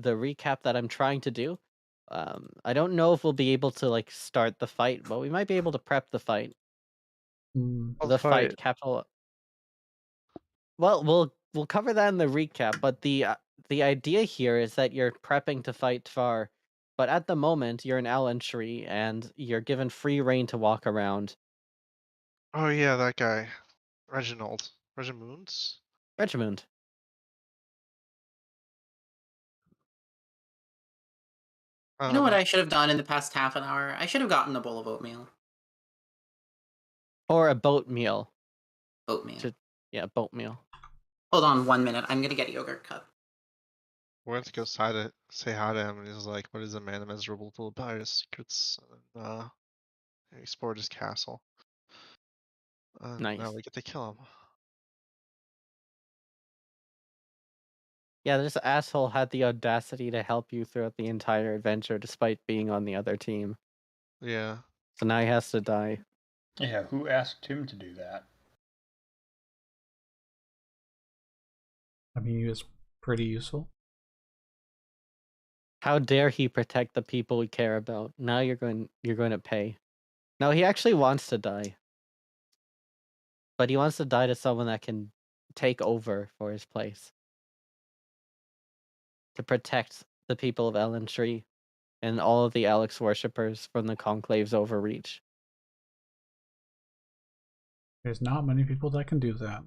the recap that I'm trying to do. I don't know if we'll be able to like start the fight, but we might be able to prep the fight. I'll The fight. fight, capital. Well, we'll cover that in the recap, but the idea here is that you're prepping to fight Far, but at the moment you're in Allen Tree and you're given free reign to walk around. Oh yeah, that guy. Reginald. Regimunds? Regiment. I You know don't what know. I should have done in the past half an hour? I should have gotten a bowl of oatmeal. Or a boat meal. Oatmeal. Yeah, boat meal. Hold on 1 minute. I'm gonna get a yogurt cup. We went to go say hi to him, and he's like, "What is a man miserable to about his secrets?" And he explored his castle. Nice. Now we get to kill him. Yeah, this asshole had the audacity to help you throughout the entire adventure despite being on the other team. Yeah. So now he has to die. Yeah, who asked him to do that? I mean, he was pretty useful. How dare he protect the people we care about? Now you're going to pay. No, he actually wants to die. But he wants to die to someone that can take over for his place. To protect the people of Ellen Tree and all of the Alex worshippers from the Conclave's overreach. There's not many people that can do that.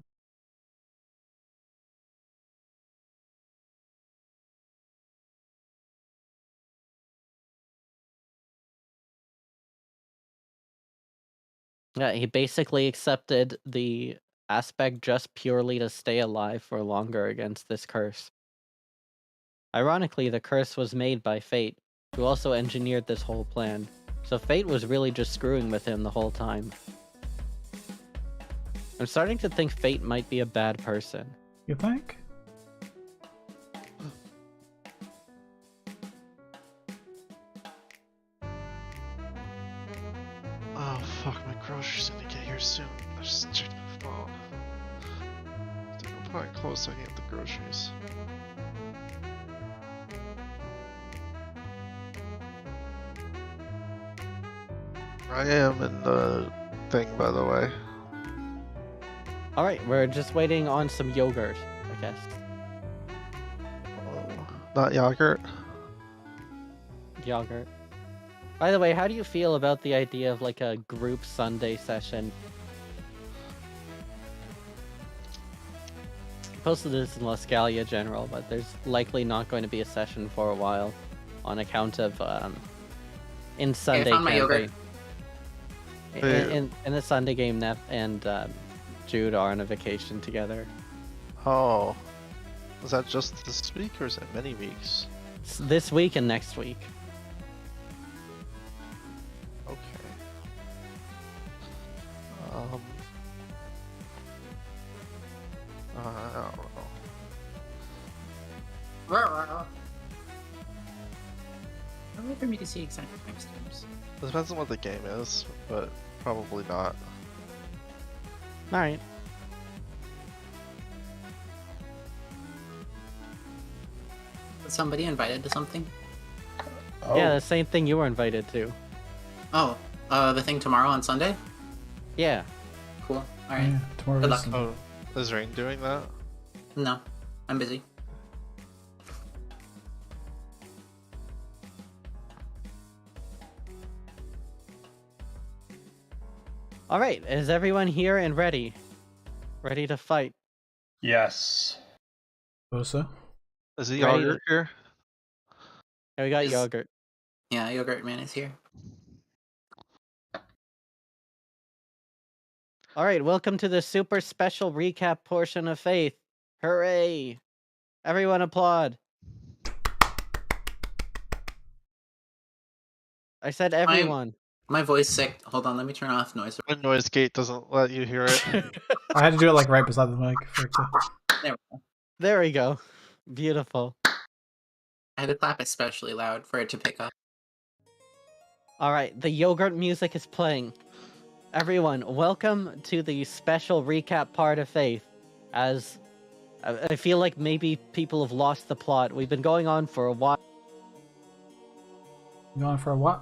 Yeah, he basically accepted the aspect just purely to stay alive for longer against this curse. Ironically, the curse was made by Fate, who also engineered this whole plan, so Fate was really just screwing with him the whole time. I'm starting to think Fate might be a bad person. You think? Oh fuck, my groceries gonna get here soon. I just checked my phone. There's no point in close looking at the groceries. I am in the thing, by the way. Alright, we're just waiting on some yogurt, I guess. Oh, not yogurt. Yogurt. By the way, how do you feel about the idea of like a group Sunday session? I posted this in Lascalia General, but there's likely not going to be a session for a while on account of in Sunday I found my yogurt. In the Sunday game, Neff and Jude are on a vacation together. Oh. Was that just this week or is it many weeks? It's this week and next week. Okay. I don't know. I'm waiting for me to see exact timestamps. It depends on what the game is, but probably not. Alright. Was somebody invited to something? Oh, Yeah, the same thing you were invited to. Oh, the thing tomorrow on Sunday? Yeah. Cool. Alright. Yeah, tomorrow Good is luck. Oh, is Rain doing that? No, I'm busy. Alright, is everyone here and ready? Ready to fight? yes. Bosa. Is the Ready yogurt here? Yeah, we got Is- yogurt. Yeah, Yogurt Man is here. Alright, welcome to the super special recap portion of Faith. Hooray! Everyone applaud. I said everyone. My voice sick. Hold on, let me turn off noise. The noise gate doesn't let you hear it. I had to do it like right beside the mic for it to. There we go. There we go. Beautiful. I had to clap especially loud for it to pick up. Alright, the yogurt music is playing. Everyone, welcome to the special recap part of Faith. As I feel like maybe people have lost the plot. We've been going on for a while. You going for a what?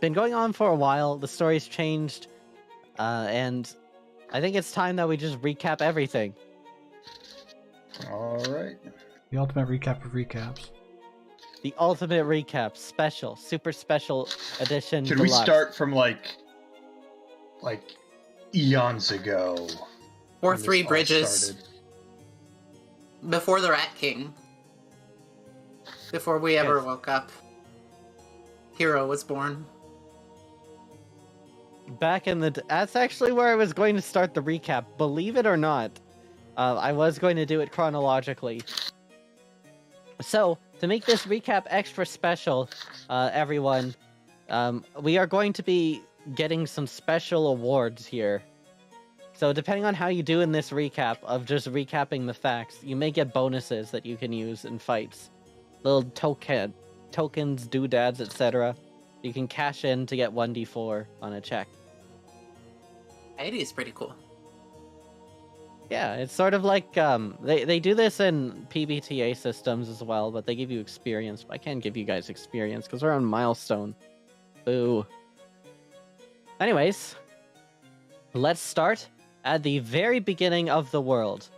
Been going on for a while. The story's changed, and I think it's time that we just recap everything. All right. The ultimate recap of recaps. The ultimate recap, special, super special edition. Should we deluxe. start from like eons ago? Or when this Three all Bridges. started? Before the Rat King. Before we ever Yes. woke up. Hero was born. Back in the... That's actually where I was going to start the recap. Believe it or not, I was going to do it chronologically. So, to make this recap extra special, everyone, we are going to be getting some special awards here. So depending on how you do in this recap of just recapping the facts, you may get bonuses that you can use in fights. Little tokens, doodads, etc. You can cash in to get 1d4 on a check. 80 is pretty cool. Yeah, it's sort of like, they do this in PBTA systems as well, but they give you experience. I can't give you guys experience because we're on Milestone. Boo. Anyways, let's start at the very beginning of the world.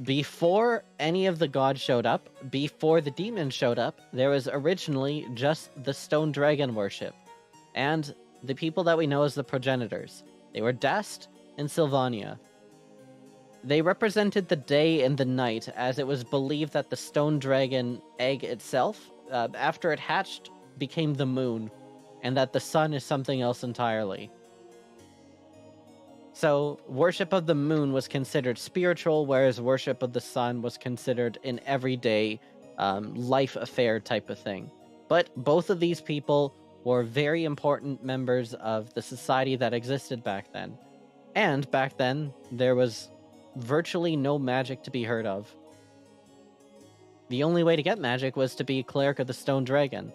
Before any of the gods showed up, before the demons showed up, there was originally just the stone dragon worship, and the people that we know as the progenitors. They were Dast and Sylvania. They represented the day and the night, as it was believed that the stone dragon egg itself, after it hatched, became the moon, and that the sun is something else entirely. So, worship of the moon was considered spiritual, whereas worship of the sun was considered an everyday life affair type of thing. But both of these people were very important members of the society that existed back then. And back then, there was virtually no magic to be heard of. The only way to get magic was to be a cleric of the stone dragon,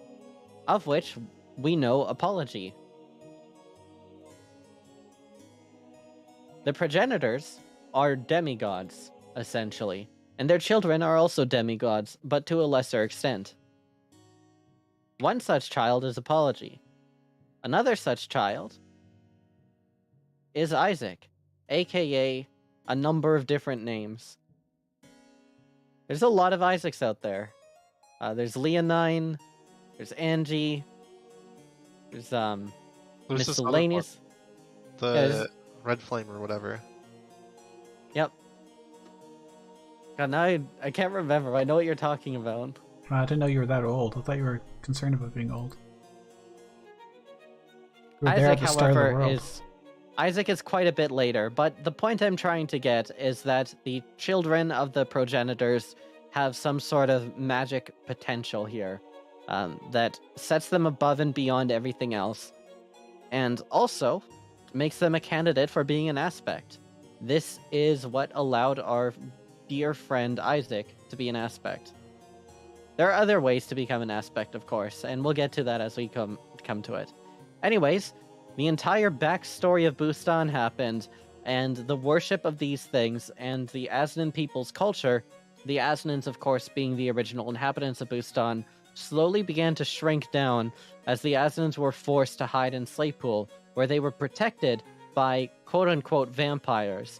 of which we know Apology. The progenitors are demigods, essentially, and their children are also demigods, but to a lesser extent. One such child is Apology. Another such child is Isaac, aka a number of different names. There's a lot of Isaacs out there. There's Leonine, there's Angie, there's There's this other one, miscellaneous. the Red Flame or whatever. Yep. God, now I can't remember. I know what you're talking about. I didn't know you were that old. I thought you were concerned about being old. You were there Isaac, at the start of the however, world. Isaac is quite a bit later, but the point I'm trying to get is that the children of the progenitors have some sort of magic potential here that sets them above and beyond everything else, and also makes them a candidate for being an aspect. This is what allowed our dear friend Isaac to be an aspect. There are other ways to become an aspect, of course, and we'll get to that as we come to it. Anyways, the entire backstory of Bustan happened, and the worship of these things, and the Asnan people's culture, the Asnans, of course, being the original inhabitants of Bustan, slowly began to shrink down as the Asnans were forced to hide in Slaypool, where they were protected by quote-unquote vampires.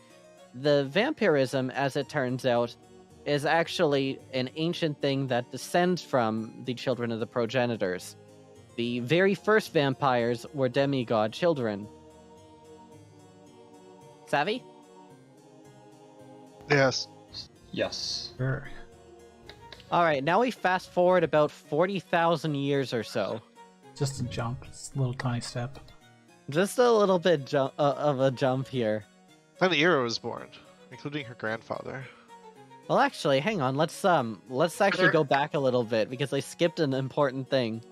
The vampirism, as it turns out, is actually an ancient thing that descends from the children of the progenitors. The very first vampires were demigod children. Savvy? Yes. Yes. Sure. Alright, now we fast forward about 40,000 years or so. Just a jump. Just a little tiny step. Just a little bit of a jump here. Then Ira was born, including her grandfather. Well, actually, hang on. Let's actually There- go back a little bit because I skipped an important thing.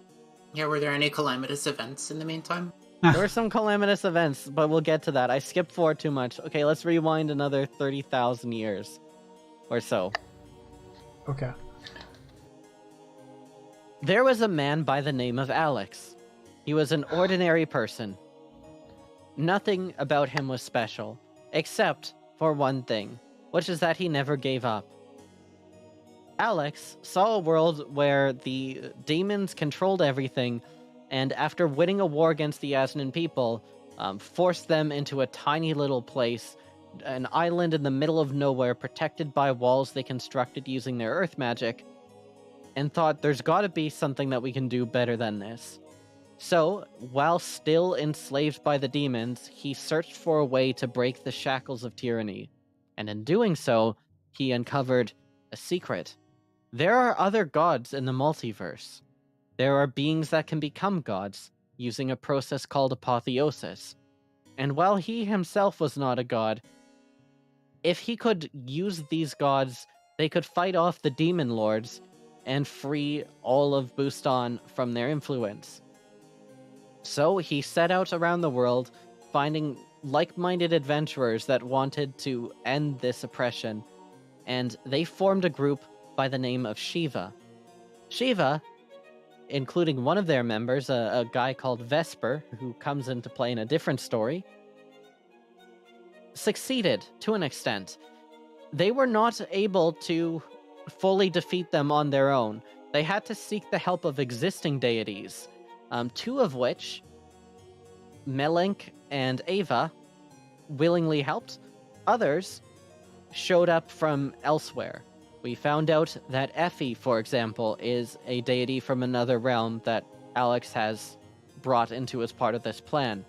Yeah, were there any calamitous events in the meantime? There were some calamitous events, but we'll get to that. I skipped forward too much. Okay, let's rewind another 30,000 years or so. Okay. There was a man by the name of Alex. He was an ordinary person. Nothing about him was special, except for one thing. which is that he never gave up. Alex saw a world where the demons controlled everything, and after winning a war against the Asnan people, forced them into a tiny little place, an island in the middle of nowhere protected by walls they constructed using their earth magic, and thought there's gotta be something that we can do better than this. So, while still enslaved by the demons, he searched for a way to break the shackles of tyranny, and in doing so, he uncovered a secret. There are other gods in the multiverse. There are beings that can become gods, using a process called apotheosis. And while he himself was not a god, if he could use these gods, they could fight off the demon lords and free all of Bustan from their influence. So he set out around the world, finding like-minded adventurers that wanted to end this oppression, and they formed a group by the name of Shiva. Shiva, including one of their members, a guy called Vesper, who comes into play in a different story, succeeded to an extent. They were not able to fully defeat them on their own. They had to seek the help of existing deities, two of which, Melink and Ava, willingly helped. Others showed up from elsewhere. We found out that Effie, for example, is a deity from another realm that Alex has brought into as part of this plan.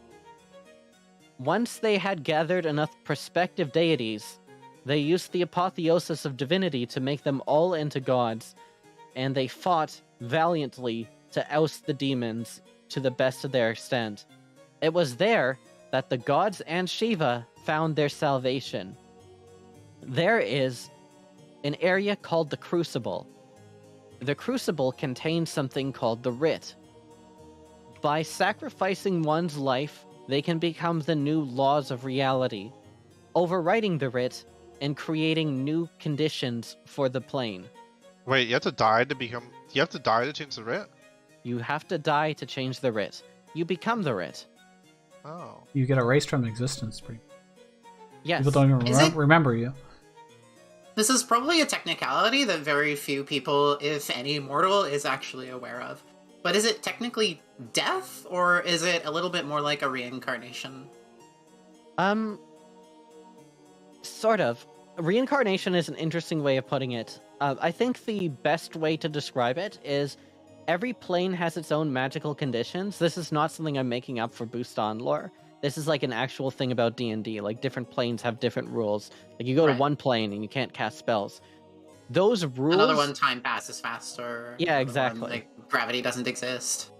Once they had gathered enough prospective deities, they used the apotheosis of divinity to make them all into gods, and they fought valiantly to oust the demons to the best of their extent. It was there that the gods and Shiva found their salvation. There is an area called the Crucible. The Crucible contains something called the Writ. By sacrificing one's life, they can become the new laws of reality, overwriting the Writ and creating new conditions for the plane. Wait, you have to die to become. You have to die to change the writ? You have to die to change the Writ. You become the Writ. Oh. You get erased from existence. Yes. People don't Is even it- remember you. This is probably a technicality that very few people, if any mortal, is actually aware of. But is it technically death, or is it a little bit more like a reincarnation? Sort of. Reincarnation is an interesting way of putting it. I think the best way to describe it is every plane has its own magical conditions. This is not something I'm making up for Bustan lore. This is like an actual thing about D&D. Like, different planes have different rules. Like, you go to Right. one plane and you can't cast spells. Those rules... Another one, time passes faster. Yeah, Another exactly. one, like, gravity doesn't exist.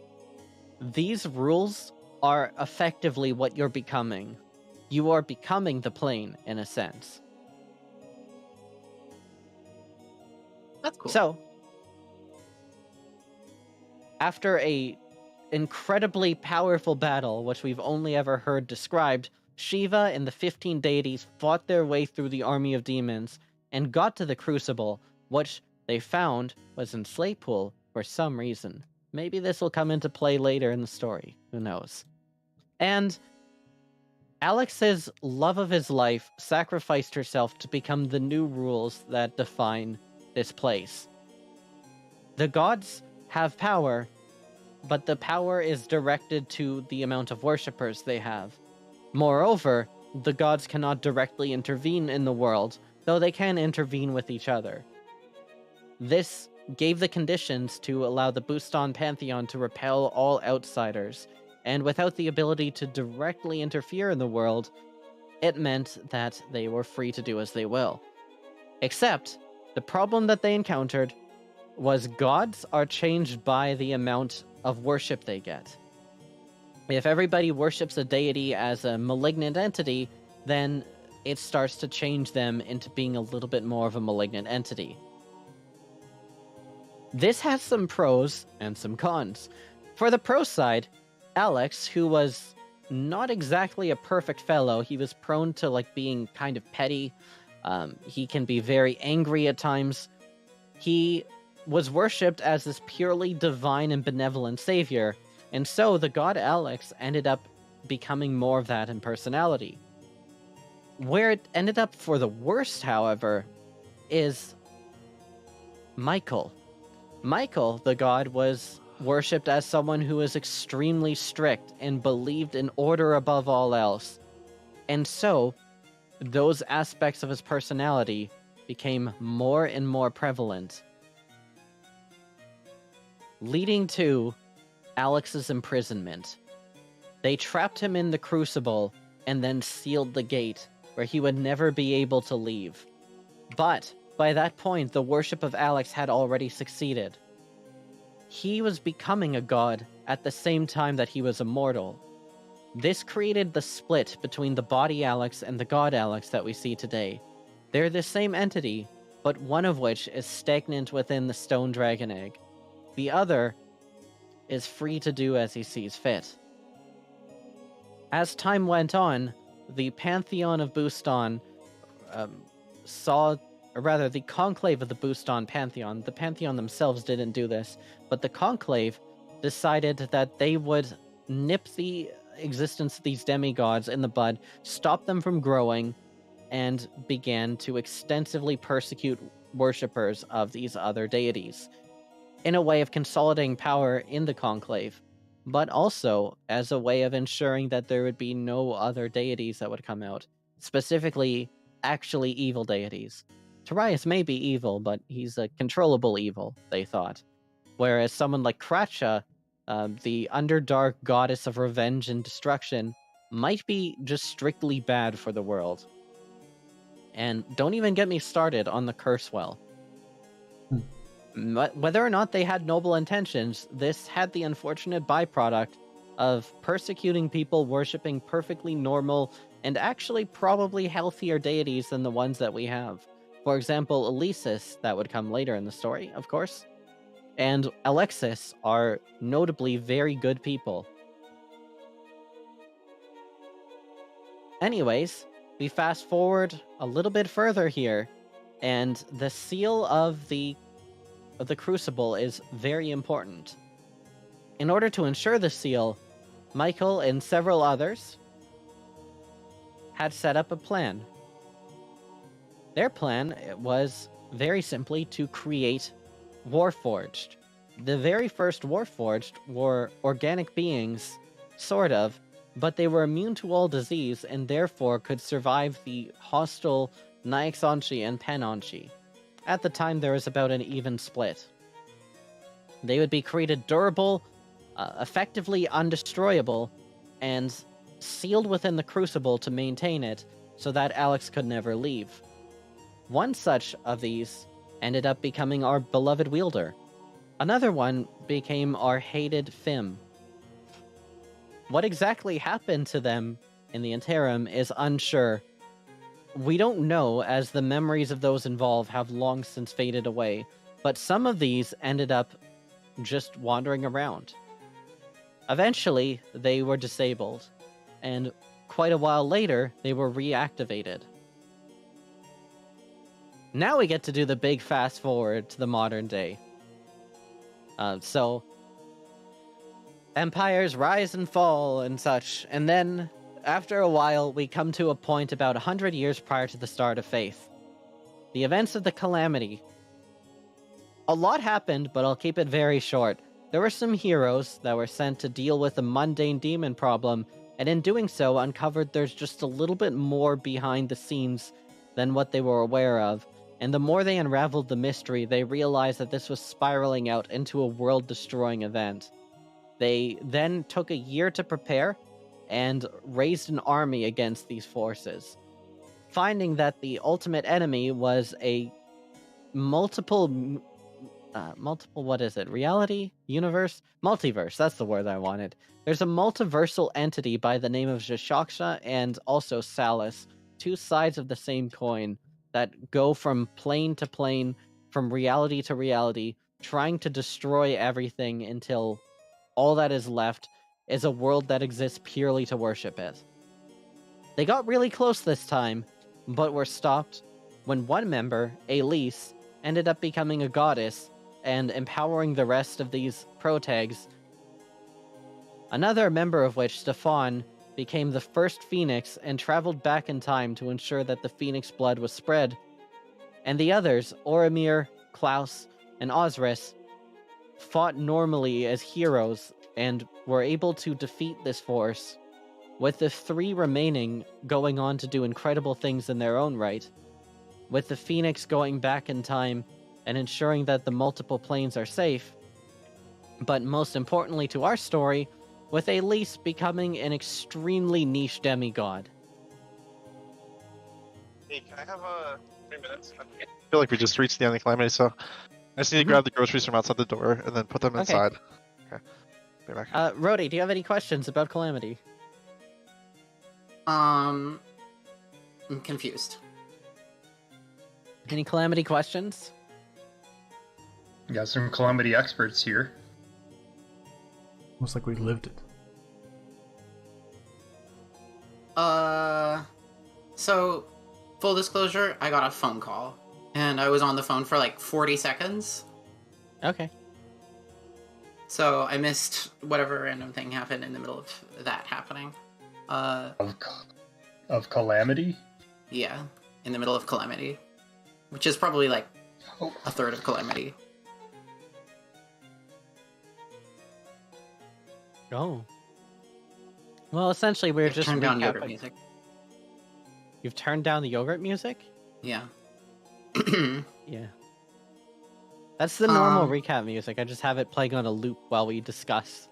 These rules are effectively what you're becoming. You are becoming the plane, in a sense. That's cool. So, after a incredibly powerful battle, which we've only ever heard described, Shiva and the 15 deities fought their way through the army of demons and got to the Crucible, which they found was in Slaypool for some reason. Maybe this will come into play later in the story. Who knows? And Alex's love of his life sacrificed herself to become the new rules that define this place. The gods have power, but the power is directed to the amount of worshippers they have. Moreover, the gods cannot directly intervene in the world, though they can intervene with each other. This gave the conditions to allow the Bustan Pantheon to repel all outsiders, and without the ability to directly interfere in the world, it meant that they were free to do as they will. Except, the problem that they encountered was gods are changed by the amount of worship they get. If everybody worships a deity as a malignant entity, then it starts to change them into being a little bit more of a malignant entity. This has some pros and some cons. For the pro side, Alex, who was not exactly a perfect fellow, he was prone to being kind of petty. He can be very angry at times. He was worshipped as this purely divine and benevolent savior, and so the god Alex ended up becoming more of that in personality. Where it ended up for the worst, however, is Michael. Michael, the god, was worshipped as someone who was extremely strict and believed in order above all else. And so, those aspects of his personality became more and more prevalent, leading to Alex's imprisonment. They trapped him in the crucible and then sealed the gate, where he would never be able to leave. But by that point, the worship of Alex had already succeeded. He was becoming a god at the same time that he was immortal. This created the split between the body Alex and the god Alex that we see today. They're the same entity, but one of which is stagnant within the stone dragon egg. The other is free to do as he sees fit. As time went on, the Pantheon of Bustan the Conclave of the Bustan Pantheon, the Pantheon themselves didn't do this, but the Conclave decided that they would nip the existence of these demigods in the bud, stop them from growing, and began to extensively persecute worshippers of these other deities, in a way of consolidating power in the Conclave, but also as a way of ensuring that there would be no other deities that would come out, specifically actually evil deities. Torias may be evil, but he's a controllable evil, they thought. Whereas someone like Kracha, the Underdark goddess of revenge and destruction, might be just strictly bad for the world. And don't even get me started on the Cursewell. Whether or not they had noble intentions, this had the unfortunate byproduct of persecuting people worshipping perfectly normal and actually probably healthier deities than the ones that we have. For example, Alesis, that would come later in the story, of course, and Alexis are notably very good people. Anyways, we fast forward a little bit further here, and the seal of the Crucible is very important. In order to ensure the seal, Michael and several others had set up a plan. Their plan was very simply to create Warforged. The very first Warforged were organic beings, sort of, but they were immune to all disease and therefore could survive the hostile Nyxonchi and Panonchi. At the time, there was about an even split. They would be created durable, effectively undestroyable, and sealed within the Crucible to maintain it so that Alex could never leave. One such of these ended up becoming our beloved wielder. Another one became our hated Fim. What exactly happened to them in the interim is unsure. We don't know, as the memories of those involved have long since faded away, but some of these ended up just wandering around. Eventually, they were disabled, and quite a while later, they were reactivated. Now we get to do the big fast forward to the modern day. So, empires rise and fall and such, and then, after a while, we come to a point about 100 years prior to the start of Faith. The events of the Calamity. A lot happened, but I'll keep it very short. There were some heroes that were sent to deal with the mundane demon problem, and in doing so uncovered there's just a little bit more behind the scenes than what they were aware of. And the more they unraveled the mystery, they realized that this was spiraling out into a world-destroying event. They then took a year to prepare, and raised an army against these forces, finding that the ultimate enemy was a multiple, what is it? Reality? Universe? Multiverse, that's the word I wanted. There's a multiversal entity by the name of Jashaksha and also Salus, two sides of the same coin that go from plane to plane, from reality to reality, trying to destroy everything until all that is left is a world that exists purely to worship it. They got really close this time, but were stopped when one member, Elise, ended up becoming a goddess and empowering the rest of these protags. Another member of which, Stefan, became the first Phoenix and traveled back in time to ensure that the Phoenix blood was spread, and the others, Oromir, Klaus, and Osiris, fought normally as heroes and were able to defeat this force, with the 3 remaining going on to do incredible things in their own right, with the Phoenix going back in time and ensuring that the multiple planes are safe, but most importantly to our story, with Elise becoming an extremely niche demigod. Hey, can I have 3 minutes? I feel like we just reached the end of Calamity, so I just need to grab the groceries from outside the door and then put them Okay. inside. Okay. Be back. Rhodey, do you have any questions about Calamity? I'm confused. Any Calamity questions? Got some Calamity experts here. Almost like we lived it. So, full disclosure, I got a phone call, and I was on the phone for like 40 seconds, Okay. so I missed whatever random thing happened in the middle of that happening. Of Calamity? Yeah, in the middle of Calamity, which is probably like Oh. a third of Calamity. Oh. Well, essentially, we're just Turn down yogurt recapping. music. You've turned down the yogurt music? Yeah. Yeah. That's the normal Um, recap music. I just have it playing on a loop while we discuss.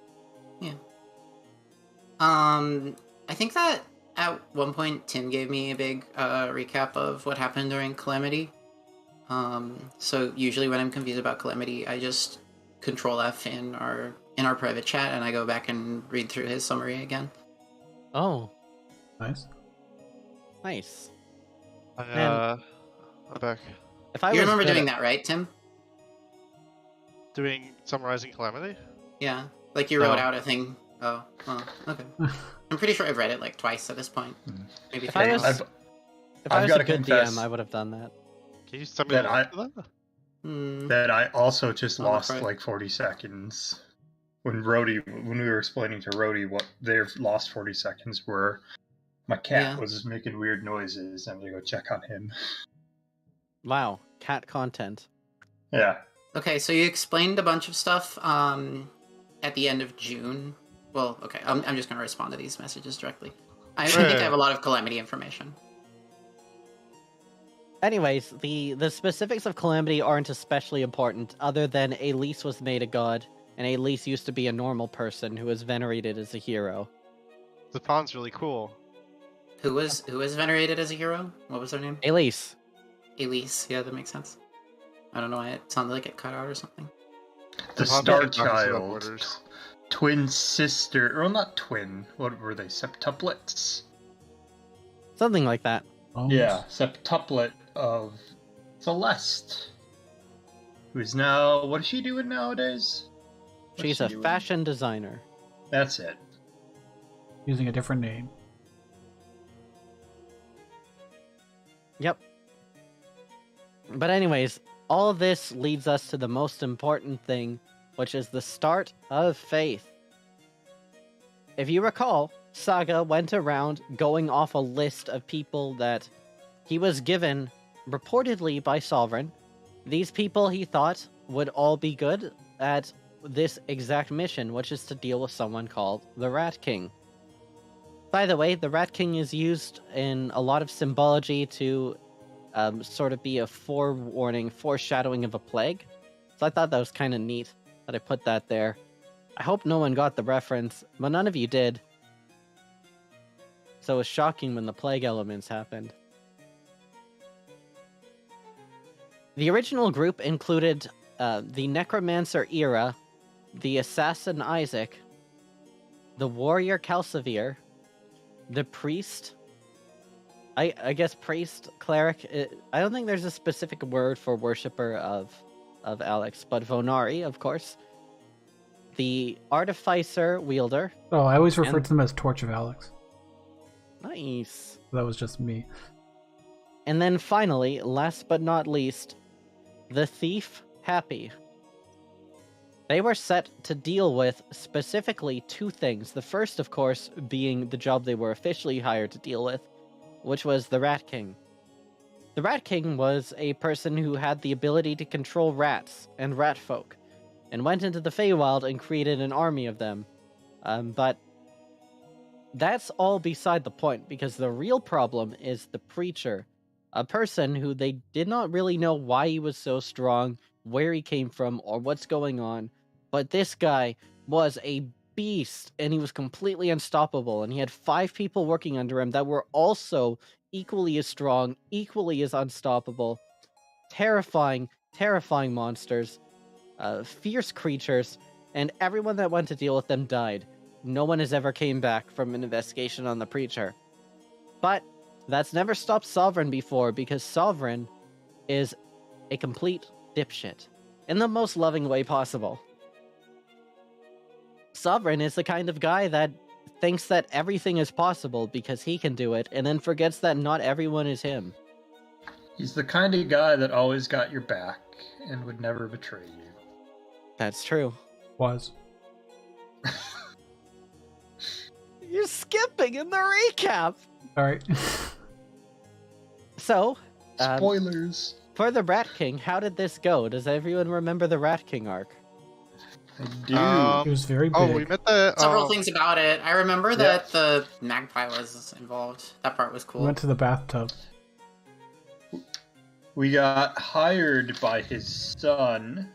I think that at one point Tim gave me a big recap of what happened during Calamity. So usually when I'm confused about Calamity, I just Control F in our private chat and I go back and read through his summary again. Oh, Nice. nice. I'm back. If I You was remember good doing at- that, right, Tim? Doing Summarizing Calamity? Yeah. Like you wrote No. out a thing. Oh, well, okay. I'm pretty sure I've read it like twice at this point. Maybe If I 3 was- times. If I I've was a gotta good confess- DM, I would have done that. Can you send me the That link to that? Hmm. That I also just Oh, lost right. like 40 seconds. When we were explaining to Rhodey what their lost 40 seconds were, my cat Yeah. was making weird noises. I'm gonna go check on him. Wow, cat content. Yeah. Okay, so you explained a bunch of stuff at the end of June. Well, okay, I'm just going to respond to these messages directly. I think I have a lot of Calamity information. Anyways, the specifics of Calamity aren't especially important, other than Elise was made a god, and Elise used to be a normal person who was venerated as a hero. The font's really cool. Who was venerated as a hero? What was her name? Elise. Elise. Yeah, that makes sense. I don't know why it sounded like it cut out or something. The font's Star really dark, it's without Child. borders. Twin sister. Well, not twin. What were they? Septuplets? Something like that. Almost. Yeah, septuplet of Celeste. Who's now. What is she doing nowadays? What's She's she a doing? fashion designer. That's it. Using a different name. Yep. But anyways, all this leads us to the most important thing, which is the start of Faith. If you recall, Saga went around going off a list of people that he was given, reportedly by Sovereign. These people he thought would all be good at this exact mission, which is to deal with someone called the Rat King. By the way, the Rat King is used in a lot of symbology to sort of be a foreshadowing of a plague. So I thought that was kind of neat that I put that there. I hope no one got the reference, but none of you did. So it was shocking when the plague elements happened. The original group included the Necromancer Era, the Assassin Isaac, the Warrior Calcivir, the Priest, I guess priest, cleric. I don't think there's a specific word for worshipper of Alex, but Vonari, of course. The Artificer Wielder. Oh, I always referred And- to them as Torch of Alex. Nice. That was just me. And then finally, last but not least, the Thief Happy. They were set to deal with specifically two things. The first, of course, being the job they were officially hired to deal with, which was the Rat King. The Rat King was a person who had the ability to control rats and rat folk, and went into the Feywild and created an army of them. But that's all beside the point, because the real problem is the Preacher, a person who they did not really know why he was so strong, where he came from, or what's going on. But this guy was a beast, and he was completely unstoppable, and he had 5 people working under him that were also equally as strong, equally as unstoppable. Terrifying monsters, fierce creatures, and everyone that went to deal with them died. No one has ever came back from an investigation on the Preacher. But that's never stopped Sovereign before, because Sovereign is a complete dipshit, in the most loving way possible. Sovereign is the kind of guy that thinks that everything is possible because he can do it, and then forgets that not everyone is him. He's the kind of guy that always got your back and would never betray you. That's true. Was. You're skipping in the recap! Alright. So, Spoilers. for the Rat King, how did this go? Does everyone remember the Rat King arc? I do. It was very big. Oh, we met the Several things about it. I remember that the magpie was involved. That part was cool. We went to the bathtub. We got hired by his son.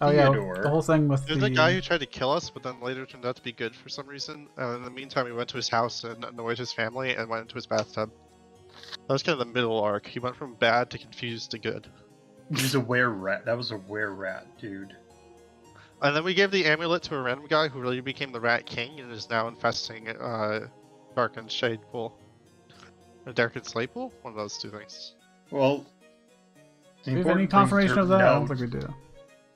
Oh yeah, Theodore. the whole thing with There's the... a guy who tried to kill us, but then later turned out to be good for some reason. In the meantime, we went to his house and annoyed his family and went into his bathtub. That was kind of the middle arc. He went from bad to confused to good. He was a were-rat. That was a were-rat, dude. And then we gave the amulet to a random guy who really became the Rat King and is now infesting Darkened Shade Pool. Or Darkened Slate Pool? One of those two things. Well, Do we have any confirmation of that? I don't think we do.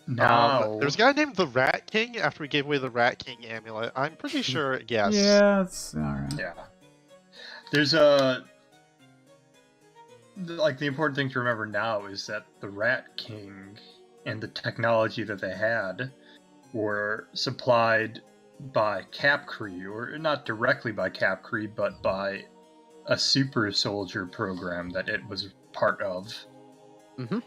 No. There's a guy named the Rat King after we gave away the Rat King amulet. I'm pretty sure, yes. Yeah, it's alright. Yeah. There's a... Like, the important thing to remember now is that the Rat King and the technology that they had were supplied by Capcree, or not directly by Capcree, but by a super soldier program that it was part of. Mm-hmm.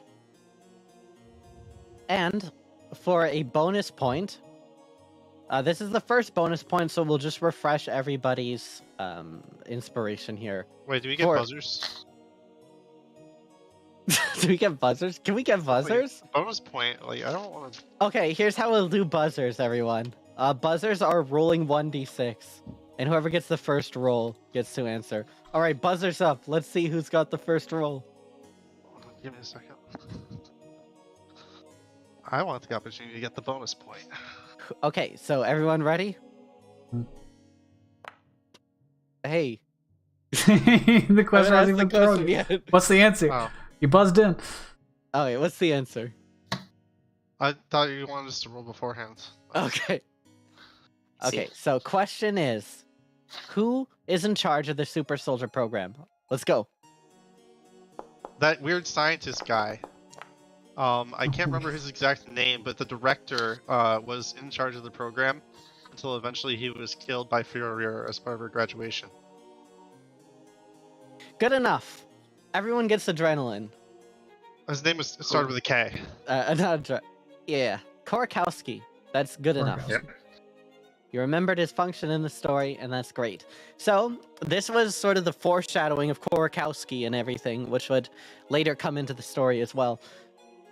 And for a bonus point, this is the first bonus point, so we'll just refresh everybody's inspiration here. Wait, do we get buzzers? Do we get buzzers? Can we get buzzers? Wait, bonus point? Like, I don't want to... Okay, here's how we'll do buzzers, everyone. Buzzers are rolling 1d6, and whoever gets the first roll gets to answer. Alright, buzzers up. Let's see who's got the first roll. Give me a second. I want the opportunity to get the bonus point. Okay, so everyone ready? Hey. The question hasn't even thrown yet. What's the answer? Oh. You buzzed in. Okay, what's the answer? I thought you wanted us to roll beforehand. Okay. Okay, so question is, who is in charge of the Super Soldier program? Let's go. That weird scientist guy. I can't remember his exact name, but the director was in charge of the program until eventually he was killed by Furrier as part of her graduation. Good enough. Everyone gets adrenaline. His name started with a K. Yeah, Korakowski. That's good enough. Yep. You remembered his function in the story, and that's great. So, this was sort of the foreshadowing of Korakowski and everything, which would later come into the story as well.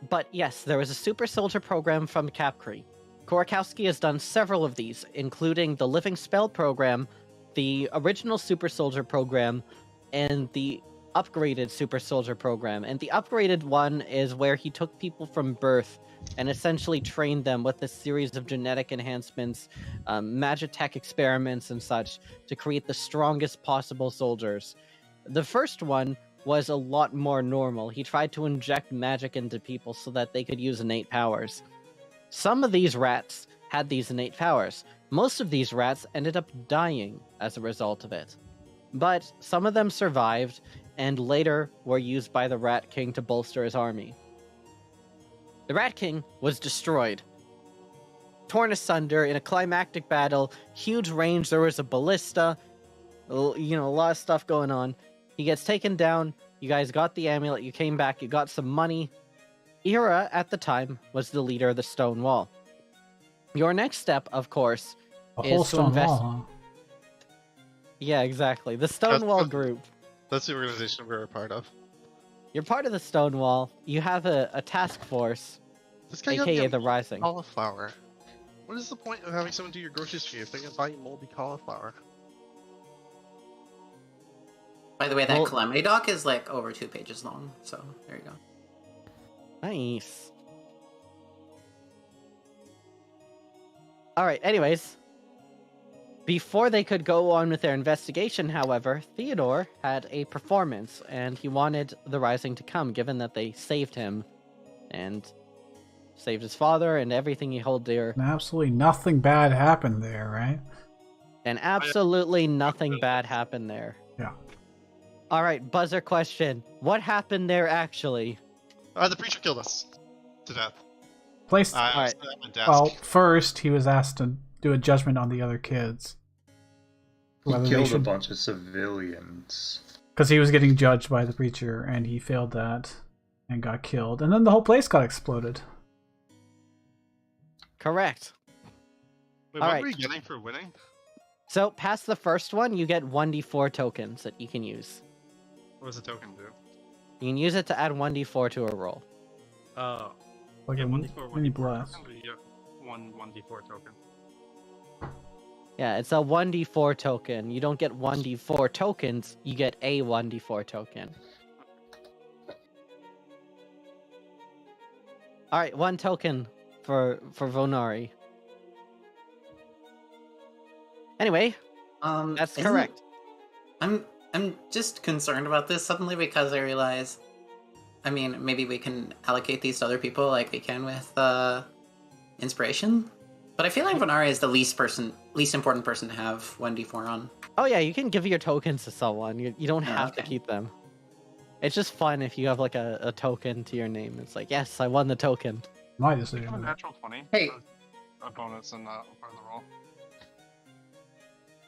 But yes, there was a Super Soldier program from Capcree. Korakowski has done several of these, including the Living Spell program, the original Super Soldier program, and the upgraded Super Soldier program. And the upgraded one is where he took people from birth and essentially trained them with a series of genetic enhancements, magitech experiments and such, to create the strongest possible soldiers. The first one was a lot more normal. He tried to inject magic into people so that they could use innate powers. Some of these rats had these innate powers. Most of these rats ended up dying as a result of it. But some of them survived, and later were used by the Rat King to bolster his army. The Rat King was destroyed. Torn asunder in a climactic battle, huge range, there was a ballista, a lot of stuff going on. He gets taken down, you guys got the amulet, you came back, you got some money. Ira, at the time, was the leader of the Stone Wall. Your next step, of course, A is whole to stone invest... wall, Yeah, exactly. The Stonewall group. That's the organization we're a part of. You're part of the Stonewall. You have a task force, This guy got me aka a the Rising. cauliflower. What is the point of having someone do your groceries for you if they can buy you moldy cauliflower? By the way, that Well- Calamity doc is like over 2 pages long, so there you go. Nice. Alright, anyways. Before they could go on with their investigation, however, Theodore had a performance, and he wanted the Rising to come, given that they saved him, and saved his father, and everything he held dear. And absolutely nothing bad happened there, right? And absolutely nothing bad happened there. Yeah. Alright, buzzer question. What happened there actually? The preacher killed us to death. Place. I Alright. was at my desk. Well, first he was asked to do a judgment on the other kids. He killed a bunch of civilians. Because he was getting judged by the preacher, and he failed that, and got killed. And then the whole place got exploded. Correct. Wait, what alright. were we getting for winning? So, past the first one, you get 1d4 tokens that you can use. What does the token do? You can use it to add 1d4 to a roll. Oh. Like Yeah, a 1d4, mini 1d4 blast. token, but you get one 1d4 token. Yeah, it's a 1d4 token. You don't get 1d4 tokens, you get a 1d4 token. Alright, 1 token for Vonari. Anyway, that's isn't- correct. I'm just concerned about this suddenly because I realize, I mean, maybe we can allocate these to other people like we can with inspiration. But I feel like Vonari is the least important person to have 1d4 on. Oh yeah, you can give your tokens to someone. You don't Oh, have to okay. keep them. It's just fun if you have like a token to your name. It's like, yes, I won the token. My You have a decision. natural 20. Hey. A bonus in part of the roll.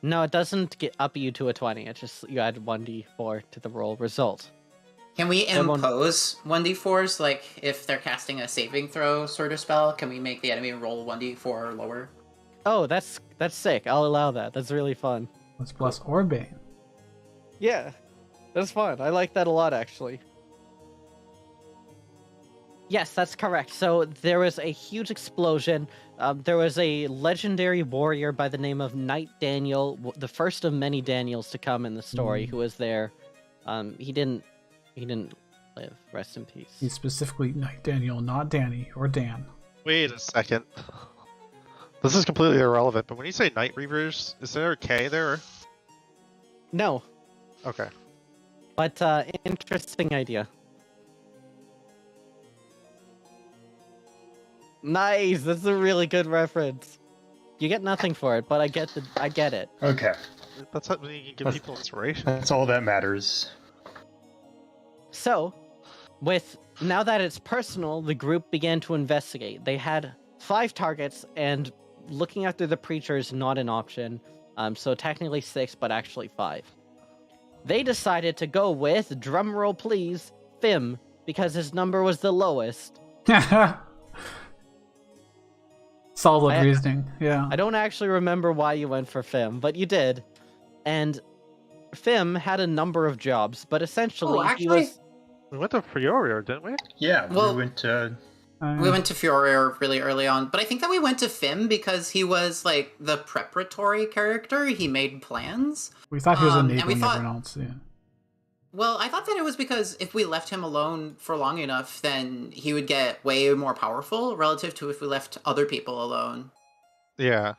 No, it doesn't get up you to a 20. It's just you add 1d4 to the roll result. Can we Everyone- impose 1d4s, like if they're casting a saving throw sort of spell? Can we make the enemy roll 1d4 or lower? Oh, that's sick. I'll allow that. That's really fun. Let's plus Orbane. Yeah, that's fun. I like that a lot, actually. Yes, that's correct. So there was a huge explosion. There was a legendary warrior by the name of Knight Daniel, the first of many Daniels to come in the story, who was there. He didn't live. Rest in peace. He's specifically Knight Daniel, not Danny or Dan. Wait a second. This is completely irrelevant, but when you say Night Reavers, is there a K there? No, Okay. but interesting idea. Nice. That's a really good reference. You get nothing for it, but I get it. Okay, That's how you can give people inspiration. that's all that matters. So, now that it's personal, the group began to investigate. They had 5 targets, and looking after the preacher is not an option. So technically 6, but actually 5. They decided to go with, drumroll please, Fim, because his number was the lowest. Solid I- reasoning, yeah. I don't actually remember why you went for Fim, but you did. And Fim had a number of jobs, but essentially he actually- was... We went to Furior, didn't we? Yeah, Well- we went to. We went to Furrier really early on, but I think that we went to Fim because he was like the preparatory character. He made plans. We thought he was and we enabling thought- everyone else, yeah. Well, I thought that it was because if we left him alone for long enough, then he would get way more powerful relative to if we left other people alone. Yeah.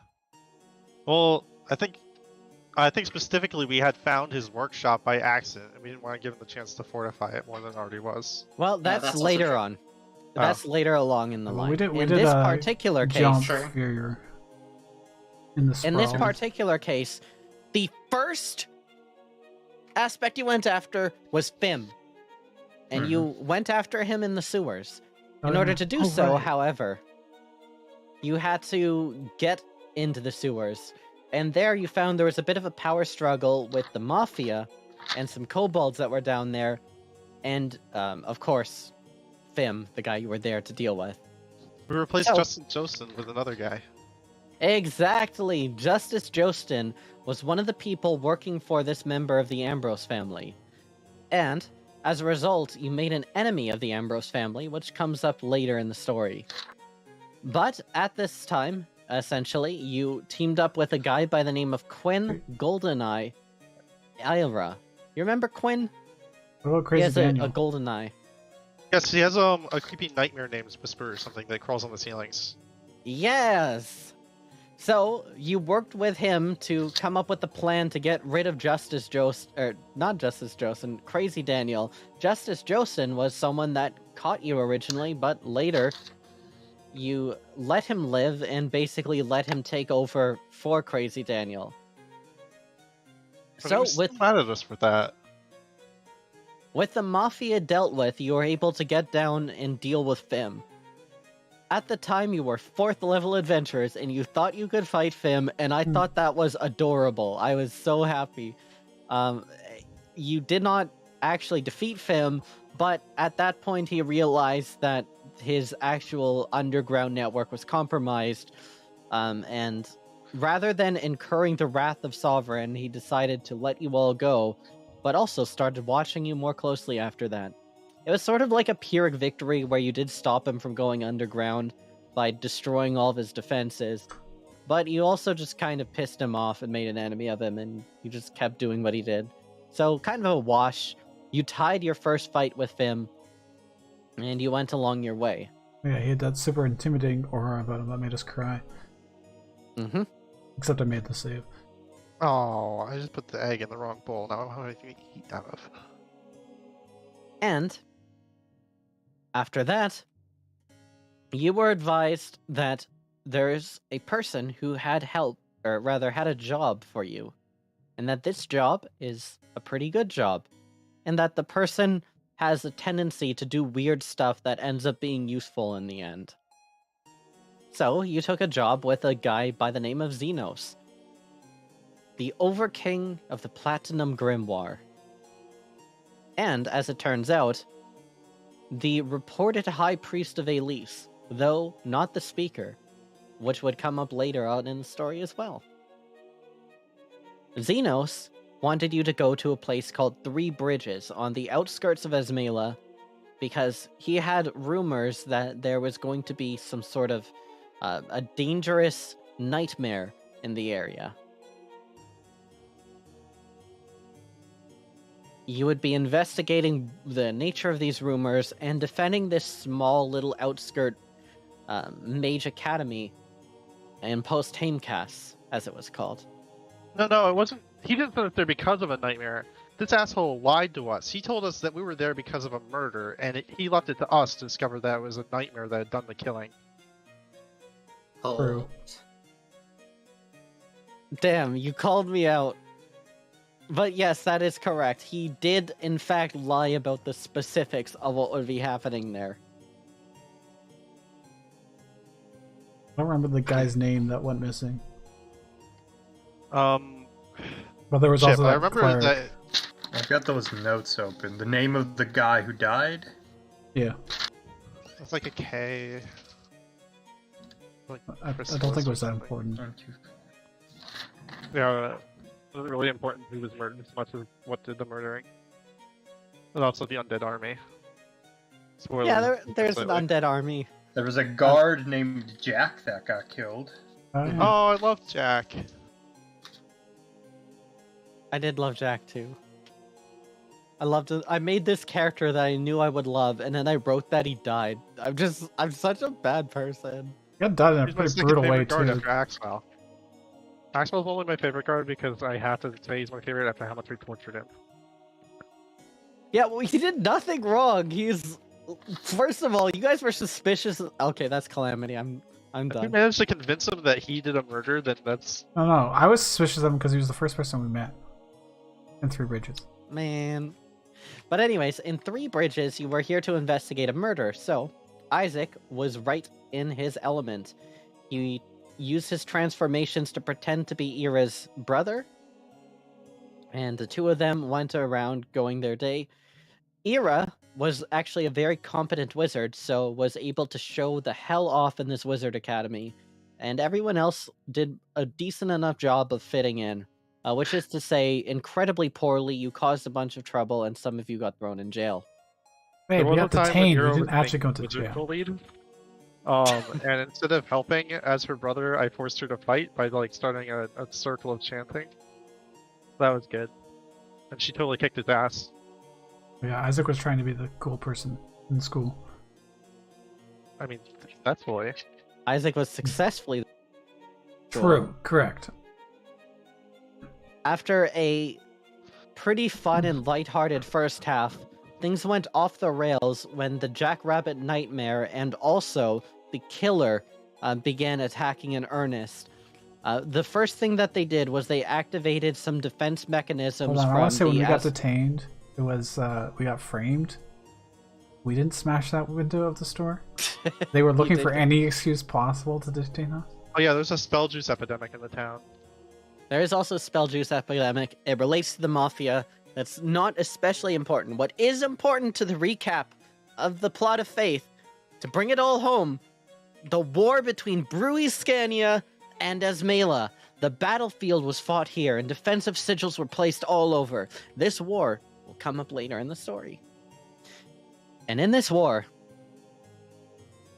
Well, I think specifically we had found his workshop by accident, and we didn't want to give him the chance to fortify it more than it already was. Well, that's that's also later true. on. That's later along in the Well, line. we did in this a particular case, jump Sure. here in the in this sprawl. particular case, the first aspect you went after was Fim, and you went after him in the sewers. In order to do so, right. however, you had to get into the sewers, and there you found there was a bit of a power struggle with the Mafia and some kobolds that were down there, and, of course, Fim, the guy you were there to deal with. We replaced So- Justin Jostin with another guy. Exactly! Justice Jostin was one of the people working for this member of the Ambrose family. And, as a result, you made an enemy of the Ambrose family, which comes up later in the story. But, at this time, essentially, you teamed up with a guy by the name of Quinn Goldeneye Ira. You remember Quinn? What about He Crazy has Daniel? a golden eye. Yes, he has a creepy nightmare named Whisper or something that crawls on the ceilings. Yes! So, you worked with him to come up with the plan to get rid of Justice Jost, or not Justice Josten, Crazy Daniel. Justice Josten was someone that caught you originally, but later you let him live and basically let him take over for Crazy Daniel. But he So, was still mad at us for that. with the Mafia dealt with, you were able to get down and deal with Fim. At the time, you were 4th level adventurers, and you thought you could fight Fim, and I thought that was adorable. I was so happy. You did not actually defeat Fim, but at that point he realized that his actual underground network was compromised, and rather than incurring the wrath of Sovereign, he decided to let you all go, but also started watching you more closely after that. It was sort of like a Pyrrhic victory where you did stop him from going underground by destroying all of his defenses, but you also just kind of pissed him off and made an enemy of him, and you just kept doing what he did. So, kind of a wash. You tied your first fight with Fim, and you went along your way. Yeah, he had that super intimidating aura about him that made us cry. Mm-hmm. Except I made the save. Oh, I just put the egg in the wrong bowl. Now how do I make heat out of? And after that, you were advised that there's a person who had help, or rather had a job for you, and that this job is a pretty good job, and that the person has a tendency to do weird stuff that ends up being useful in the end. So, you took a job with a guy by the name of Xenos, the Overking of the Platinum Grimoire. And, as it turns out, the reported High Priest of Elise, though not the speaker, which would come up later on in the story as well. Xenos wanted you to go to a place called Three Bridges on the outskirts of Esmela, because he had rumors that there was going to be some sort of a dangerous nightmare in the area. You would be investigating the nature of these rumors and defending this small little outskirt mage academy in Post Hamecast, as it was called. No, it wasn't. He didn't send us there because of a nightmare. This asshole lied to us. He told us that we were there because of a murder, and he left it to us to discover that it was a nightmare that had done the killing. True. Damn, you called me out. But yes, that is correct. He did, in fact, lie about the specifics of what would be happening there. I don't remember the guy's name that went missing. But But there was also I that remember cleric. that. I've got those notes open. The name of the guy who died? Yeah, It's like a K. Like I Chrysalis don't think it or was that something. important. Yeah, it wasn't really important who was murdered as much as what did the murdering. And also the undead army. Spoiler. Yeah, there's an completely. undead army. There was a guard named Jack that got killed. Oh, yeah. Oh, I love Jack. I did love Jack too. I made this character that I knew I would love, and then I wrote that he died. I'm such a bad person. He got done in a He's my pretty second brutal way favorite guard too. after Axwell. Axwell's only my favorite guard because I have to say he's my favorite after how much we tortured him. Yeah, well, he did nothing wrong. First of all, you guys were suspicious. Okay, that's Calamity. I'm If we done. managed to convince him that he did a murder, then that's... No, I was suspicious of him because he was the first person we met in Three Bridges. Man. But anyways, in Three Bridges, you were here to investigate a murder, so Isaac was right in his element. He used his transformations to pretend to be Ira's brother, and the two of them went around going their day. Ira was actually a very competent wizard, so was able to show the hell off in this wizard academy, and everyone else did a decent enough job of fitting in, which is to say, incredibly poorly. You caused a bunch of trouble, and some of you got thrown in jail. Wait, There we was got a time when detained. We Hero didn't was actually being go to wizard jail. bullied. And instead of helping as her brother, I forced her to fight by like starting a circle of chanting. That was good, and she totally kicked his ass. Yeah, Isaac was trying to be the cool person in school. I mean, successfully. Isaac was successfully True, correct. After a pretty fun and lighthearted first half, things went off the rails when the Jackrabbit Nightmare and also the Killer began attacking in earnest. The first thing that they did was they activated some defense mechanisms. Hold on, I want to say when we got the detained, it was we got framed. We didn't smash that window of the store. They were looking for any excuse possible to detain us. Oh yeah, there's a spell juice epidemic in the town. There is also spell juice epidemic. It relates to the mafia. That's not especially important. What is important to the recap of the plot of Faith, to bring it all home, the war between Brui Scania and Esmela. The battlefield was fought here, and defensive sigils were placed all over. This war will come up later in the story. And in this war,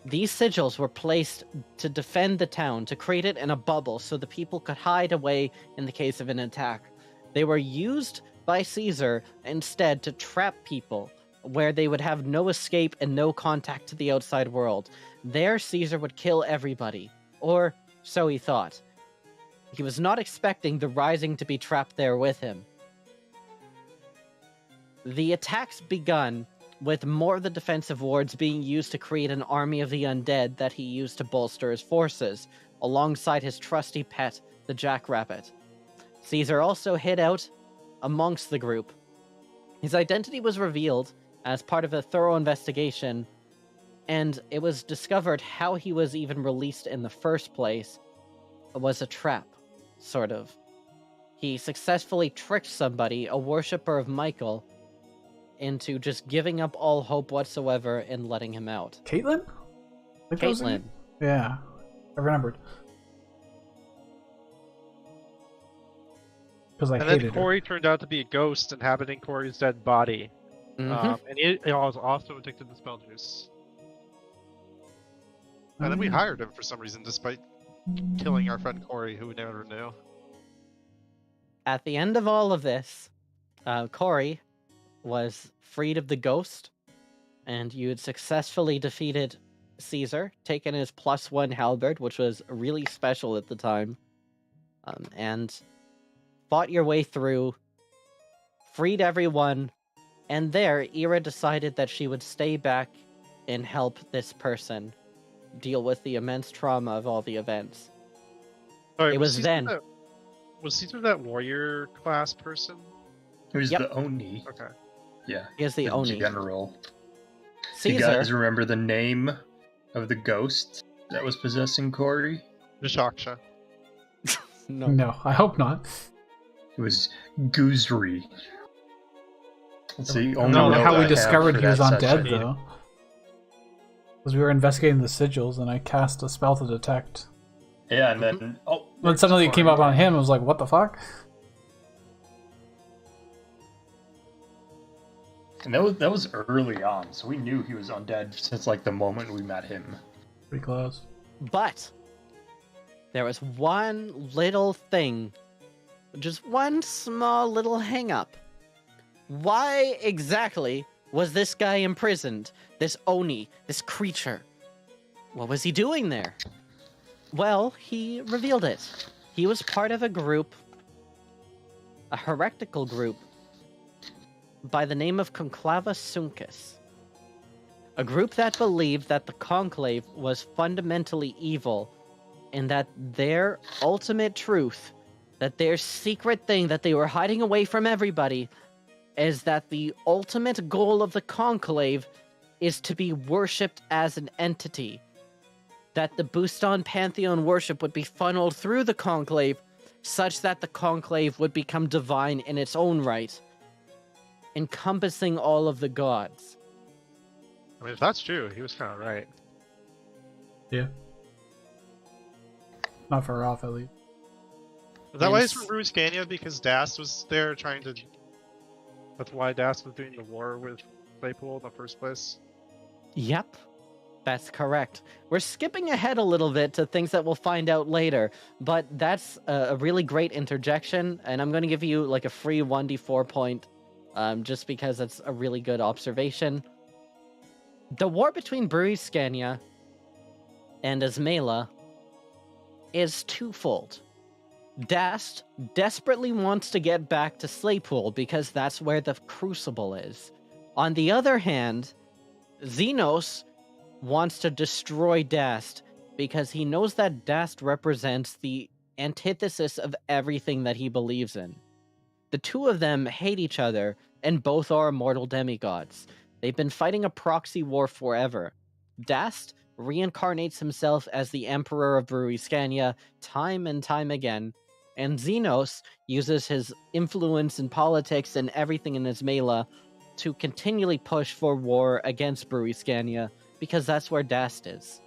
these sigils were placed to defend the town, to create it in a bubble so the people could hide away in the case of an attack. They were used by Caesar instead to trap people where they would have no escape and no contact to the outside world. There, Caesar would kill everybody, or so he thought. He was not expecting the Rising to be trapped there with him. The attacks begun with more of the defensive wards being used to create an army of the undead that he used to bolster his forces, alongside his trusty pet, the Jackrabbit. Caesar also hid out amongst the group. His identity was revealed as part of a thorough investigation, and it was discovered how he was even released in the first place was a trap, sort of. He successfully tricked somebody, a worshipper of Michael, into just giving up all hope whatsoever and letting him out. Caitlin? Like that was Caitlin. Yeah, I remembered. Because I And hated then her. Corey turned out to be a ghost inhabiting Corey's dead body. Mhm. And he was also addicted to spell juice. And then we hired him for some reason, despite killing our friend Corey, who we never knew. At the end of all of this, Corey was freed of the ghost, and you had successfully defeated Caesar, taken his +1 halberd, which was really special at the time, and fought your way through, freed everyone, and there, Ira decided that she would stay back and help this person deal with the immense trauma of all the events. Sorry, It was Caesar then. Was Caesar that warrior class person? It was Yep. the Oni. Okay. Yeah. He is the Oni. general. Do you Caesar, guys remember the name of the ghost that was possessing Corey? Vishaksha. no. No, I hope not. It was Goozri. That's the I only don't know note how I we have discovered for he was that undead, section. though. Because we were investigating the sigils, and I cast a spell to detect. Yeah, and then When suddenly it came up on him, I was like, what the fuck? And that was early on, so we knew he was undead since like the moment we met him. Pretty close. But there was one little thing, just one small little hang-up. Why exactly was this guy imprisoned? This Oni, this creature? What was he doing there? Well, he revealed it. He was part of a group, a heretical group, by the name of Conclava Suncus. A group that believed that the Conclave was fundamentally evil, and that their ultimate truth, that their secret thing that they were hiding away from everybody, is that the ultimate goal of the Conclave is to be worshipped as an entity. That the Bustan Pantheon worship would be funneled through the Conclave, such that the Conclave would become divine in its own right, encompassing all of the gods. I mean, if that's true, he was kind of right. Yeah. Not far off, at least. Is that why he's And from Bruscania? Because Dast was there trying to... That's why Dast was doing the war with Claypool in the first place? Yep, that's correct. We're skipping ahead a little bit to things that we'll find out later, but that's a really great interjection, and I'm going to give you like a free 1d4 point, just because that's a really good observation. The war between Bruscania and Ismaila is twofold. Dast desperately wants to get back to Slaypool because that's where the Crucible is. On the other hand, Xenos wants to destroy Dast because he knows that Dast represents the antithesis of everything that he believes in. The two of them hate each other, and both are immortal demigods. They've been fighting a proxy war forever. Dast reincarnates himself as the Emperor of Bruscania time and time again, and Xenos uses his influence in politics and everything in Ismaila to continually push for war against Bruscania, because that's where Dast is.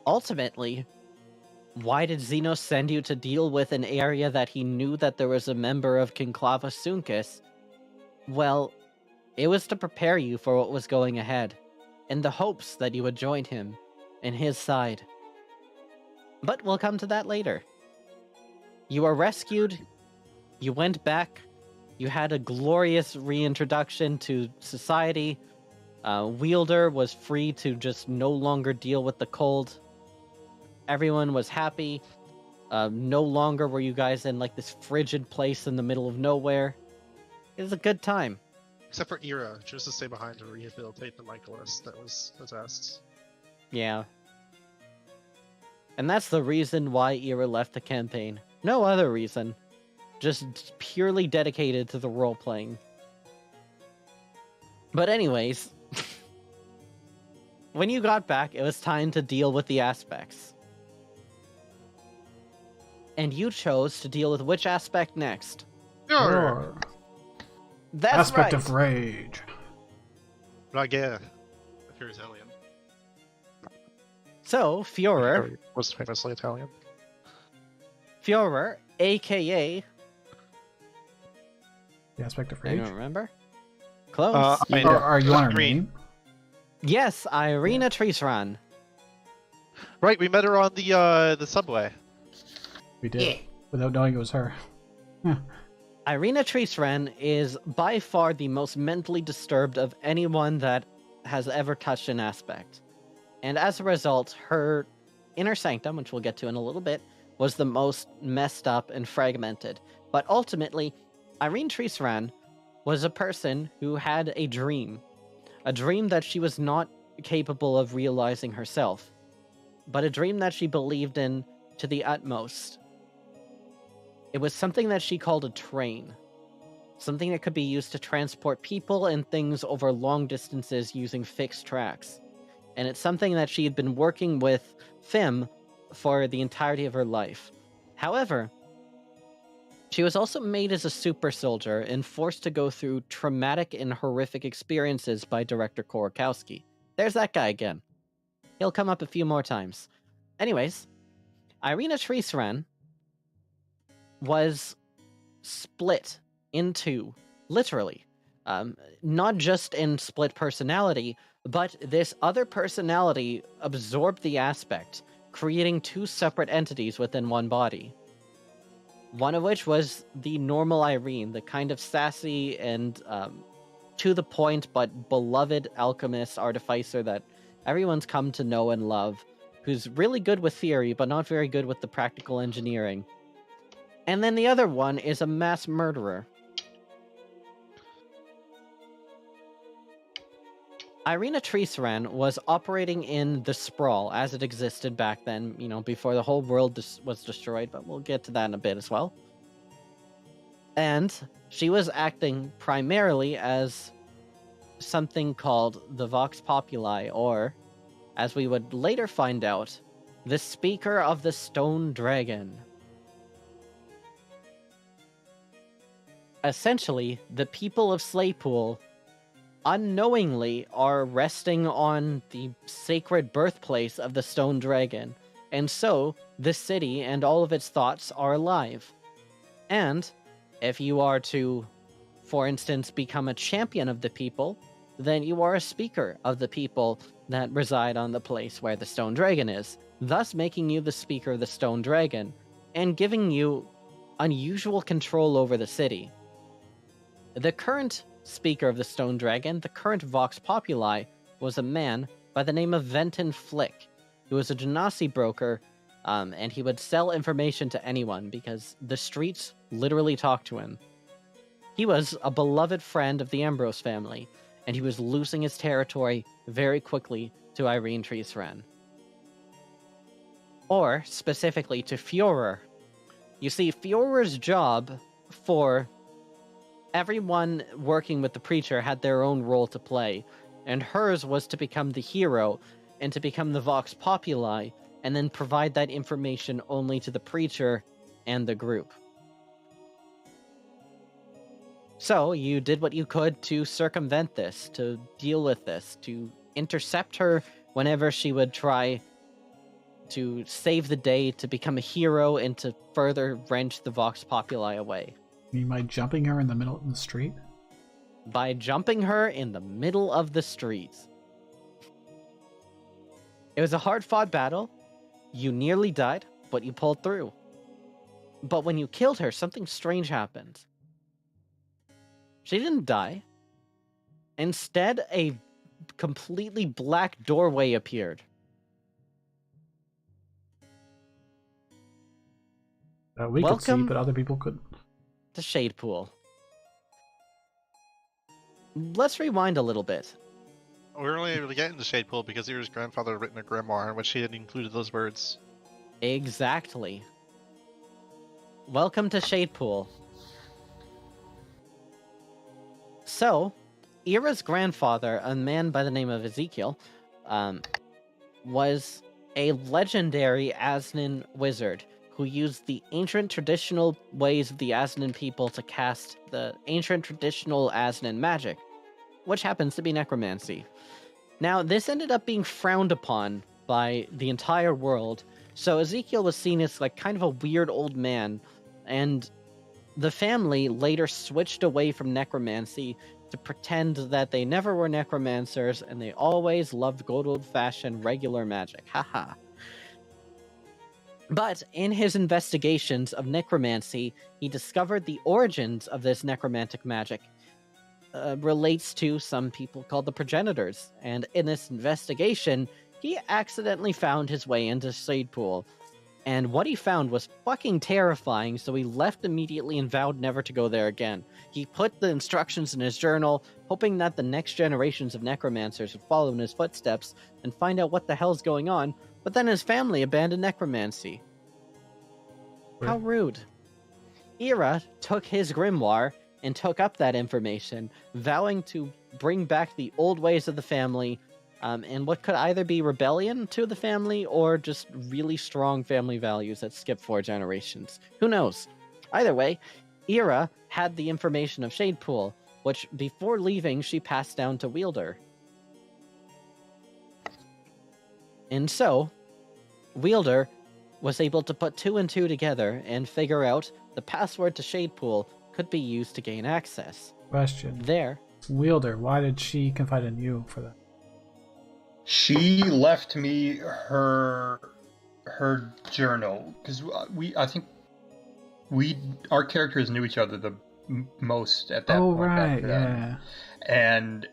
Ultimately, why did Xenos send you to deal with an area that he knew that there was a member of Conclava Suncus? Well, it was to prepare you for what was going ahead, in the hopes that you would join him in his side. But we'll come to that later. You were rescued, you went back, you had a glorious reintroduction to society. Wielder was free to just no longer deal with the cold. Everyone was happy. No longer were you guys in like this frigid place in the middle of nowhere. It was a good time. Except for Ira, just to stay behind to rehabilitate the Michaelis that was possessed. Yeah. And that's the reason why Ira left the campaign. No other reason. Just purely dedicated to the role-playing. But anyways, when you got back, it was time to deal with the aspects. And you chose to deal with which aspect next? Roar. That's Aspect right. of rage. Raguer. If you're Italian. So, Führer, Was famously Italian. aka... The aspect of I rage. don't remember. Close. I Or know. are you on her Green. name? Yes, Irina Trisran. Right, we met her on the subway. We did. Yeah. Without knowing it was her. Irina Trisran is by far the most mentally disturbed of anyone that has ever touched an aspect. And as a result, her Inner Sanctum, which we'll get to in a little bit, was the most messed up and fragmented. But ultimately, Irene Trisran was a person who had a dream that she was not capable of realizing herself, but a dream that she believed in to the utmost. It was something that she called a train, something that could be used to transport people and things over long distances using fixed tracks. And it's something that she had been working with Fim for the entirety of her life. However, she was also made as a super soldier and forced to go through traumatic and horrific experiences by director Korokowski. There's that guy again. He'll come up a few more times. Anyways, Irina Trisran was split in two, literally. Not just in split personality, but this other personality absorbed the aspect, creating two separate entities within one body. One of which was the normal Irene, the kind of sassy and to the point but beloved alchemist artificer that everyone's come to know and love, who's really good with theory but not very good with the practical engineering. And then the other one is a mass murderer. Irina Trisran was operating in the Sprawl as it existed back then, before the whole world was destroyed, but we'll get to that in a bit as well. And she was acting primarily as something called the Vox Populi, or, as we would later find out, the Speaker of the Stone Dragon. Essentially, the people of Slaypool unknowingly are resting on the sacred birthplace of the Stone Dragon, and so the city and all of its thoughts are alive. And if you are to, for instance, become a champion of the people, then you are a speaker of the people that reside on the place where the Stone Dragon is, thus making you the speaker of the Stone Dragon, and giving you unusual control over the city. The current speaker of the Stone Dragon, the current Vox Populi, was a man by the name of Venton Flick, who was a Genasi broker, and he would sell information to anyone because the streets literally talked to him. He was a beloved friend of the Ambrose family, and he was losing his territory very quickly to Irene Treesren. Or, specifically, to Führer. You see, Führer's job for everyone working with the preacher had their own role to play, and hers was to become the hero and to become the Vox Populi, and then provide that information only to the preacher and the group. So, you did what you could to circumvent this, to deal with this, to intercept her whenever she would try to save the day, to become a hero, and to further wrench the Vox Populi away. You mean by jumping her in the middle of the street? By jumping her in the middle of the streets. It was a hard-fought battle. You nearly died, but you pulled through. But when you killed her, something strange happened. She didn't die. Instead, a completely black doorway appeared. We could see, Welcome but other people couldn't. to Shade Pool. Let's rewind a little bit. We were only able to get into Shade Pool because Ira's grandfather had written a grimoire in which he had included those words. Exactly. Welcome to Shade Pool. So, Ira's grandfather, a man by the name of Ezekiel, was a legendary Asnan wizard who used the ancient traditional ways of the Asnan people to cast the ancient traditional Asnan magic, which happens to be necromancy. Now, this ended up being frowned upon by the entire world, so Ezekiel was seen as like kind of a weird old man, and the family later switched away from necromancy to pretend that they never were necromancers and they always loved good old-fashioned regular magic. Haha. But in his investigations of necromancy, he discovered the origins of this necromantic magic relates to some people called the progenitors, and in this investigation, he accidentally found his way into Shade Pool. And what he found was fucking terrifying, so he left immediately and vowed never to go there again. He put the instructions in his journal, hoping that the next generations of necromancers would follow in his footsteps and find out what the hell's going on, but then his family abandoned necromancy. How rude. Ira took his grimoire and took up that information, vowing to bring back the old ways of the family, and what could either be rebellion to the family or just really strong family values that skip 4 generations. Who knows? Either way, Ira had the information of Shade Pool, which before leaving she passed down to Wielder. And so, Wielder was able to put 2 and 2 together and figure out the password to Shade Pool could be used to gain access. Question. There. Wielder, why did she confide in you for that? She left me her journal because our characters knew each other the most at that point. Oh right, yeah. And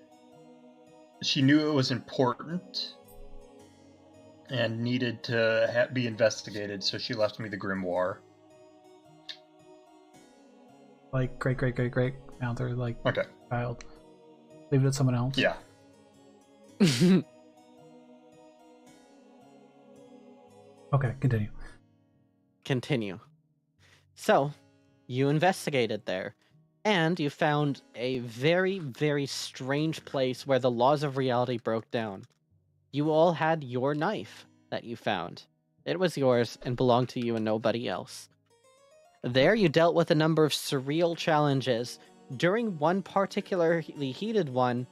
she knew it was important and needed to be investigated, so she left me the grimoire. Like great. Now they're like Okay. child. Leave it to someone else. Yeah. Okay, continue. Continue. So, You investigated there, and you found a very, very strange place where the laws of reality broke down. You all had your knife that you found. It was yours and belonged to you and nobody else. There you dealt with a number of surreal challenges. During one particularly heated one,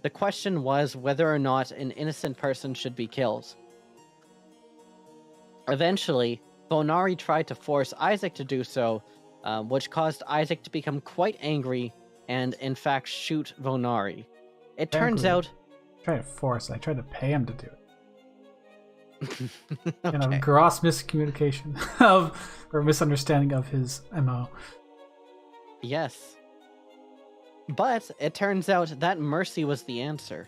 the question was whether or not an innocent person should be killed. Eventually, Bonari tried to force Isaac to do so, which caused Isaac to become quite angry and, in fact, shoot Bonari. It turns out... I tried to pay him to do it. Okay. And a gross miscommunication or misunderstanding of his MO. Yes. But it turns out that mercy was the answer.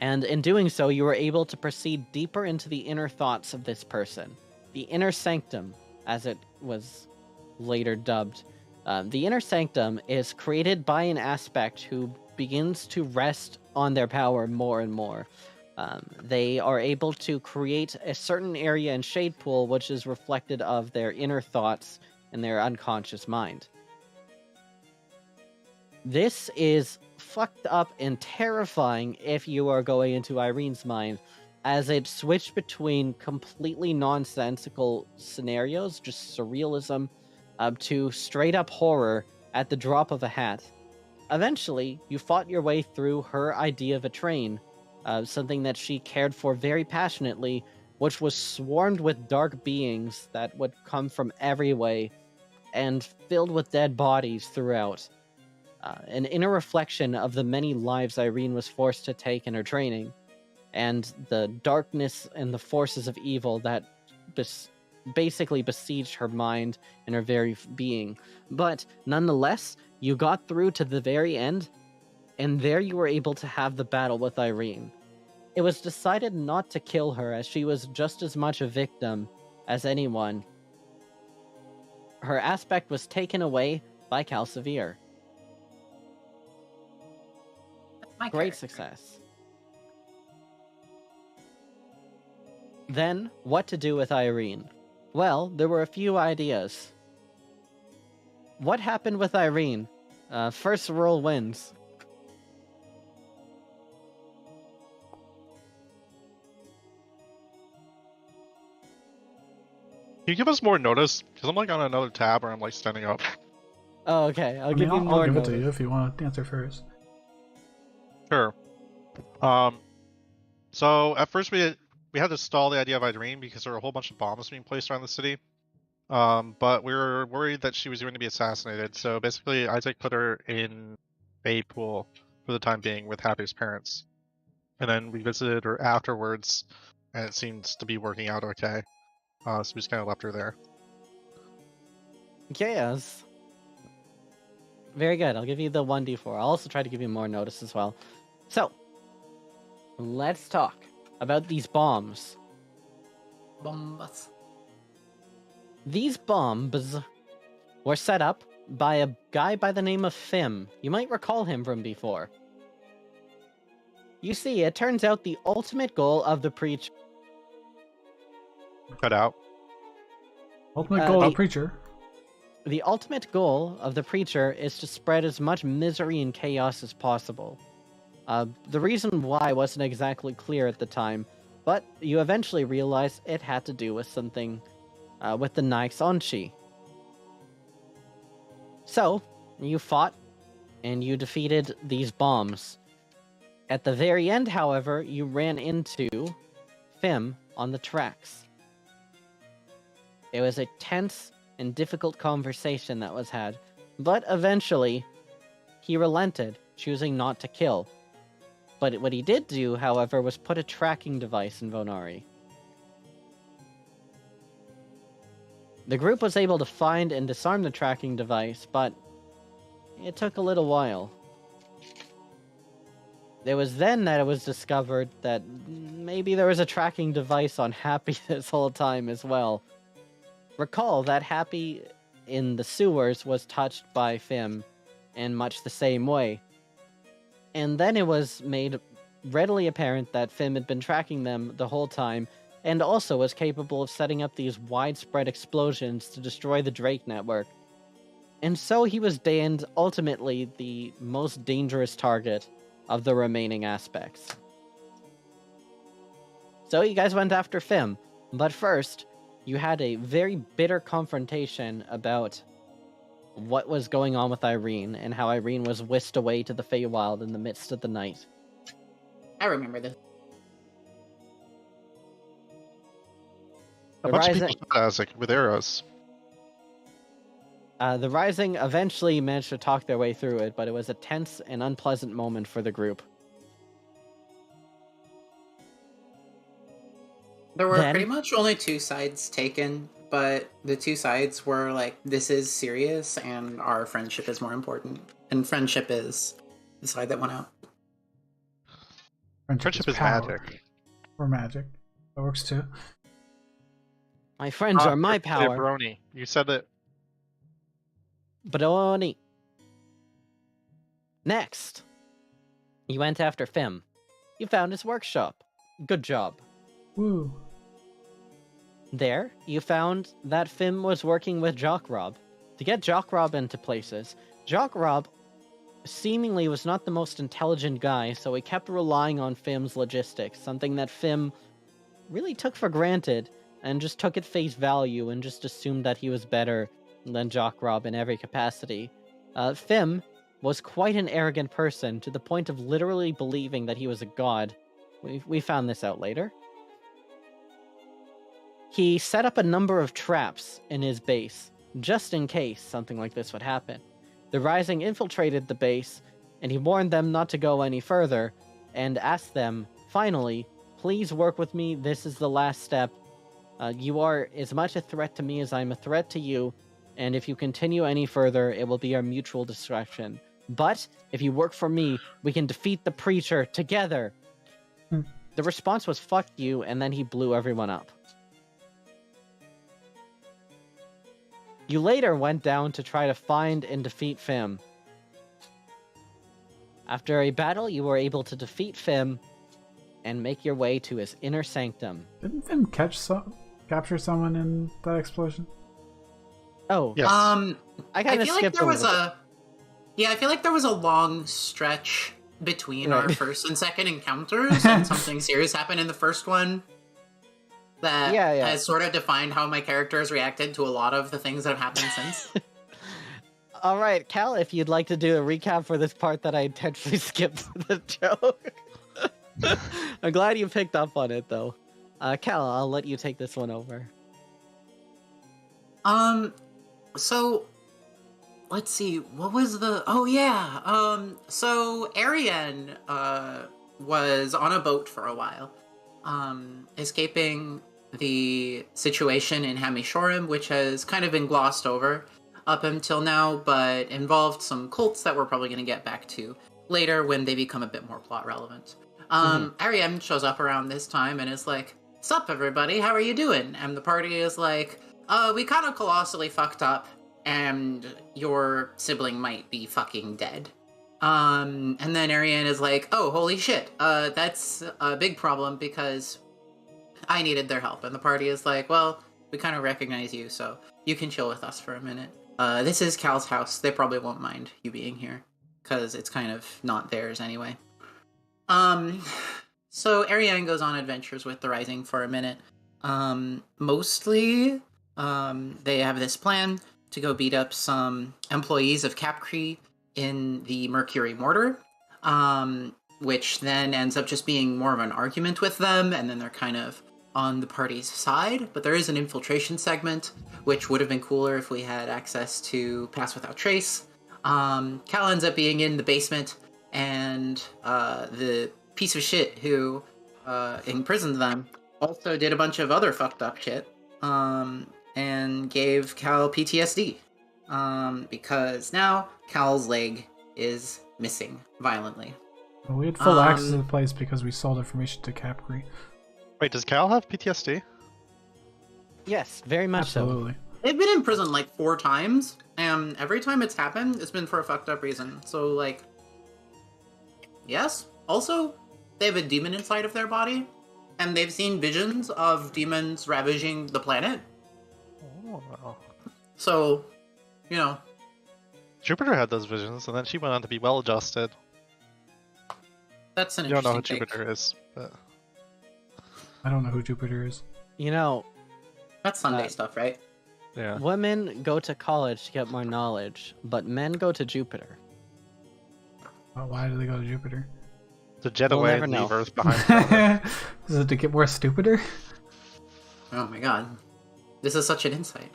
And in doing so, you were able to proceed deeper into the inner thoughts of this person. The Inner Sanctum, as it was later dubbed. The Inner Sanctum is created by an aspect who begins to rest on their power more and more. They are able to create a certain area in Shade Pool which is reflected of their inner thoughts and their unconscious mind. This is fucked up and terrifying if you are going into Irene's mind, as it switched between completely nonsensical scenarios, just surrealism, to straight up horror at the drop of a hat. Eventually, you fought your way through her idea of a train, something that she cared for very passionately, which was swarmed with dark beings that would come from every way, and filled with dead bodies throughout. An inner reflection of the many lives Irene was forced to take in her training, and the darkness and the forces of evil that basically besieged her mind and her very being. But nonetheless, you got through to the very end, and there you were able to have the battle with Irene. It was decided not to kill her, as she was just as much a victim as anyone. Her aspect was taken away by Calsevier. Great success. Then, what to do with Irene? Well, there were a few ideas. What happened with Irene? First roll wins. Can you give us more notice? Because I'm like on another tab where I'm like standing up. Oh, okay. I'll give you more I'll give notice. it to you if you want to answer first. Sure. So at first we had to stall the idea of Irene because there were a whole bunch of bombs being placed around the city. But we were worried that she was going to be assassinated. So basically, Isaac put her in a pool for the time being with Happy's parents, and then we visited her afterwards, and it seems to be working out okay. So we just kind of left her there. Yes. Very good. I'll give you the 1d4. I'll also try to give you more notice as well. So, let's talk about these bombs. Bombas. These bombs were set up by a guy by the name of Fim. You might recall him from before. You see, it turns out the ultimate goal of the preacher... Cut out. Ultimate goal of the preacher. The ultimate goal of the preacher is to spread as much misery and chaos as possible. The reason why wasn't exactly clear at the time, but you eventually realized it had to do with something with the Nix Onchi. So, you fought, and you defeated these bombs. At the very end, however, you ran into Fim on the tracks. It was a tense and difficult conversation that was had, but eventually, he relented, choosing not to kill. But what he did do, however, was put a tracking device in Vonari. The group was able to find and disarm the tracking device, but it took a little while. It was then that it was discovered that maybe there was a tracking device on Happy this whole time as well. Recall that Happy in the sewers was touched by Fim in much the same way. And then it was made readily apparent that Fim had been tracking them the whole time and also was capable of setting up these widespread explosions to destroy the Drake network. And so he was deemed ultimately the most dangerous target of the remaining aspects. So you guys went after Fim, but first, you had a very bitter confrontation about what was going on with Irene, and how Irene was whisked away to the Feywild in the midst of the night. I remember this. A bunch of people shot at us like, with arrows. The Rising eventually managed to talk their way through it, but it was a tense and unpleasant moment for the group. There were Then- pretty much only two sides taken, but the two sides were like, this is serious and our friendship is more important. And friendship is the side that went out. Friendship is power. magic. Or magic. That works too. My friends are my power. Brony. You said it. Brony. Next, you went after Fim. You found his workshop. Good job. Woo. There, you found that Fim was working with Jockrob. To get Jockrob into places, Jockrob seemingly was not the most intelligent guy, so he kept relying on Fim's logistics, something that Fim really took for granted, and just took at face value and just assumed that he was better than Jockrob in every capacity. Fim was quite an arrogant person, to the point of literally believing that he was a god. We found this out later. He set up a number of traps in his base, just in case something like this would happen. The Rising infiltrated the base, and he warned them not to go any further, and asked them, finally, please work with me, this is the last step. You are as much a threat to me as I'm a threat to you, and if you continue any further, it will be our mutual destruction. But, if you work for me, we can defeat the Preacher together! The response was, fuck you, and then he blew everyone up. You later went down to try to find and defeat Fim. After a battle, you were able to defeat Fim and make your way to his Inner Sanctum. Didn't Fim capture someone in that explosion? Oh, Yes. I kind of feel like skipped there a was little a... Yeah, I feel like there was a long stretch between our Right. first and second encounters, and something serious happened in the first one that Yeah. has sort of defined how my character has reacted to a lot of the things that have happened since. All right, Cal, if you'd like to do a recap for this part that I intentionally skipped the joke. I'm glad you picked up on it, though. Cal, I'll let you take this one over. So, let's see, what was the... Oh, yeah, so Ariane, was on a boat for a while, escaping the situation in Hamishorim, which has kind of been glossed over up until now, but involved some cults that we're probably going to get back to later when they become a bit more plot relevant. Ariane shows up around this time and is like, "Sup, everybody, how are you doing?" And the party is like, we kind of colossally fucked up, and your sibling might be fucking dead. And then Ariane is like, "Oh, holy shit, that's a big problem because I needed their help." And the party is like, "Well, we kind of recognize you, so you can chill with us for a minute. This is Cal's house. They probably won't mind you being here, because it's kind of not theirs anyway." So Ariane goes on adventures with the Rising for a minute. Mostly, they have this plan to go beat up some employees of Capcree in the Mercury Mortar, which then ends up just being more of an argument with them, and then they're kind of on the party's side. But there is an infiltration segment, which would have been cooler if we had access to Pass Without Trace. Cal ends up being in the basement, and the piece of shit who imprisoned them also did a bunch of other fucked up shit, and gave Cal PTSD, because now Cal's leg is missing violently. Well, we had full access to the place because we sold information to Capcree. Wait, does Cal have PTSD? Yes, very much Absolutely. They've been in prison like 4 times, and every time it's happened, it's been for a fucked up reason. So, like, yes. Also, they have a demon inside of their body, and they've seen visions of demons ravaging the planet. Oh. So, you know, Jupiter had those visions, and then she went on to be well-adjusted. that's an You don't know who interesting take. Jupiter is, but... I don't know who Jupiter is. You know, That's Sunday stuff, right? Yeah. women go to college to get more knowledge, but men go to Jupiter. Why do they go to Jupiter? To jet We'll away never and leave know. Earth behind. Is it to get more stupider? Oh my god. This is such an insight.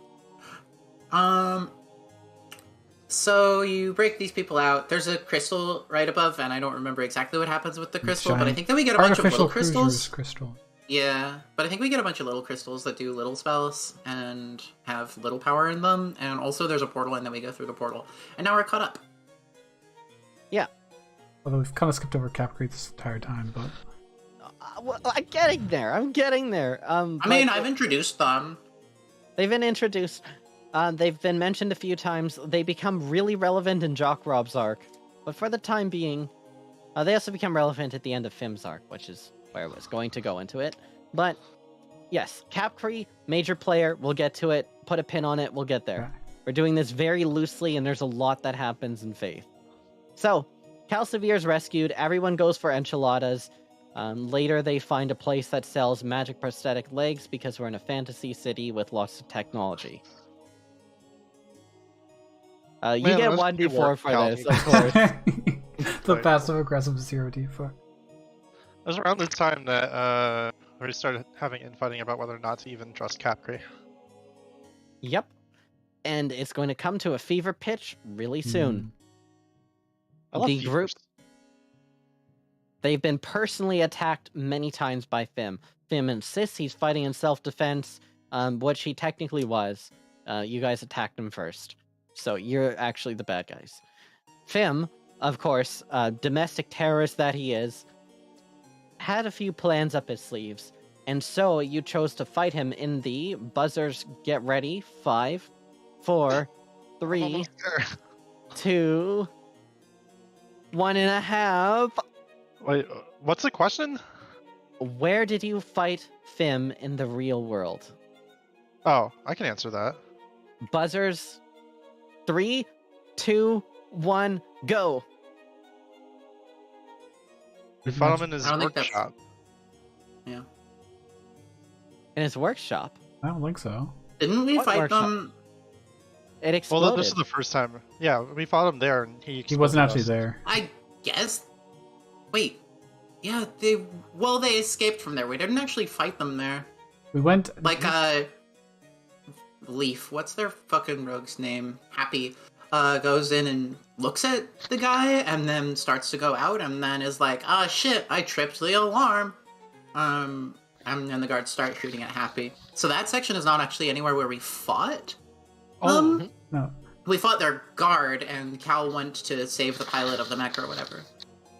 So you break these people out. There's a crystal right above, and I don't remember exactly what happens with the crystal, but I think that we get a bunch of little crystals. Crystal. Yeah, but I think we get a bunch of little crystals that do little spells and have little power in them, and also there's a portal, and then we go through the portal. And now we're caught up. Yeah. Although we've kind of skipped over Capcrete this entire time, but Well, I'm getting there. I'm getting there. I mean, I've introduced them. They've been introduced. They've been mentioned a few times. They become really relevant in Jock Rob's arc, but for the time being, they also become relevant at the end of Fim's arc, which is where I was going to go into it. But yes, Capcree, major player. We'll get to it. Put a pin on it. We'll get there. Okay. We're doing this very loosely, and there's a lot that happens in Faith. So, Calcivere's rescued. Everyone goes for enchiladas. Later, they find a place that sells magic prosthetic legs because we're in a fantasy city with lots of technology. You Man, get let's 1d4 rework for Calvi. this, of course. The passive aggressive 0d4. It was around the time that we started having infighting about whether or not to even trust Capcree. Yep. And it's going to come to a fever pitch really soon. I love The Fevers. group, they've been personally attacked many times by Fim. Fim insists he's fighting in self-defense, which he technically was. You guys attacked him first. So you're actually the bad guys. Fim, of course, domestic terrorist that he is, had a few plans up his sleeves. And so you chose to fight him in the buzzers get ready. 5, 4, 3, Almost there. 2, 1.5. Wait, what's the question? Where did you fight Fim in the real world? Oh, I can answer that. Buzzers. 3, 2, 1, go. We fought him in his I don't think that's- workshop. In his workshop. I don't think so. Didn't we What fight workshop? them? It exploded. Well, this is the first time. Yeah, we fought him there, and he He wasn't exploded actually us. there. I guess. Wait. Yeah, they escaped from there. We didn't actually fight them there. We went. Like, Leaf, what's their fucking rogue's name? Happy, goes in and looks at the guy and then starts to go out and then is like, ah, shit, I tripped the alarm. And then the guards start shooting at Happy. So that section is not actually anywhere where we fought. Oh, no. We fought their guard and Cal went to save the pilot of the mech or whatever.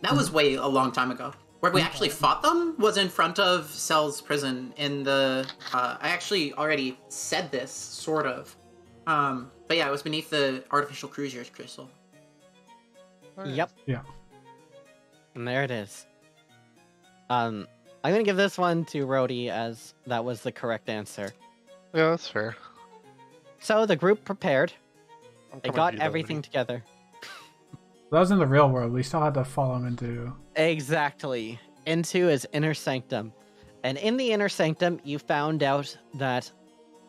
That was way a long time ago. Where we actually fought them was in front of Cell's prison in the... I actually already said this, sort of. But yeah, it was beneath the artificial cruiser's crystal. Yep. Yeah. And there it is. I'm gonna give this one to Rhodey as that was the correct answer. Yeah, that's fair. So the group prepared. I'm They coming got for you, though, everything Woody. together. That was in the real world. We still had to follow him into. Exactly. Into his Inner Sanctum. And in the Inner Sanctum, you found out that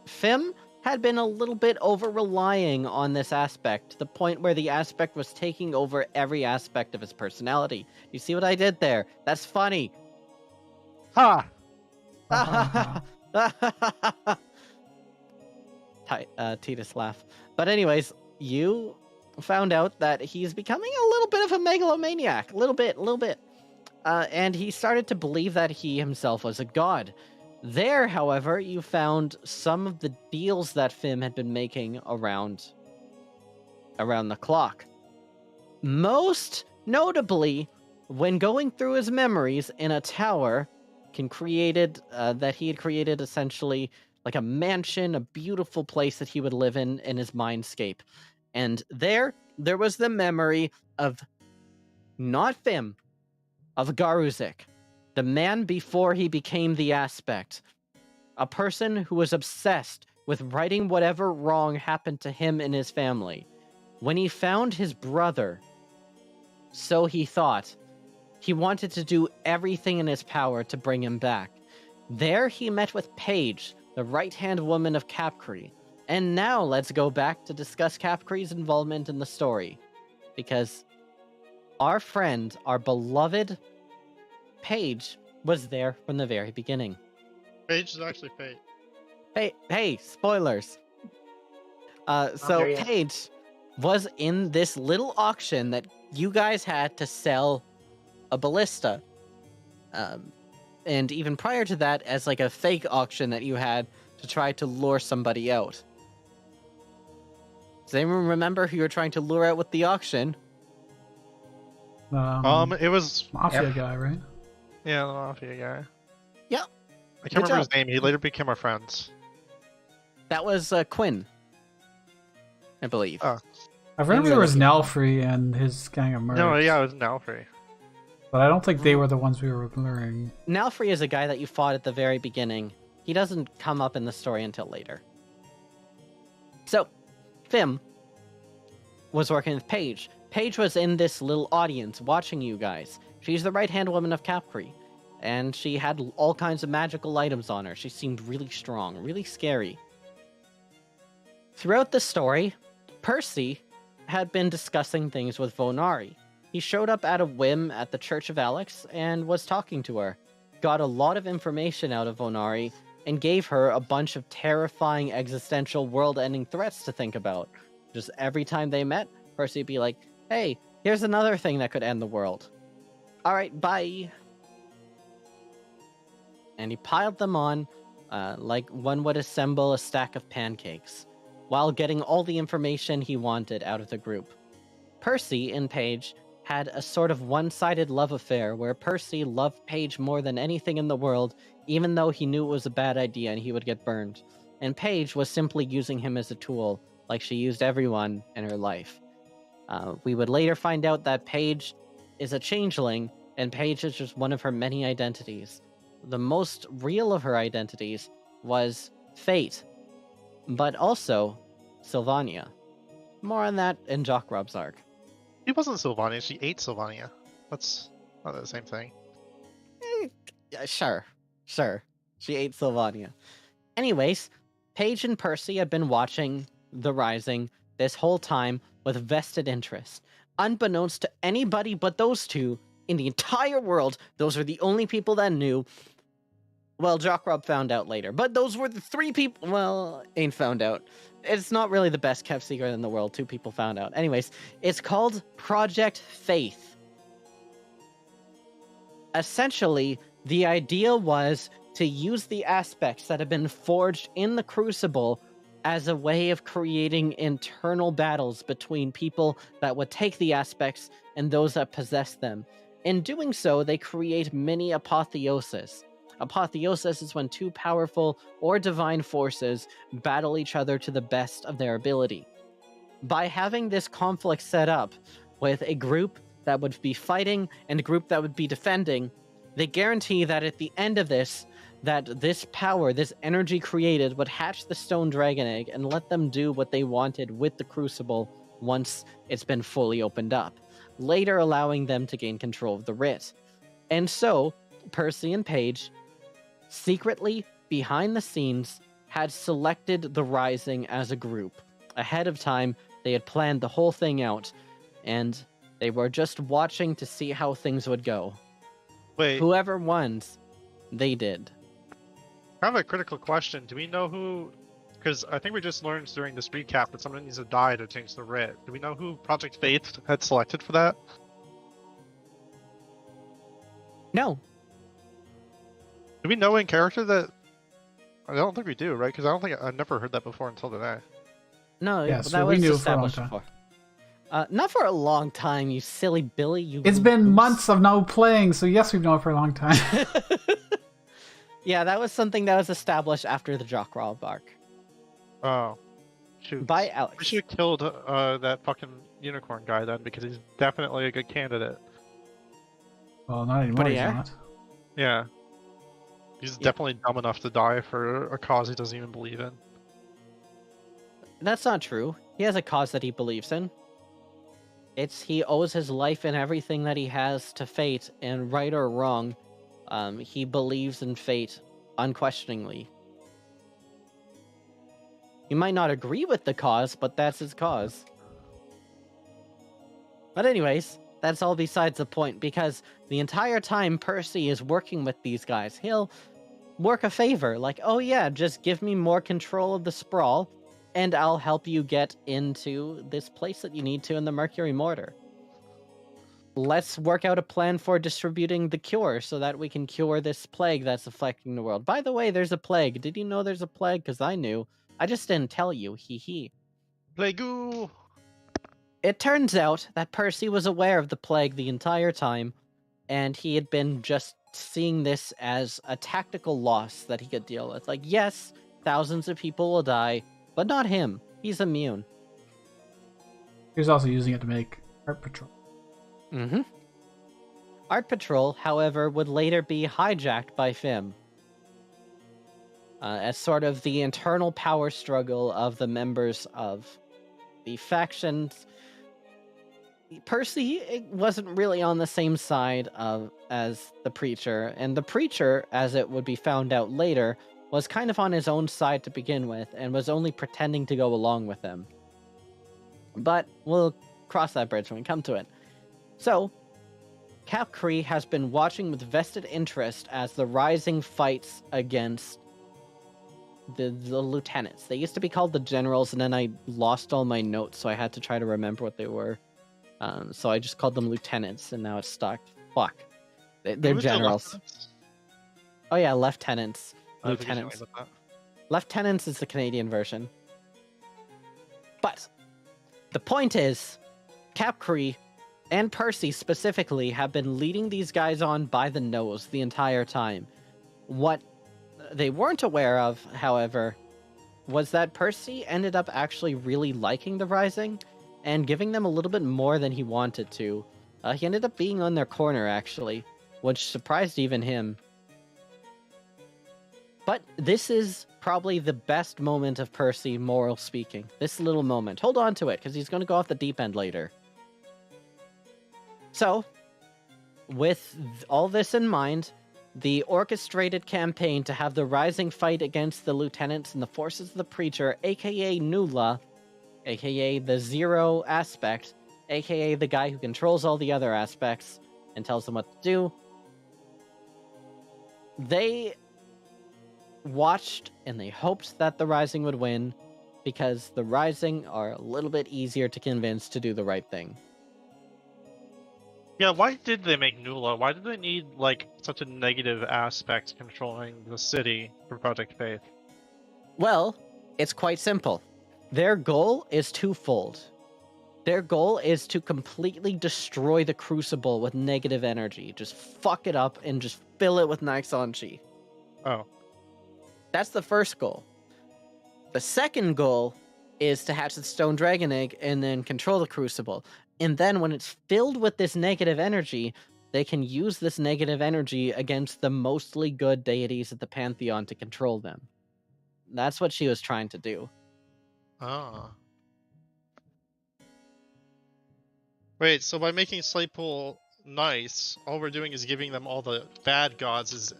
Fim had been a little bit over-relying on this aspect, to the point where the aspect was taking over every aspect of his personality. You see what I did there? That's funny. Ha! Titus laugh. But anyways, you found out that he's becoming a little bit of a megalomaniac. A little bit. And he started to believe that he himself was a god. There, however, you found some of the deals that Fim had been making around the clock. Most notably, when going through his memories in a tower, that he had created essentially like a mansion, a beautiful place that he would live in his mindscape. And there was the memory of not Fim, of Garuzik. The man before he became the aspect. A person who was obsessed with righting whatever wrong happened to him and his family. When he found his brother, so he thought, he wanted to do everything in his power to bring him back. There he met with Paige, the right-hand woman of Capcree. And now let's go back to discuss Capcree's involvement in the story. Because our friend, our beloved Paige, was there from the very beginning. Paige is actually Fate. Hey, spoilers. So there yet. Paige was in this little auction that you guys had to sell a ballista. And even prior to that, as like a fake auction that you had to try to lure somebody out. Does anyone remember who you were trying to lure out with the auction? It was Mafia guy, right? the mafia guy. Yep. I can't Good remember his job. name. He later became our friends. That was Quinn, I believe. Oh. I remember there was really- Nelfree and his gang of mercs. No, yeah, it was Nalfrey. But I don't think they were the ones we were luring. Nalfree is a guy that you fought at the very beginning. He doesn't come up in the story until later. So, Fim was working with Paige. Paige was in this little audience watching you guys. She's the right-hand woman of Capcree, and she had all kinds of magical items on her. She seemed really strong, really scary. Throughout the story, Percy had been discussing things with Vonari. He showed up at a whim at the Church of Alex and was talking to her, got a lot of information out of Vonari, and gave her a bunch of terrifying existential world-ending threats to think about. Just every time they met, Percy would be like, hey, here's another thing that could end the world. Alright, bye. And he piled them on like one would assemble a stack of pancakes, while getting all the information he wanted out of the group. Percy and Paige had a sort of one-sided love affair where Percy loved Paige more than anything in the world, even though he knew it was a bad idea and he would get burned. And Paige was simply using him as a tool, like she used everyone in her life. We would later find out that Paige is a changeling, and Paige is just one of her many identities. The most real of her identities was Fate, but also Sylvania. More on that in Jock Rob's arc. She wasn't Sylvania, she ate Sylvania. That's not the same thing. Yeah, sure. She ate Sylvania. Anyways, Paige and Percy had been watching The Rising this whole time with vested interest. Unbeknownst to anybody but those two in the entire world, those were the only people that knew. Well, Jock Rob found out later, but those were the three people. Well, ain't found out. It's not really the best kept secret in the world. Two people found out. Anyways, it's called Project Faith. Essentially, the idea was to use the aspects that have been forged in the Crucible as a way of creating internal battles between people that would take the aspects and those that possess them. In doing so, they create mini apotheosis. Apotheosis is when two powerful or divine forces battle each other to the best of their ability. By having this conflict set up with a group that would be fighting and a group that would be defending, they guarantee that at the end of this, that this power, this energy created, would hatch the stone dragon egg and let them do what they wanted with the Crucible once it's been fully opened up, later allowing them to gain control of the writ. And so, Percy and Paige, secretly, behind the scenes, had selected the Rising as a group. Ahead of time, they had planned the whole thing out, and they were just watching to see how things would go. Wait, Whoever wins, they did. I have a critical question. Do we know who... Because I think we just learned during this recap that someone needs to die to change the writ. Do we know who Project Faith had selected for that? No. Do we know in character that... I don't think we do, right? Because I've never heard that before until today. No, Yes, that we was knew for a long established time. before. Not for a long time, you silly Billy. You. It's been goose. months of no playing, so yes, we've known for a long time. Yeah, that was something that was established after the Jock Rob arc Oh. Shoot. by We Alex. should have killed that fucking unicorn guy then, because he's definitely a good candidate. Well, not anymore. But He's yeah. not. Yeah. He's Yeah. definitely dumb enough to die for a cause he doesn't even believe in. That's not true. He has a cause that he believes in. He owes his life and everything that he has to fate, and right or wrong, he believes in fate unquestioningly. He might not agree with the cause, but that's his cause. But anyways, that's all besides the point, because the entire time Percy is working with these guys, he'll work a favor, like, oh yeah, just give me more control of the Sprawl, and I'll help you get into this place that you need to in the Mercury Mortar. Let's work out a plan for distributing the cure so that we can cure this plague that's afflicting the world. By the way, there's a plague. Did you know there's a plague? Because I knew. I just didn't tell you. Hee hee. Plague-oo! It turns out that Percy was aware of the plague the entire time, and he had been just seeing this as a tactical loss that he could deal with. Like, yes, thousands of people will die, but not him. He's immune. He was also using it to make Art Patrol. Mm-hmm. Art Patrol, however, would later be hijacked by Fim. As sort of the internal power struggle of the members of the factions. Percy wasn't really on the same side as the Preacher, and the Preacher, as it would be found out later, was kind of on his own side to begin with, and was only pretending to go along with them. But we'll cross that bridge when we come to it. So, Cap Cree has been watching with vested interest as the Rising fights against the lieutenants. They used to be called the generals, and then I lost all my notes, so I had to try to remember what they were. So I just called them lieutenants, and now it's stuck. Fuck. They're Who was the generals. lieutenants? Oh yeah, lieutenants. I forget Lieutenants. something about Lieutenants is the Canadian version. But the point is, Cap Cree and Percy specifically have been leading these guys on by the nose the entire time. What they weren't aware of, however, was that Percy ended up actually really liking the Rising and giving them a little bit more than he wanted to. He ended up being on their corner, actually, which surprised even him. But this is probably the best moment of Percy, moral speaking. This little moment. Hold on to it, because he's going to go off the deep end later. So, with all this in mind, the orchestrated campaign to have the Rising fight against the lieutenants and the forces of the Preacher, aka Nula, aka the Zero aspect, aka the guy who controls all the other aspects and tells them what to do. They watched and they hoped that the Rising would win because the Rising are a little bit easier to convince to do the right thing. Yeah, why did they make Nula? Why did they need, like, such a negative aspect controlling the city for Project Faith? Well, it's quite simple. Their goal is twofold. Their goal is to completely destroy the Crucible with negative energy. Just fuck it up and just fill it with Nixonchi. Oh. That's the first goal. The second goal is to hatch the Stone Dragon Egg and then control the Crucible. And then when it's filled with this negative energy, they can use this negative energy against the mostly good deities of the Pantheon to control them. That's what she was trying to do. Ah. Wait, so by making Slaypool nice, all we're doing is giving them all the bad gods.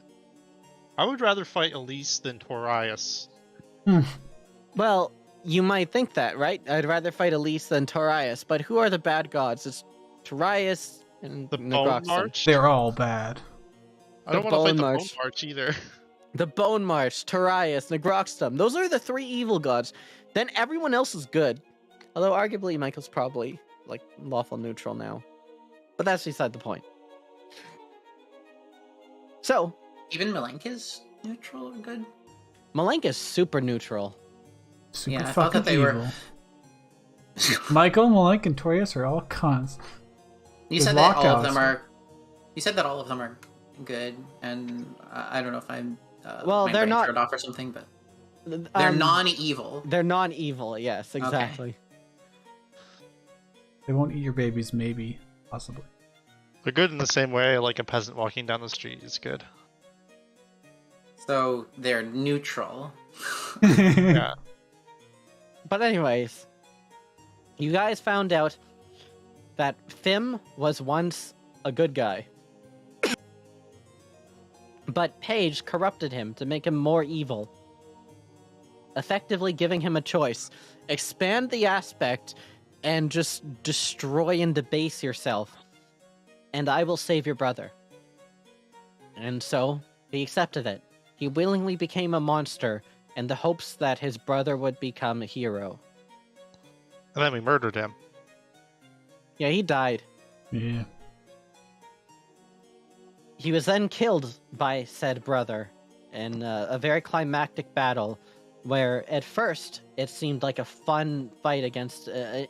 I would rather fight Elise than Torias. Well, you might think that, right? I'd rather fight Elise than Torias, but who are the bad gods? It's Torias and The Bone Nagroxum. March? They're all bad. I don't The want to fight Bone the Bone March. March either. The Bone March, Torias, Nagroxum. Those are the three evil gods. Then everyone else is good. Although arguably Michael's probably like lawful neutral now. But that's beside the point. So, Even Malenka's neutral or good? Malenka's super neutral. Super Yeah, I thought fucking that they were- evil. Michael, Malenk, and Torius are all cons. You There's said that all of lockouts. them are. You said that all of them are good, and I don't know if I'm. Well, my they're brain not- turned off or something, but they're non-evil. They're non-evil, yes, exactly. They won't eat your babies, maybe. Possibly. They're good in the same way like a peasant walking down the street is good. So they're neutral. Yeah. But anyways, you guys found out that Fim was once a good guy. But Paige corrupted him to make him more evil, effectively giving him a choice. Expand the aspect and just destroy and debase yourself, and I will save your brother. And so, he accepted it. He willingly became a monster in the hopes that his brother would become a hero. And then we murdered him. Yeah, he died. Yeah. He was then killed by said brother in a very climactic battle where at first it seemed like a fun fight against an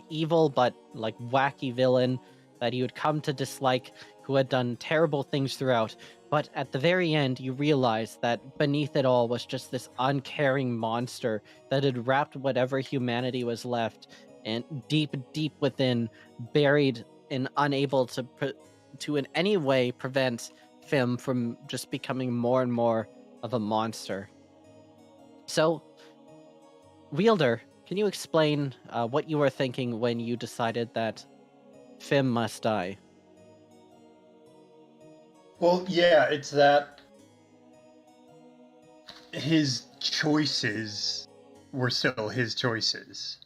evil but like wacky villain that you would come to dislike, who had done terrible things throughout. But at the very end, you realize that beneath it all was just this uncaring monster that had wrapped whatever humanity was left, and deep, deep within, buried and unable to in any way prevent Fim from just becoming more and more of a monster. So, Wielder, can you explain what you were thinking when you decided that Fim must die? Well, yeah, it's that his choices were still his choices.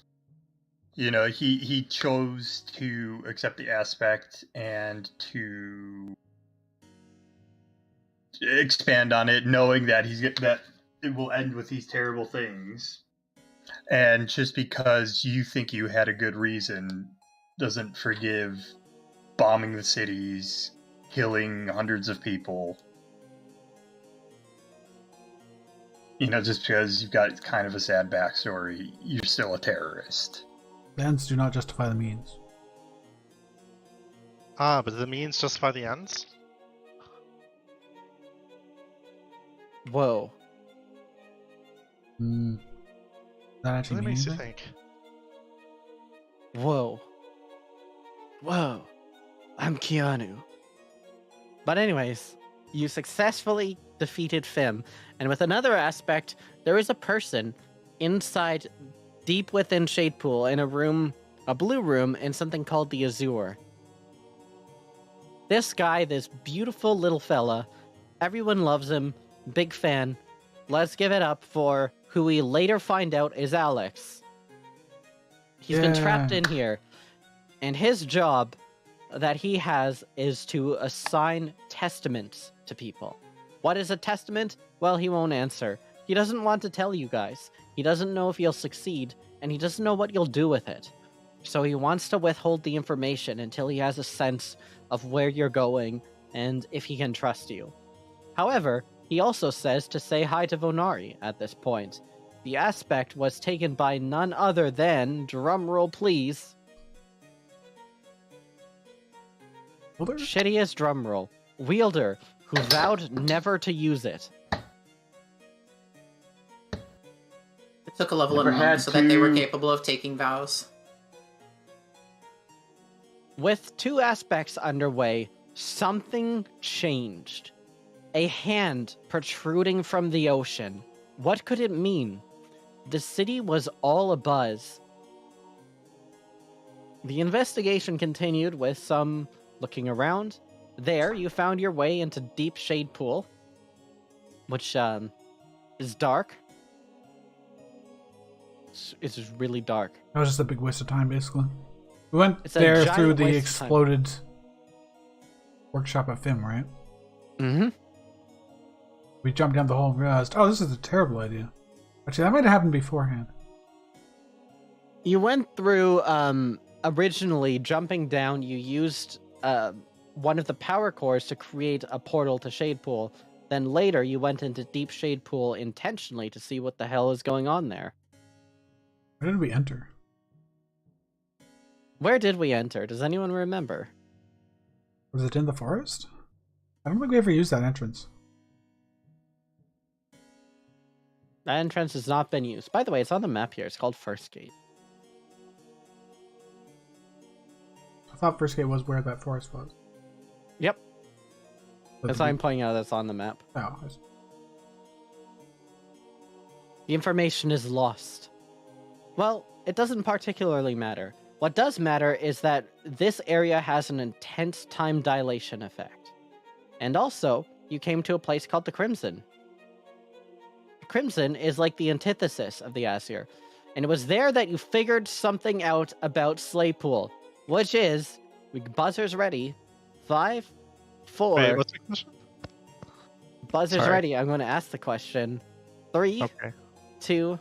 You know, he chose to accept the aspect and to expand on it, knowing that that it will end with these terrible things. And just because you think you had a good reason doesn't forgive bombing the cities, killing hundreds of people. You know, just because you've got kind of a sad backstory, you're still a terrorist. The ends do not justify the means. Ah, but the means justify the ends? Whoa. That actually Really means makes you anything? think. Whoa. Whoa. I'm Keanu. But anyways, you successfully defeated Fim, and with another aspect, there is a person inside, deep within Shadepool, in a room, a blue room, in something called the Azure. This guy, this beautiful little fella, everyone loves him, big fan. Let's give it up for who we later find out is Alex. He's been trapped in here, and his job that he has is to assign testaments to people. What is a testament? Well, he won't answer. He doesn't want to tell you guys. He doesn't know if you'll succeed, and he doesn't know what you'll do with it. So he wants to withhold the information until he has a sense of where you're going and if he can trust you. However, he also says to say hi to Vonari at this point. The aspect was taken by none other than, drumroll please, Wielder? shittiest drumroll, Wielder, who vowed never to use it. It took a level Never of had so that they were to- capable of taking vows. With two aspects underway, something changed. A hand protruding from the ocean. What could it mean? The city was all abuzz. The investigation continued with some looking around. There, you found your way into Deep Shade Pool, which is dark. It's really dark. That was just a big waste of time, basically. We went It's a there giant through the waste of time. exploded workshop at FIM, right? Mm-hmm. We jumped down the hole and realized, oh, this is a terrible idea. Actually, that might have happened beforehand. You went through, originally, jumping down, you used one of the power cores to create a portal to Shade Pool. Then later, you went into Deep Shade Pool intentionally to see what the hell is going on there. Where did we enter? Where did we enter? Does anyone remember? Was it in the forest? I don't think we ever used that entrance. That entrance has not been used. By the way, it's on the map here. It's called First Gate. I thought First Gate was where that forest was. Yep. But That's why I'm pointing out that's on the map. Oh, I see. The information is lost. Well, it doesn't particularly matter. What does matter is that this area has an intense time dilation effect. And also, you came to a place called the Crimson. The Crimson is like the antithesis of the Azir. And it was there that you figured something out about Slaypool, which is, buzzers ready, 5, 4, Wait, what's the question? buzzers Sorry. ready. I'm going to ask the question. 3, Okay. 2,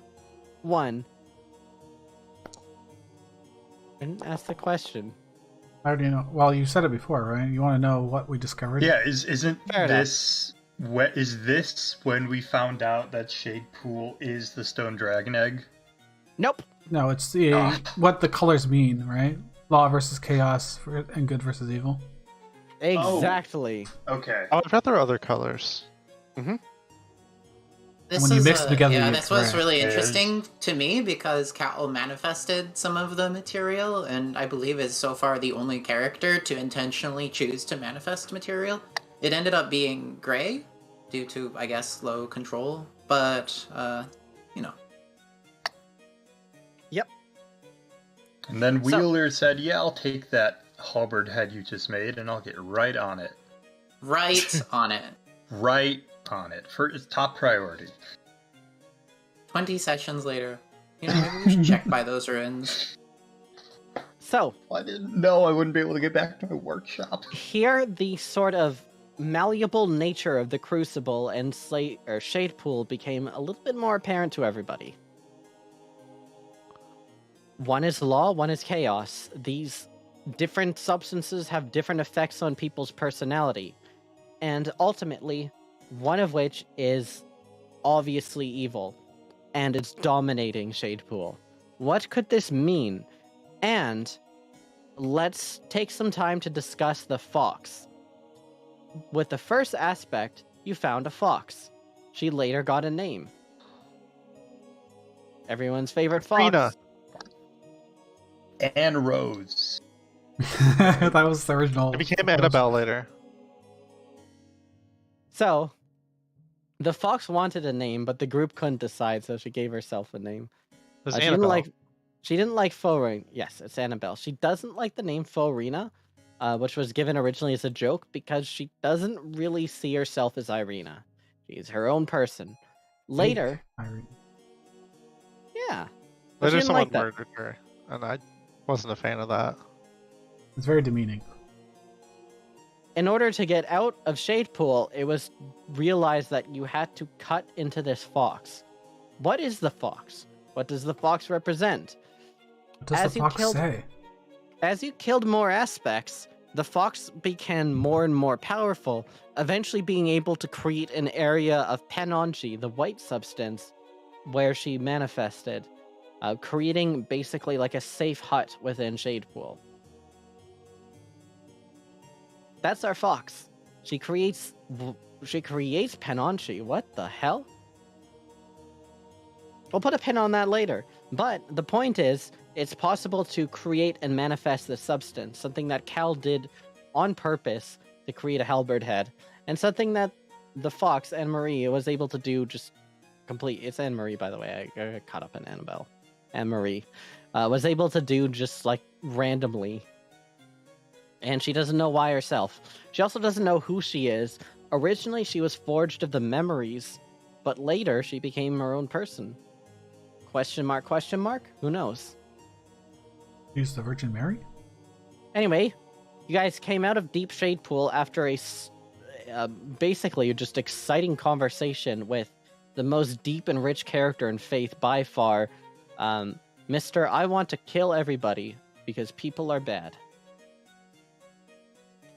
1. I didn't ask the question. How do you know? Well, you said it before, right? You want to know what we discovered? Yeah, isn't Fair enough. this is this when we found out that Shade Pool is the Stone Dragon Egg? Nope. No, it's the what the colors mean, right? Law versus chaos and good versus evil. Exactly. Okay. Oh, I've read there are other colors. This when you is mix them together, yeah, you this was get really red. interesting to me because Cal manifested some of the material, and I believe is so far the only character to intentionally choose to manifest material. It ended up being gray due to, I guess, low control, but you know. Yep. And then So- Wheeler said, "Yeah, I'll take that halberd head you just made, and I'll get right on it. Right on it. Right on it. For its top priority." 20 sessions later. You know, maybe we should check by those ruins. So, I didn't know I wouldn't be able to get back to my workshop. here the sort of malleable nature of the Crucible and Shade Pool became a little bit more apparent to everybody. One is law, one is chaos. These different substances have different effects on people's personality. And ultimately, one of which is obviously evil, and it's dominating Shade Pool. What could this mean? And let's take some time to discuss the fox. With the first aspect, you found a fox. She later got a name. Everyone's favorite fox. Rena. And Rose. That was the original. It became Annabelle later. So, the fox wanted a name, but the group couldn't decide, so she gave herself a name. It was She Annabelle. didn't like Faux. Yes, it's Annabelle. She doesn't like the name Faux, which was given originally as a joke because she doesn't really see herself as Irina. She's her own person. Later, Irene. yeah. But she Later didn't someone like that. murdered her, and I wasn't a fan of that. It's very demeaning. In order to get out of Shade Pool, it was realized that you had to cut into this fox. What is the fox? What does the fox represent? What does As the you fox killed- say? As you killed more aspects, the fox became more and more powerful, eventually being able to create an area of Penonchi, the white substance, where she manifested, creating basically like a safe hut within Shade Pool. That's our fox. She creates Penonchi. What the hell? We'll put a pin on that later. But the point is, it's possible to create and manifest this substance, something that Cal did on purpose to create a halberd head, and something that the fox, Anne-Marie, was able to do just complete. It's Anne-Marie, by the way. I got caught up in Annabelle. Anne-Marie was able to do just like randomly. And she doesn't know why herself. She also doesn't know who she is. Originally, she was forged of the memories, but later she became her own person. Question mark, question mark? Who knows? Use the Virgin Mary? Anyway, you guys came out of Deep Shade Pool after a basically just exciting conversation with the most deep and rich character in Faith by far, Mr. I want to kill everybody because people are bad.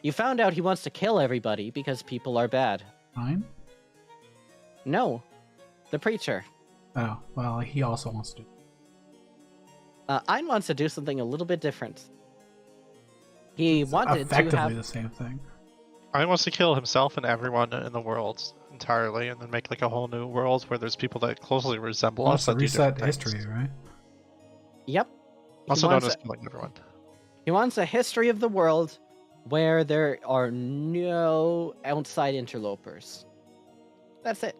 You found out he wants to kill everybody because people are bad. Fine. No, the preacher. Oh, well, he also wants to. Ein wants to do something a little bit different. He wanted to Effectively have... the same thing. I wants to kill himself and everyone in the world entirely, and then make like a whole new world where there's people that closely resemble Wants us. to that do reset different things. history, right? Yep. He Also known wants as a- killing everyone. He wants a history of the world where there are no outside interlopers. That's it.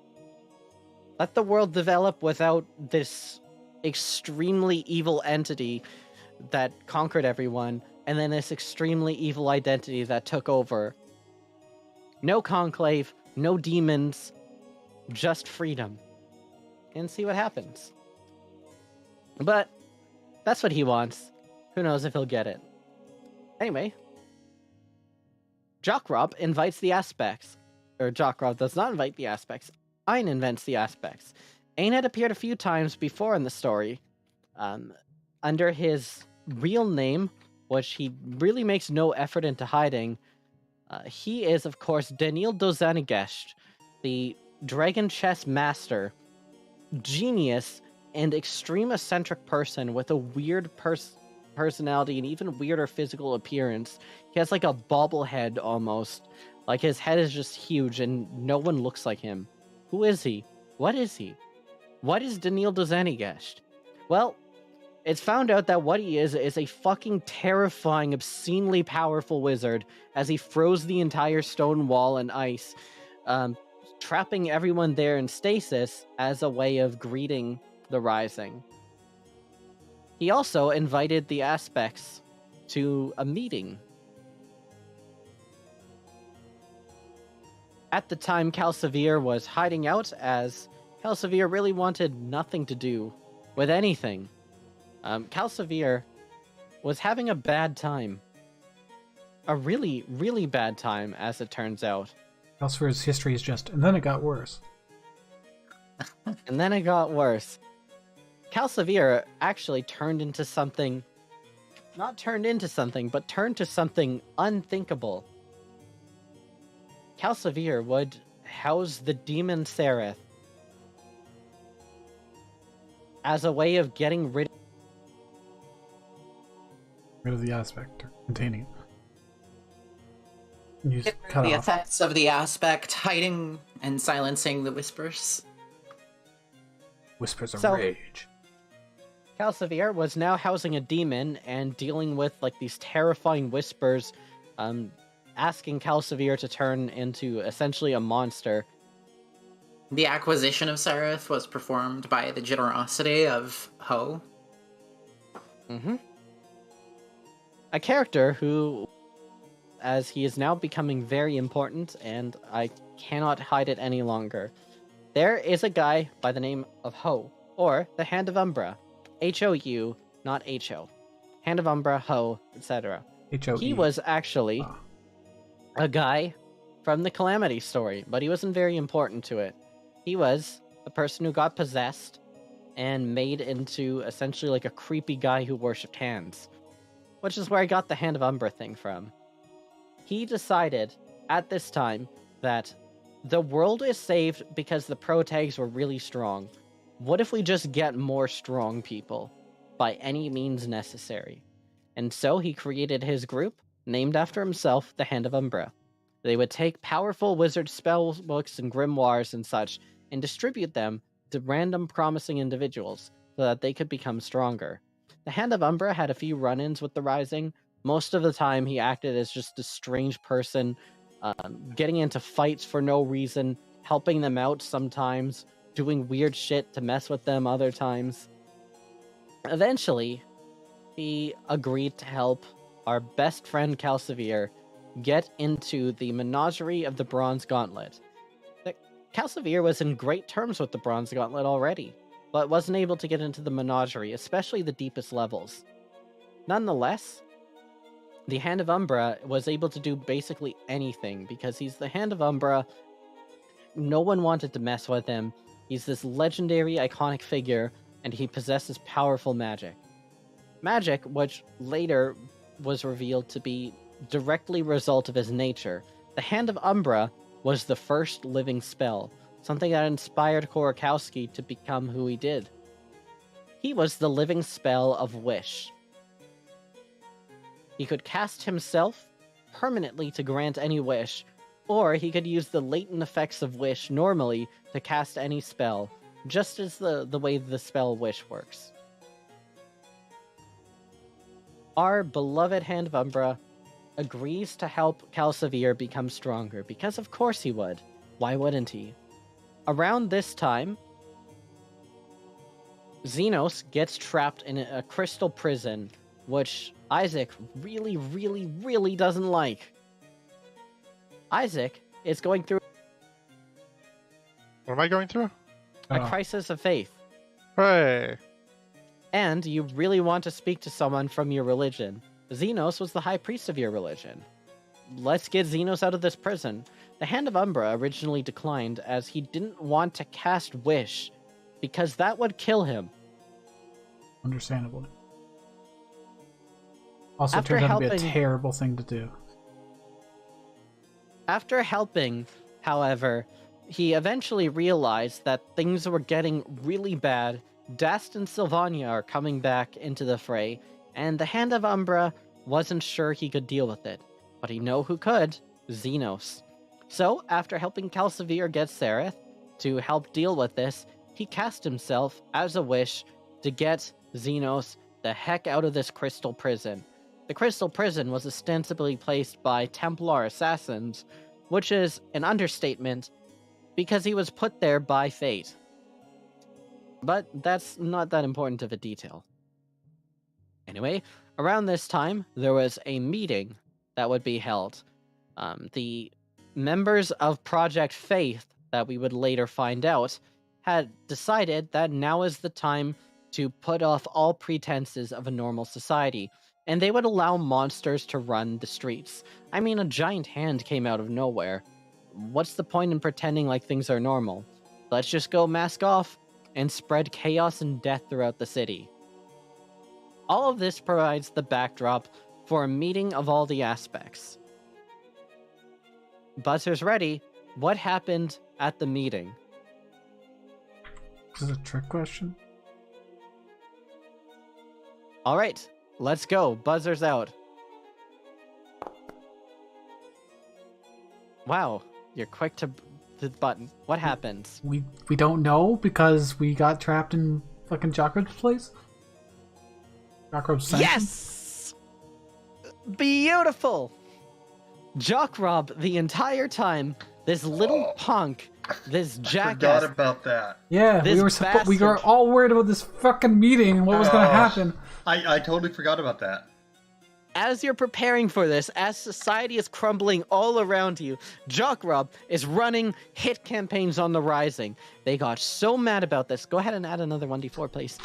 Let the world develop without this extremely evil entity that conquered everyone, and then this extremely evil identity that took over. No conclave, no demons, just freedom. And see what happens. But that's what he wants. Who knows if he'll get it. Anyway, Jockrob invites the aspects. Or Jockrob does not invite the aspects. Ein invents the aspects. Ein had appeared a few times before in the story, under his real name, which he really makes no effort into hiding. He is, of course, Daniil Dozanigesht, the Dragon Chess Master, genius, and extreme eccentric person with a weird personality and even weirder physical appearance. He has like a bobblehead almost. Like his head is just huge and no one looks like him. Who is he? What is he? What is Daniil Dozanigesht? Well, it's found out that what he is a fucking terrifying, obscenely powerful wizard as he froze the entire stone wall in ice, trapping everyone there in stasis as a way of greeting the Rising. He also invited the aspects to a meeting. At the time, Calcivir was hiding out, as Calcivir really wanted nothing to do with anything. Calcivir was having a bad time. A really, really bad time, as it turns out. Calcivir's history is just, and then it got worse. And then it got worse. Calcivir actually turned into something... Not turned into something, but turned to something unthinkable. Calcivir would house the demon Sereth as a way of getting rid of the aspect, or containing it. You Get cut the off. effects of the aspect, hiding and silencing the whispers. Whispers of So- rage. Calcivir was now housing a demon and dealing with like these terrifying whispers, asking Calcivir to turn into essentially a monster. The acquisition of Sereth was performed by the generosity of Ho. Mm-hmm. A character who, as he is now becoming very important, and I cannot hide it any longer. There is a guy by the name of Ho, or the Hand of Umbra. H-O-U, not H-O. Hand of Umbra, Ho, etc. H-O-E. He was actually Ah. a guy from the Calamity story, but he wasn't very important to it. He was a person who got possessed and made into essentially like a creepy guy who worshipped hands, which is where I got the Hand of Umbra thing from. He decided at this time that the world is saved because the protags were really strong. What if we just get more strong people by any means necessary? And so he created his group, named after himself, the Hand of Umbra. They would take powerful wizard spell books and grimoires and such, and distribute them to random promising individuals, so that they could become stronger. The Hand of Umbra had a few run-ins with the Rising. Most of the time he acted as just a strange person, getting into fights for no reason, helping them out sometimes, doing weird shit to mess with them other times. Eventually, he agreed to help our best friend Calcivir get into the menagerie of the Bronze Gauntlet. Calcivir was in great terms with the Bronze Gauntlet already, but wasn't able to get into the menagerie, especially the deepest levels. Nonetheless, the Hand of Umbra was able to do basically anything, because he's the Hand of Umbra. No one wanted to mess with him. He's this legendary, iconic figure, and he possesses powerful magic. Magic, which later was revealed to be directly a result of his nature. The Hand of Umbra was the first living spell, something that inspired Korokowski to become who he did. He was the living spell of Wish. He could cast himself permanently to grant any wish, or he could use the latent effects of Wish normally to cast any spell, just as the way the spell Wish works. Our beloved Hand of Umbra agrees to help Calcivir become stronger, because of course he would. Why wouldn't he? Around this time, Xenos gets trapped in a crystal prison, which Isaac really, really, really doesn't like. Isaac is going through What am I going through? a Oh. crisis of faith, Hooray! and you really want to speak to someone from your religion. Xenos was the high priest of your religion. Let's get Xenos out of this prison. The Hand of Umbra originally declined as he didn't want to cast Wish, because that would kill him. Understandably. Also, After turned out to be a helping- terrible thing to do. After helping, however, he eventually realized that things were getting really bad. Dast and Sylvania are coming back into the fray, and the Hand of Umbra wasn't sure he could deal with it. But he knew who could, Xenos. So, after helping Calcivir get Sereth to help deal with this, he cast himself as a wish to get Xenos the heck out of this crystal prison. The crystal prison was ostensibly placed by Templar assassins, which is an understatement because he was put there by fate. But that's not that important of a detail. Anyway, around this time, there was a meeting that would be held. The members of Project Faith, that we would later find out, had decided that now is the time to put off all pretenses of a normal society, and they would allow monsters to run the streets. I mean, a giant hand came out of nowhere. What's the point in pretending like things are normal? Let's just go mask off and spread chaos and death throughout the city. All of this provides the backdrop for a meeting of all the aspects. Buzzer's ready. What happened at the meeting? Is this a trick question? All right, let's go. Buzzer's out. Wow, you're quick to the button. What happens? We don't know because we got trapped in fucking Jacob's place? Jacob's Sanctum? Yes! Beautiful! Jock Rob, the entire time, this little punk, this I jackass. forgot about that. Yeah, This we were bastard. all worried about this fucking meeting and what was gonna Oh. happen. I totally forgot about that. As you're preparing for this, as society is crumbling all around you, Jock Rob is running hit campaigns on the Rising. They got so mad about this. Go ahead and add another 1d4, please.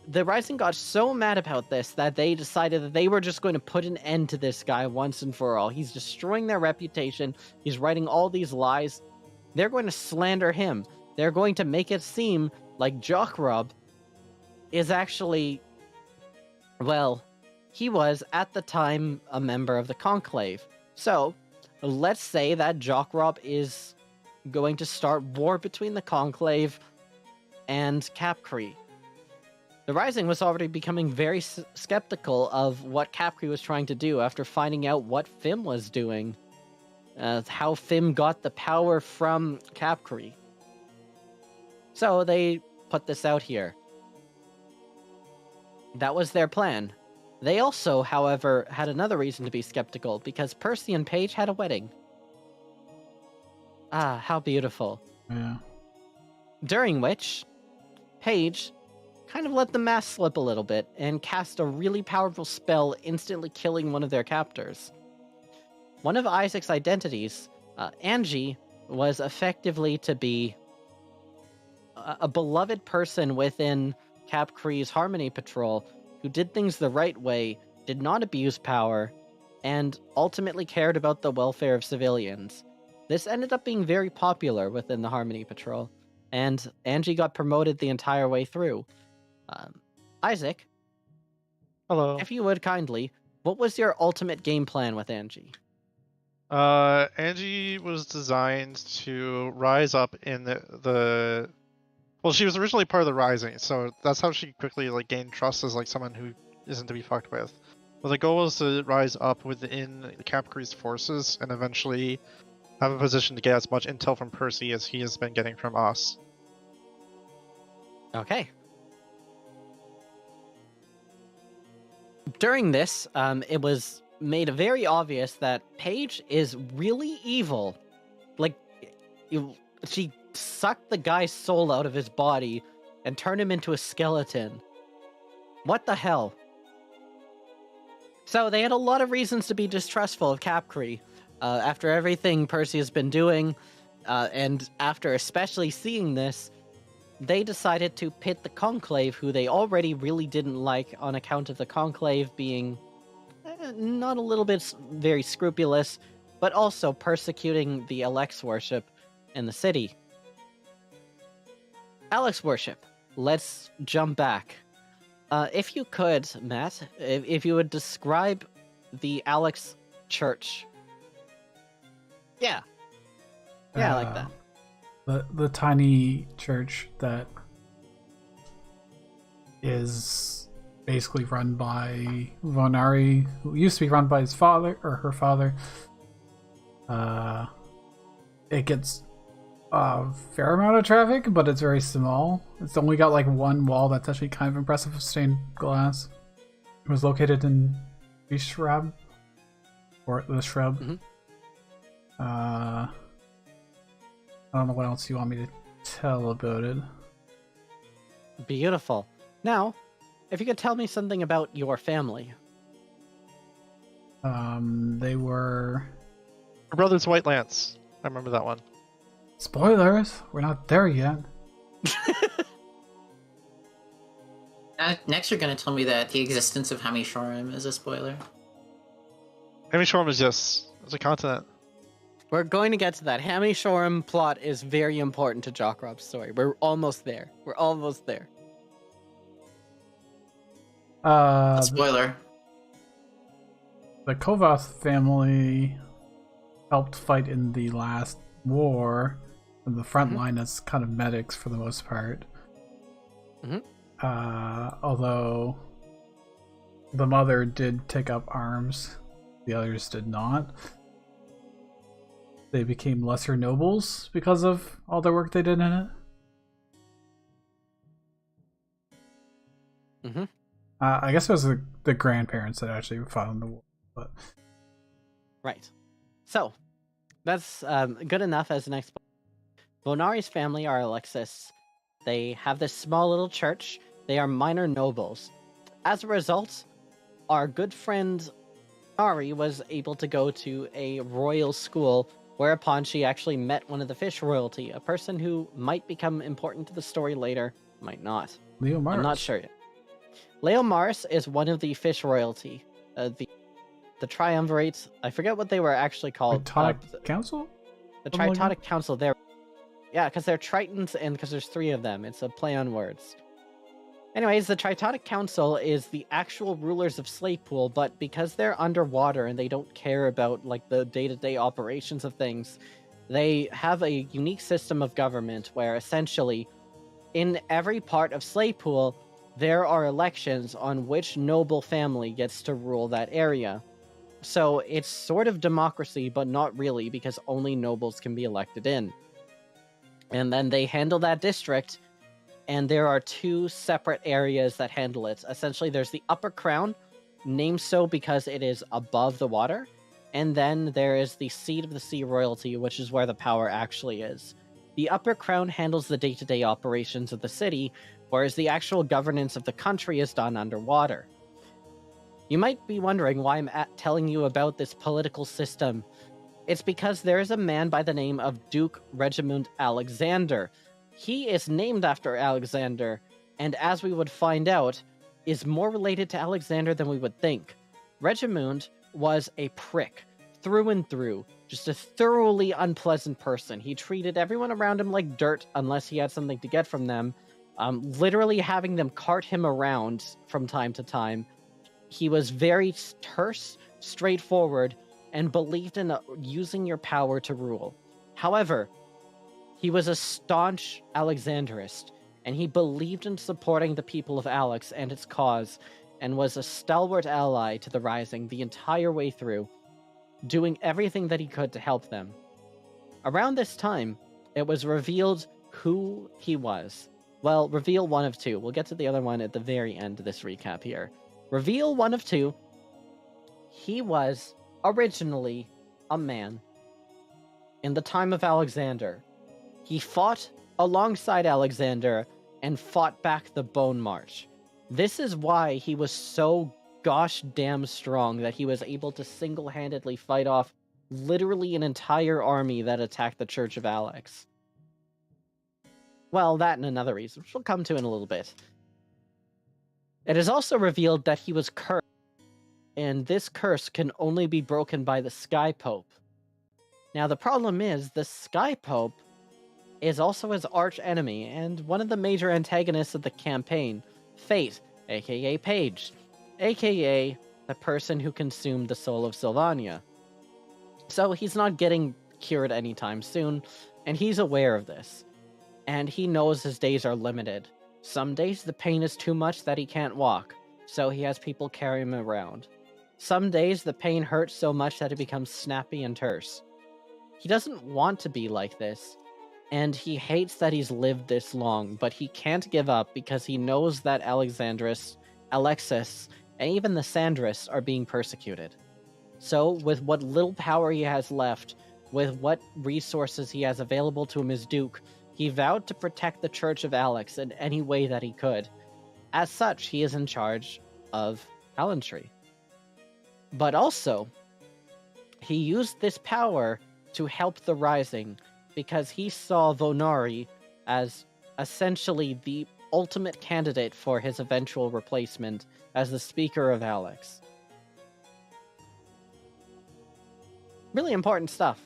The Rising got so mad about this that they decided that they were just going to put an end to this guy once and for all. He's destroying their reputation. He's writing all these lies. They're going to slander him. They're going to make it seem like Jock Rob is actually, well, he was at the time a member of the Conclave. So, let's say that Jock Rob is going to start war between the Conclave and Capcree. The Rising was already becoming very skeptical of what Capcree was trying to do after finding out what Fim was doing. How Fim got the power from Capcree. So they put this out here. That was their plan. They also, however, had another reason to be skeptical, because Percy and Paige had a wedding. Ah, how beautiful. Yeah. During which, Paige kind of let the mask slip a little bit and cast a really powerful spell, instantly killing one of their captors. One of Isaac's identities, Angie, was effectively to be a beloved person within Capcree's Harmony Patrol who did things the right way, did not abuse power, and ultimately cared about the welfare of civilians. This ended up being very popular within the Harmony Patrol, and Angie got promoted the entire way through. Isaac, Hello. if you would kindly, what was your ultimate game plan with Angie? Angie was designed to rise up in the well, she was originally part of the Rising, so that's how she quickly gained trust as someone who isn't to be fucked with. But the goal was to rise up within Capcree's forces and eventually have a position to get as much intel from Percy as he has been getting from us. Okay. During this, it was made very obvious that Paige is really evil. She sucked the guy's soul out of his body and turn him into a skeleton. What the hell? So they had a lot of reasons to be distrustful of Capcree. After everything Percy has been doing, and after especially seeing this, they decided to pit the Conclave, who they already really didn't like on account of the Conclave being not a little bit very scrupulous, but also persecuting the Alex worship in the city. Alex worship. Let's jump back. If you could, Matt, if you would describe the Alex Church. Yeah. Yeah, I like that. The tiny church that is basically run by Vonari, who used to be run by his father, or her father. It gets a fair amount of traffic, but it's very small. It's only got like one wall that's actually kind of impressive with stained glass. It was located in the Shrub. Or the Shrub. Mm-hmm. I don't know what else you want me to tell about it. Beautiful. Now, if you could tell me something about your family. They were... Her brother's White Lance. I remember that one. Spoilers! We're not there yet. Next, you're going to tell me that the existence of Hamishorim is a spoiler. Hamishorim is just it's a continent. We're going to get to that. Hamishorim plot is very important to Jockrob's story. We're almost there. We're almost there. Spoiler. The Kovath family helped fight in the last war on the front line as kind of medics for the most part. Although the mother did take up arms, the others did not. They became lesser nobles because of all the work they did in it. I guess it was the grandparents that actually fought in the war. But... Right. So, that's good enough as an explanation. Bonari's family are Alexis. They have this small little church. They are minor nobles. As a result, our good friend Ari was able to go to a royal school, whereupon she actually met one of the fish royalty, a person who might become important to the story later, might not. Leo Mars. I'm not sure yet. Leo Mars is one of the fish royalty. The triumvirates, I forget what they were actually called. Tritonic Council? The Something like Tritonic Council, there. Yeah, because they're Tritons and because there's 3 of them. It's a play on words. Anyways, the Tritonic Council is the actual rulers of Slatepool, but because they're underwater and they don't care about like the day-to-day operations of things, they have a unique system of government where essentially in every part of Slatepool, there are elections on which noble family gets to rule that area. So it's sort of democracy, but not really, because only nobles can be elected in. And then they handle that district, and there are 2 separate areas that handle it. Essentially, there's the Upper Crown, named so because it is above the water, and then there is the Seat of the Sea Royalty, which is where the power actually is. The Upper Crown handles the day-to-day operations of the city, whereas the actual governance of the country is done underwater. You might be wondering why I'm telling you about this political system. It's because there is a man by the name of Duke Regimund Alexander. He is named after Alexander, and as we would find out, is more related to Alexander than we would think. Regimund was a prick, through and through, just a thoroughly unpleasant person. He treated everyone around him like dirt unless he had something to get from them, literally having them cart him around from time to time. He was very terse, straightforward, and believed in using your power to rule. However, he was a staunch Alexandrist, and he believed in supporting the people of Alex and its cause, and was a stalwart ally to the Rising the entire way through, doing everything that he could to help them. Around this time, it was revealed who he was. Well, reveal 1 of 2. We'll get to the other one at the very end of this recap here. Reveal 1 of 2. He was originally a man. In the time of Alexander, he fought alongside Alexander and fought back the Bone March. This is why he was so gosh damn strong that he was able to single-handedly fight off literally an entire army that attacked the Church of Alex. Well, that and another reason, which we'll come to in a little bit. It is also revealed that he was cursed, and this curse can only be broken by the Sky Pope. Now, the problem is, the Sky Pope is also his arch enemy, and one of the major antagonists of the campaign, Fate, aka Paige, aka the person who consumed the soul of Sylvania. So he's not getting cured anytime soon, and he's aware of this. And he knows his days are limited. Some days the pain is too much that he can't walk, so he has people carry him around. Some days the pain hurts so much that it becomes snappy and terse. He doesn't want to be like this, and he hates that he's lived this long, but he can't give up because he knows that Alexandris, Alexis, and even the Sandris are being persecuted. So, with what little power he has left, with what resources he has available to him as Duke, he vowed to protect the Church of Alex in any way that he could. As such, he is in charge of Allentry. But also, he used this power to help the Rising, because he saw Vonari as essentially the ultimate candidate for his eventual replacement as the Speaker of Alex. Really important stuff.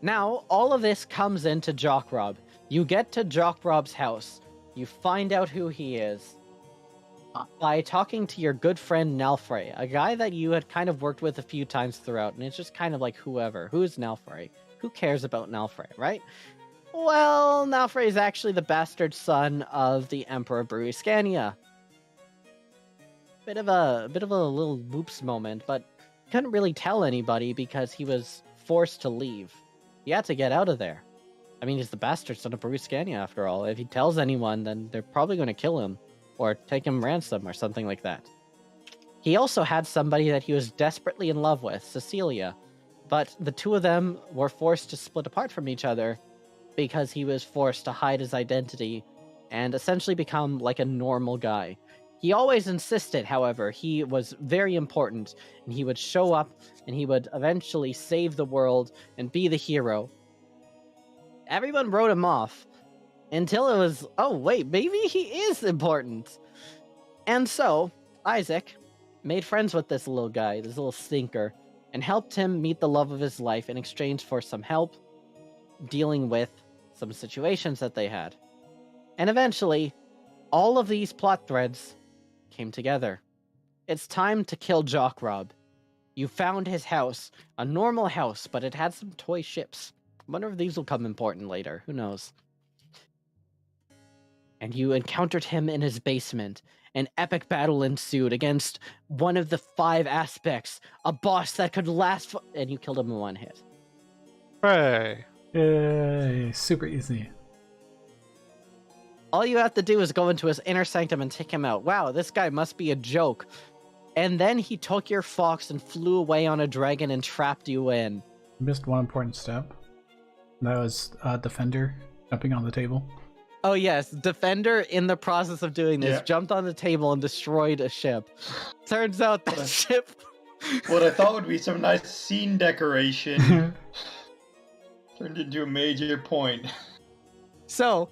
Now, all of this comes into Jockrob. You get to Jockrob's house. You find out who he is by talking to your good friend Nalfrey, a guy that you had kind of worked with a few times throughout, and it's just kind of like whoever. Who's Nalfrey? Who cares about Nalfrey, right? Well, Nalfrey is actually the bastard son of the Emperor Bruiscania. Bit of a little whoops moment, but couldn't really tell anybody because he was forced to leave. He had to get out of there. I mean, he's the bastard son of Bruiscania after all. If he tells anyone, then they're probably going to kill him or take him ransom or something like that. He also had somebody that he was desperately in love with, Cecilia, but the two of them were forced to split apart from each other because he was forced to hide his identity and essentially become like a normal guy. He always insisted, however, he was very important, and he would show up, and he would eventually save the world and be the hero. Everyone wrote him off, until it was, oh wait, maybe he is important. And so, Isaac made friends with this little guy, this little stinker, and helped him meet the love of his life in exchange for some help dealing with some situations that they had. And eventually, all of these plot threads came together. It's time to kill Jockrob. You found his house, a normal house, but it had some toy ships. I wonder if these will come important later, who knows? And you encountered him in his basement. An epic battle ensued against one of the 5 aspects, a boss that could last and you killed him in one hit. Hey. Yay, super easy. All you have to do is go into his inner sanctum and take him out. Wow, this guy must be a joke. And then he took your fox and flew away on a dragon and trapped you in. Missed one important step. That was Defender jumping on the table. Oh yes, Defender in the process of doing this jumped on the table and destroyed a ship. Turns out that ship... What I thought would be some nice scene decoration turned into a major point. So...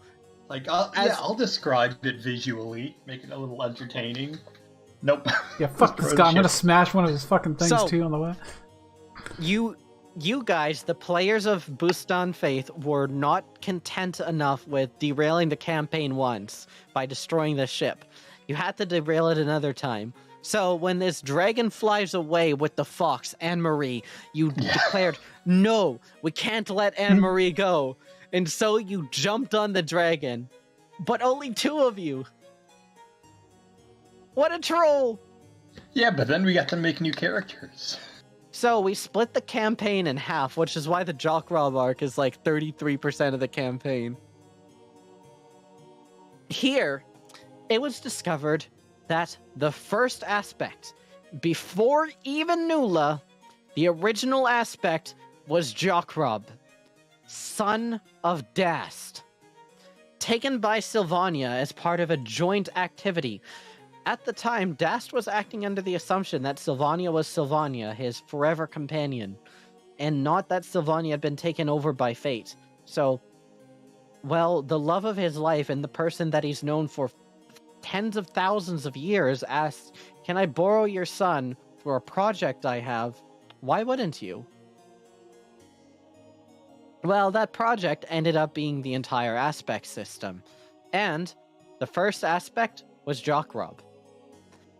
Like, I'll describe it visually, make it a little entertaining. Nope. Yeah, fuck this guy. I'm gonna smash one of his fucking things too on the way. You guys, the players of Bustan Faith, were not content enough with derailing the campaign once by destroying the ship. You had to derail it another time. So when this dragon flies away with the fox, Anne-Marie, you declared, no, we can't let Anne-Marie go. And so you jumped on the dragon. But only 2 of you. What a troll! Yeah, but then we got to make new characters. So we split the campaign in half, which is why the Jockrob arc is like 33% of the campaign. Here, it was discovered that the first aspect, before even Nula, the original aspect was Jockrob, son of Dast. taken by Sylvania as part of a joint activity. At the time, Dast was acting under the assumption that Sylvania was Sylvania, his forever companion, and not that Sylvania had been taken over by fate. So, well, the love of his life and the person that he's known for tens of thousands of years asked, "Can I borrow your son for a project I have?" Why wouldn't you? Well, that project ended up being the entire aspect system. And the first aspect was Jockrob.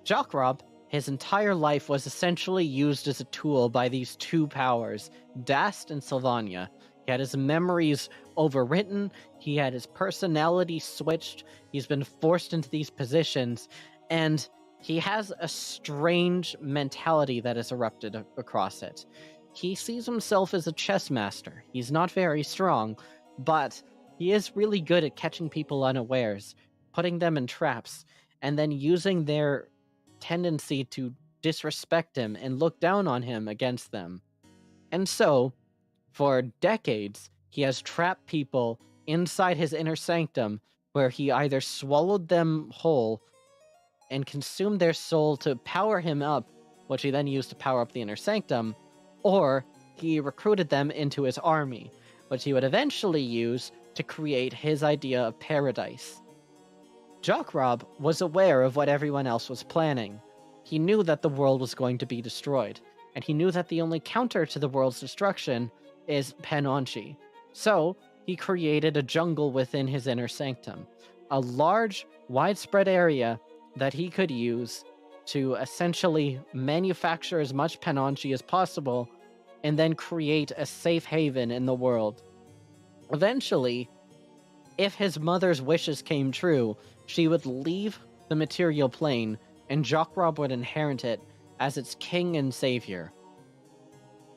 Jockrob, his entire life was essentially used as a tool by these two powers, Dast and Sylvania. He had his memories overwritten, he had his personality switched, he's been forced into these positions, and he has a strange mentality that has erupted across it. He sees himself as a chess master. He's not very strong, but he is really good at catching people unawares, putting them in traps, and then using their tendency to disrespect him and look down on him against them. And so, for decades, he has trapped people inside his inner sanctum where he either swallowed them whole and consumed their soul to power him up, which he then used to power up the inner sanctum, or he recruited them into his army, which he would eventually use to create his idea of paradise. Jockrob was aware of what everyone else was planning. He knew that the world was going to be destroyed, and he knew that the only counter to the world's destruction is Penonchi. So, he created a jungle within his inner sanctum, a large, widespread area that he could use to essentially manufacture as much Penonchi as possible, and then create a safe haven in the world. Eventually, if his mother's wishes came true, she would leave the material plane, and Jockrob would inherit it as its king and savior.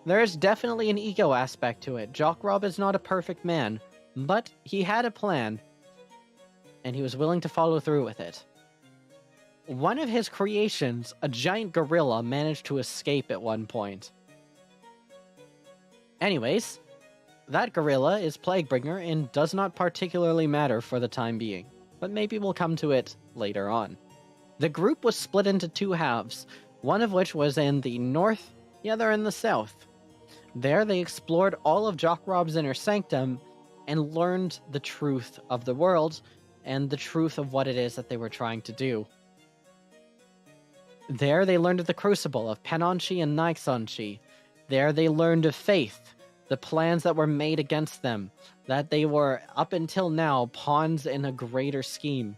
There is definitely an ego aspect to it. Jockrob is not a perfect man, but he had a plan, and he was willing to follow through with it. One of his creations, a giant gorilla, managed to escape at one point. Anyways, that gorilla is Plaguebringer and does not particularly matter for the time being, but maybe we'll come to it later on. The group was split into two halves, one of which was in the north, the other in the south. There they explored all of Jockrob's inner sanctum and learned the truth of the world and the truth of what it is that they were trying to do. There they learned of the crucible of Penonchi and Nixonchi. There they learned of faith, the plans that were made against them, that they were, up until now, pawns in a greater scheme.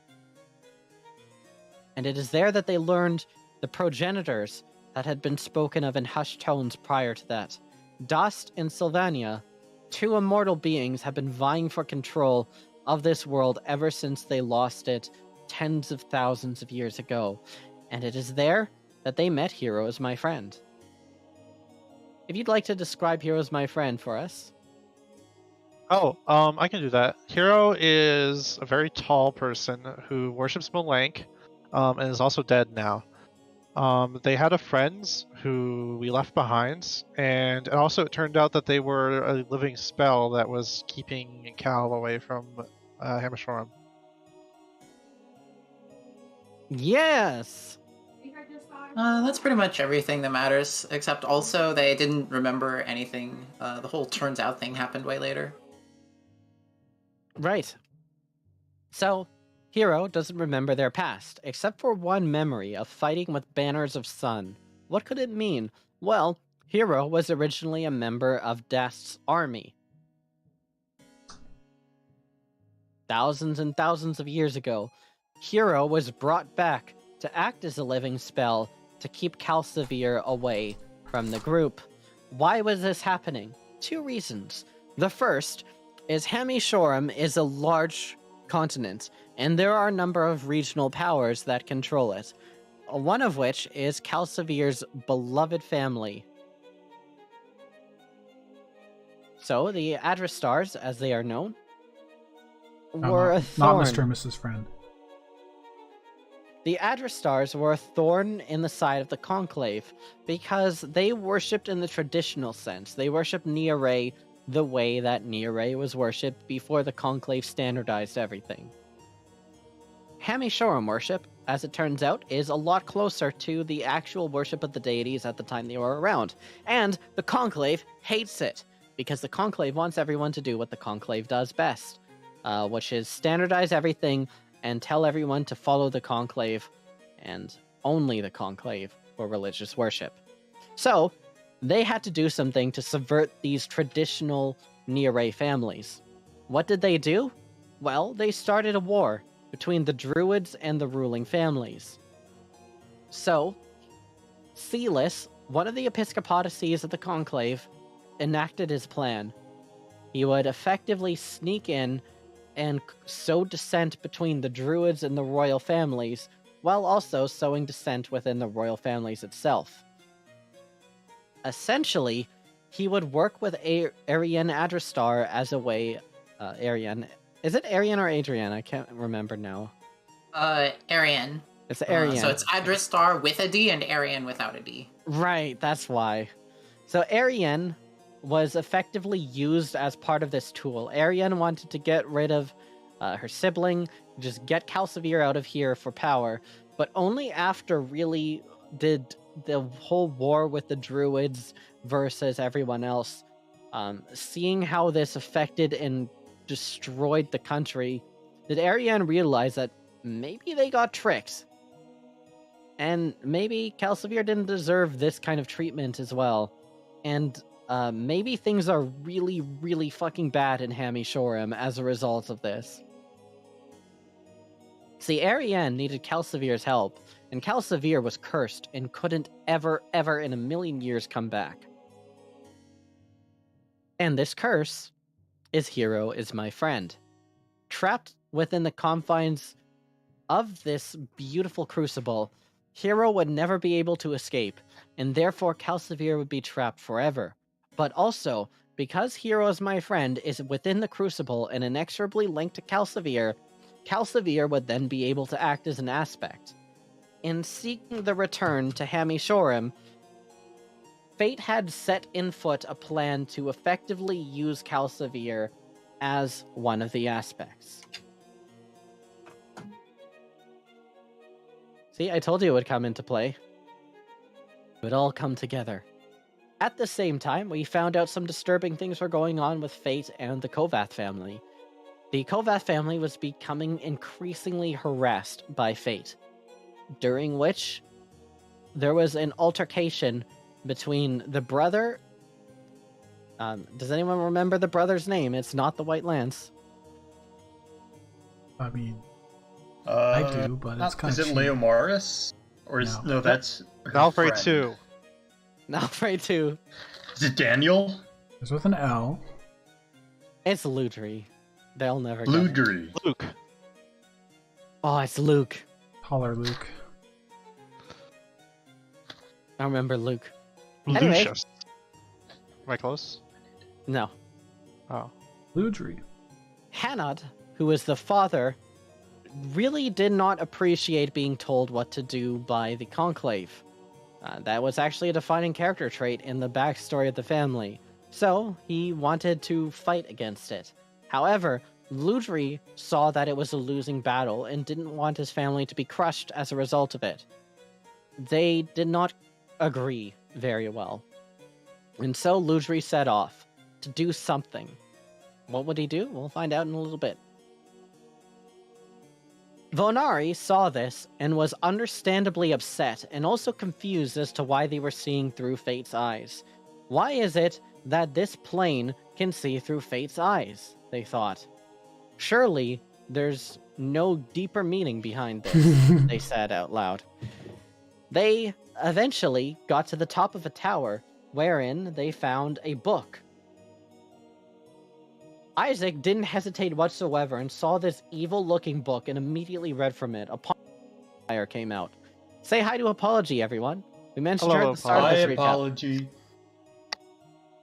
And it is there that they learned the progenitors that had been spoken of in hushed tones prior to that. Dast and Sylvania, two immortal beings, have been vying for control of this world ever since they lost it tens of thousands of years ago. And it is there that they met Hero as my friend. If you'd like to describe Hero as my friend for us. I can do that. Hero is a very tall person who worships Malank, and is also dead now. They had a friend who we left behind, and also it turned out that they were a living spell that was keeping Cal away from Hammershorum. Yes! That's pretty much everything that matters, except also they didn't remember anything. The whole turns out thing happened way later. Right. So, Hero doesn't remember their past, except for one memory of fighting with banners of sun. What could it mean? Well, Hero was originally a member of Dast's army. Thousands and thousands of years ago, Hero was brought back to act as a living spell to keep Calcivir away from the group. Why was this happening? Two reasons. The first is Hammershorum is a large continent, and there are a number of regional powers that control it. One of which is Calcivir's beloved family. So, the Adrastars, as they are known, were a thorn. Not Mr. and Mrs. Friend. The Adrastars were a thorn in the side of the Conclave, because they worshipped in the traditional sense. They worshipped Niare, the way that Nire was worshipped before the Conclave standardized everything. Hamishorim worship, as it turns out, is a lot closer to the actual worship of the deities at the time they were around, and the Conclave hates it, because the Conclave wants everyone to do what the Conclave does best, which is standardize everything and tell everyone to follow the Conclave, and only the Conclave, for religious worship. So, they had to do something to subvert these traditional Nire families. What did they do? Well, they started a war between the Druids and the ruling families. So, Celis, one of the episcopatuses of the Conclave, enacted his plan. He would effectively sneak in and sow dissent between the Druids and the royal families, while also sowing dissent within the royal families itself. Essentially, he would work with Arian Adristar as a way... Arian. Is it Arian or Adrian? I can't remember now. Arian. It's Arian. So it's Adristar with a D and Arian without a D. Right, that's why. So Arian was effectively used as part of this tool. Arian wanted to get rid of her sibling, just get Calcivir out of here for power, but only after really did the whole war with the Druids versus everyone else, seeing how this affected and destroyed the country, did Arian realize that maybe they got tricked. And maybe Calcivir didn't deserve this kind of treatment as well. And maybe things are really, really fucking bad in Hamishorim as a result of this. See, Arian needed Calcivir's help, and Calcivir was cursed and couldn't ever, ever in a million years come back. And this curse is Hero is my friend. Trapped within the confines of this beautiful crucible, Hero would never be able to escape, and therefore Calcivir would be trapped forever. But also, because Hero is my friend is within the crucible and inexorably linked to Calcivir, Calcivir would then be able to act as an aspect. In seeking the return to Hamishorim, Fate had set in foot a plan to effectively use Calcivir as one of the aspects. See, I told you it would come into play. It would all come together. At the same time, we found out some disturbing things were going on with Fate and the Kovath family. The Kovath family was becoming increasingly harassed by Fate, during which there was an altercation between the brother... does anyone remember the brother's name? It's not the White Lance. I mean, I do, but it's kind of Is it Leomaris? Or is... No, that's... Malfrey 2. Malfrey 2. Is it Daniel? It's with an L. It's Ludri. They'll never get it. Ludri. Luke. Oh, it's Luke. Taller Luke. I remember Luke. Anyway. Lucius. Am I close? No. Oh. Ludri. Hanad, who was the father, really did not appreciate being told what to do by the Conclave. That was actually a defining character trait in the backstory of the family, so he wanted to fight against it. However, Ludri saw that it was a losing battle and didn't want his family to be crushed as a result of it. They did not agree very well. And so Ludri set off to do something. What would he do? We'll find out in a little bit. Vonari saw this and was understandably upset and also confused as to why they were seeing through Fate's eyes. Why is it that this plane can see through Fate's eyes? They thought. Surely there's no deeper meaning behind this, they said out loud. They eventually got to the top of a tower wherein they found a book. Isaac didn't hesitate whatsoever and saw this evil-looking book and immediately read from it. Fire came out. Say hi to Apology, everyone. We mentioned her at the start of this recap. Apology.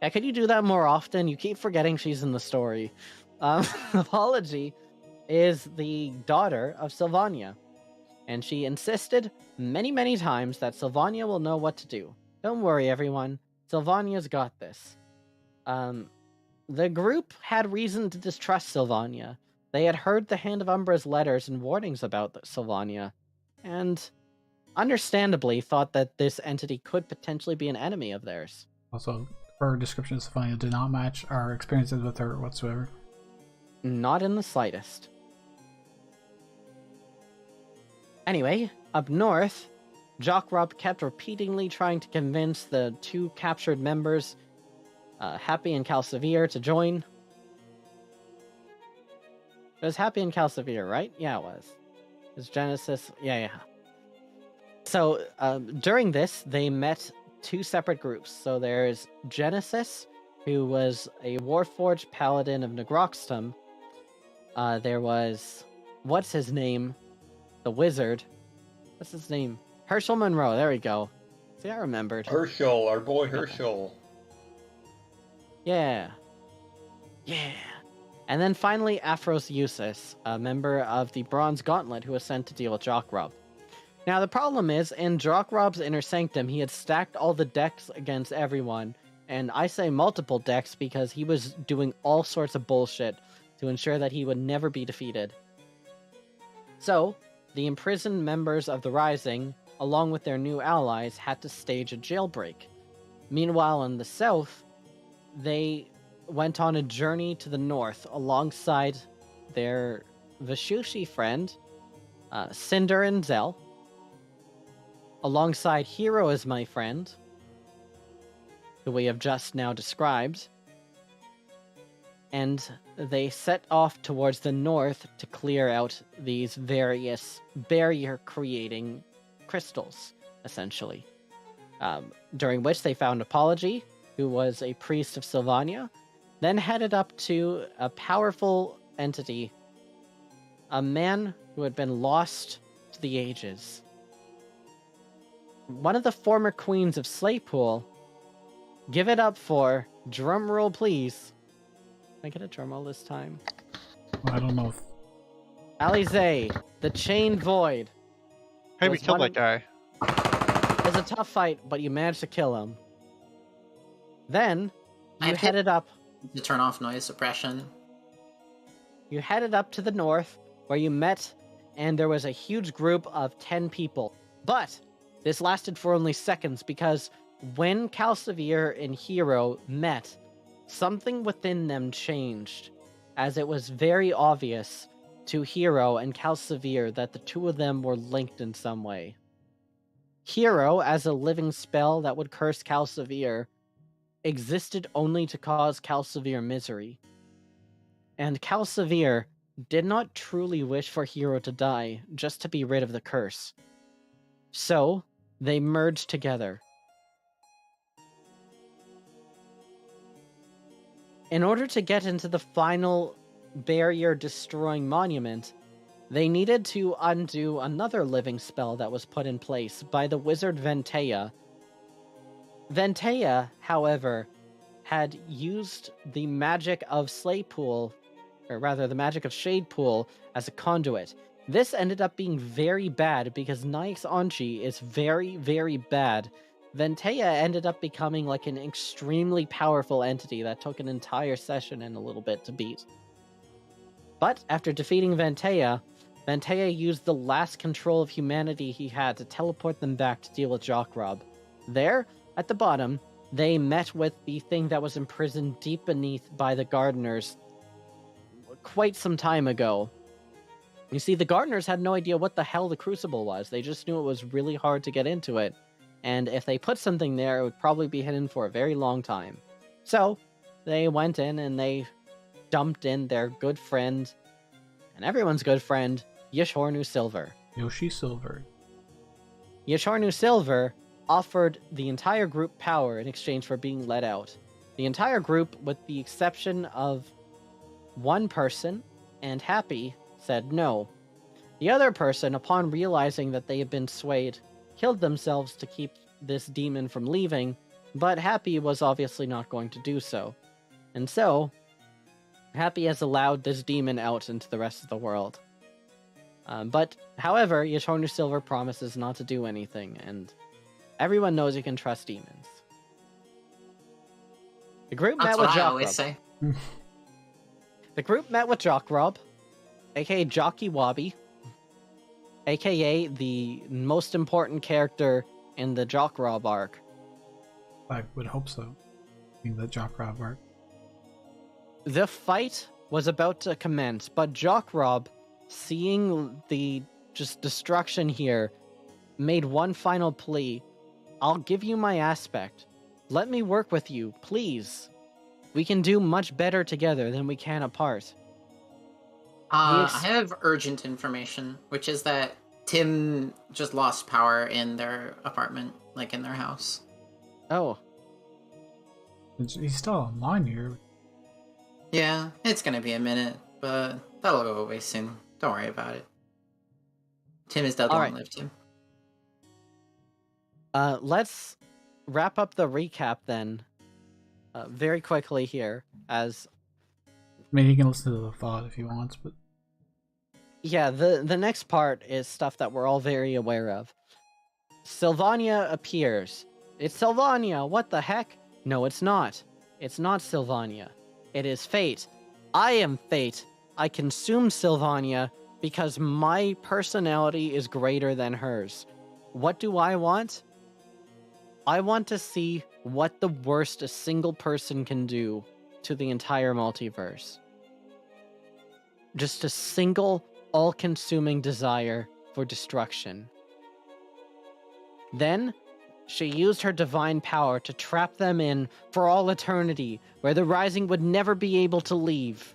Yeah, could you do that more often? You keep forgetting she's in the story. Apology is the daughter of Sylvania, and she insisted many, many times that Sylvania will know what to do. Don't worry, everyone. Sylvania's got this. The group had reason to distrust Sylvania. They had heard the Hand of Umbra's letters and warnings about Sylvania, and understandably thought that this entity could potentially be an enemy of theirs. Also, her description of Sophia did not match our experiences with her whatsoever. Not in the slightest. Anyway, up north, Jockrob kept repeatedly trying to convince the two captured members, Happy and Calcivir, to join. It was Happy and Calcivir, right? Yeah, it was. It was Genesis. Yeah. So, during this, they met two separate groups. So there's Genesis, who was a Warforged Paladin of Nagroxtum. There was... What's his name? The wizard. What's his name? Herschel Monroe. There we go. See, I remembered. Herschel, our boy Herschel. Yeah. And then finally, Aphros Eusis, a member of the Bronze Gauntlet who was sent to deal with Jockrob. Now, the problem is, in Jockrob's Inner Sanctum, he had stacked all the decks against everyone. And I say multiple decks because he was doing all sorts of bullshit to ensure that he would never be defeated. So, the imprisoned members of the Rising, along with their new allies, had to stage a jailbreak. Meanwhile, in the south, they went on a journey to the north alongside their Vishushi friend, Cinder and Zell, alongside Hero as my friend, who we have just now described, and they set off towards the north to clear out these various barrier-creating crystals, essentially. During which they found Apology, who was a priest of Sylvania, then headed up to a powerful entity, a man who had been lost to the ages. One of the former queens of Slaypool. Give it up for, drumroll please. Can I get a drumroll this time? I don't know if... Alize, the Chained Void. Hey, we was killed one that guy. It was a tough fight, but you managed to kill him. Then, you I've headed up. To turn off noise suppression. You headed up to the north, where you met, and there was a huge group of 10 people. But this lasted for only seconds, because when Calcivir and Hero met, something within them changed, as it was very obvious to Hero and Calcivir that the two of them were linked in some way. Hero, as a living spell that would curse Calcivir, existed only to cause Calcivir misery. And Calcivir did not truly wish for Hero to die, just to be rid of the curse. So, they merged together. In order to get into the final barrier-destroying monument, they needed to undo another living spell that was put in place by the wizard Ventea. Ventea, however, had used the magic of Slaypool, or rather the magic of Shadepool, as a conduit. This ended up being very bad because Nyx Anchi is very, very bad. Ventea ended up becoming like an extremely powerful entity that took an entire session and a little bit to beat. But after defeating Ventea, Ventea used the last control of humanity he had to teleport them back to deal with Jockrob. There, at the bottom, they met with the thing that was imprisoned deep beneath by the Gardeners quite some time ago. You see, the Gardeners had no idea what the hell the Crucible was. They just knew it was really hard to get into it. And if they put something there, it would probably be hidden for a very long time. So, they went in and they dumped in their good friend, and everyone's good friend, Yeshornu Silver. Yoshi Silver. Yeshornu Silver offered the entire group power in exchange for being let out. The entire group, with the exception of one person, and Happy, said no. The other person, upon realizing that they had been swayed, killed themselves to keep this demon from leaving, but Happy was obviously not going to do so. And so, Happy has allowed this demon out into the rest of the world. But, however, Yeshornu Silver promises not to do anything, and everyone knows you can trust demons. The group That's met with what I always Jockrob. say. The group met with Jock Rob, aka Jockey Wobby, aka the most important character in the Jock Rob arc. I would hope so. Being the Jock Rob arc. The fight was about to commence, but Jock Rob, seeing the just destruction here, made one final plea. I'll give you my aspect. Let me work with you, please. We can do much better together than we can apart. I have urgent information, which is that Tim just lost power in their apartment, like in their house. Oh, He's still online here. Yeah, it's gonna be a minute, but that'll go away soon. Don't worry about it. Tim is dead long-lived, Tim. let's wrap up the recap then, very quickly here, as I mean, he can listen to the thought if he wants, but yeah, the next part is stuff that we're all very aware of. Sylvania appears. It's Sylvania, what the heck? No, it's not. It's not Sylvania. It is Fate. I am Fate. I consume Sylvania because my personality is greater than hers. What do I want? I want to see what the worst a single person can do to the entire multiverse. Just a single, all-consuming desire for destruction. Then, she used her divine power to trap them in for all eternity, where the Rising would never be able to leave.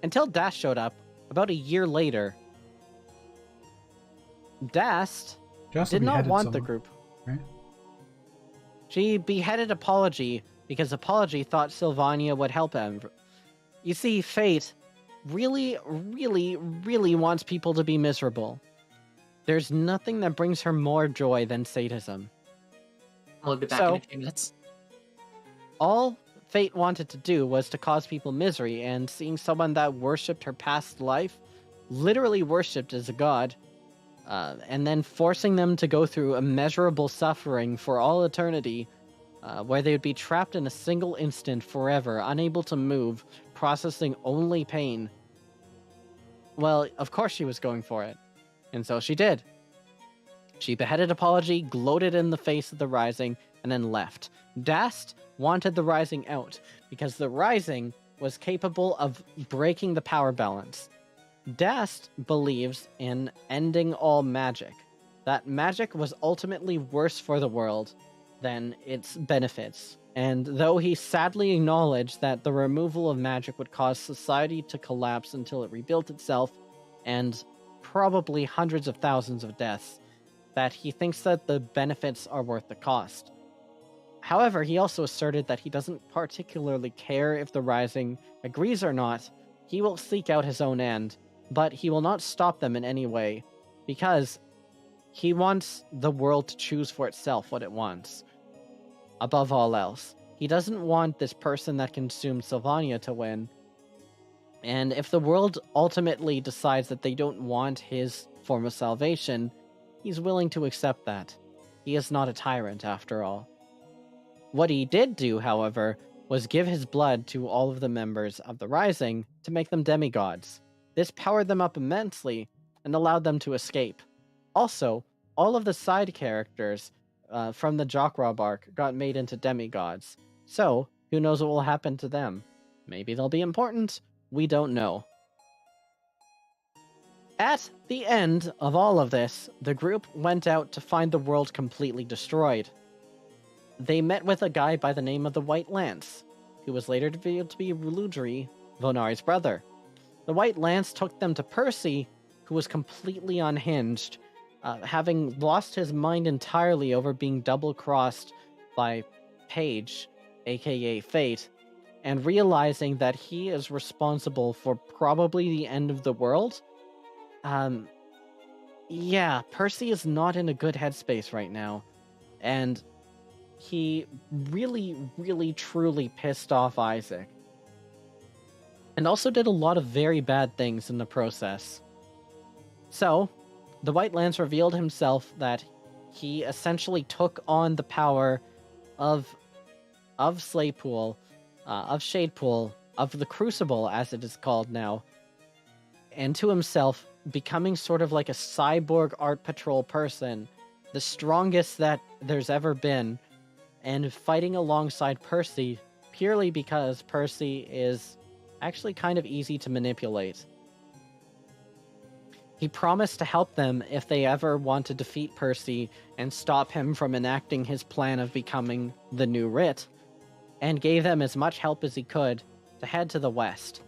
Until Dast showed up, about a year later. Dast she also did not beheaded want the someone, group. right? She beheaded Apology because Apology thought Sylvania would help him. You see, Fate really, really, really wants people to be miserable. There's nothing that brings her more joy than sadism. We'll be back in a few minutes. All Fate wanted to do was to cause people misery, and seeing someone that worshipped her past life, literally worshipped as a god, and then forcing them to go through immeasurable suffering for all eternity, where they would be trapped in a single instant forever, unable to move, processing only pain. Well, of course she was going for it. And so she did. She beheaded Apology, gloated in the face of the Rising, and then left. Dast wanted the Rising out, because the Rising was capable of breaking the power balance. Dast believes in ending all magic. That magic was ultimately worse for the world than its benefits. And though he sadly acknowledged that the removal of magic would cause society to collapse until it rebuilt itself, and probably hundreds of thousands of deaths, that he thinks that the benefits are worth the cost. However, he also asserted that he doesn't particularly care if the Rising agrees or not. He will seek out his own end, but he will not stop them in any way, because he wants the world to choose for itself what it wants. Above all else, he doesn't want this person that consumed Sylvania to win. And if the world ultimately decides that they don't want his form of salvation, he's willing to accept that. He is not a tyrant, after all. What he did do, however, was give his blood to all of the members of the Rising to make them demigods. This powered them up immensely and allowed them to escape. Also, all of the side characters from the Jockrob arc got made into demigods. So, who knows what will happen to them? Maybe they'll be important. We don't know. At the end of all of this, the group went out to find the world completely destroyed. They met with a guy by the name of the White Lance, who was later revealed to be Ludri, Vonari's brother. The White Lance took them to Percy, who was completely unhinged, having lost his mind entirely over being double-crossed by Paige, aka Fate, and realizing that he is responsible for probably the end of the world. Yeah, Percy is not in a good headspace right now, and he really, really, truly pissed off Isaac. And also did a lot of very bad things in the process. So, the White Lance revealed himself that he essentially took on the power of Slaypool of Shadepool, of the Crucible as it is called now, and to himself, becoming sort of like a cyborg art patrol person, the strongest that there's ever been, and fighting alongside Percy purely because Percy is actually kind of easy to manipulate. He promised to help them if they ever want to defeat Percy and stop him from enacting his plan of becoming the new Writ, and gave them as much help as he could to head to the west.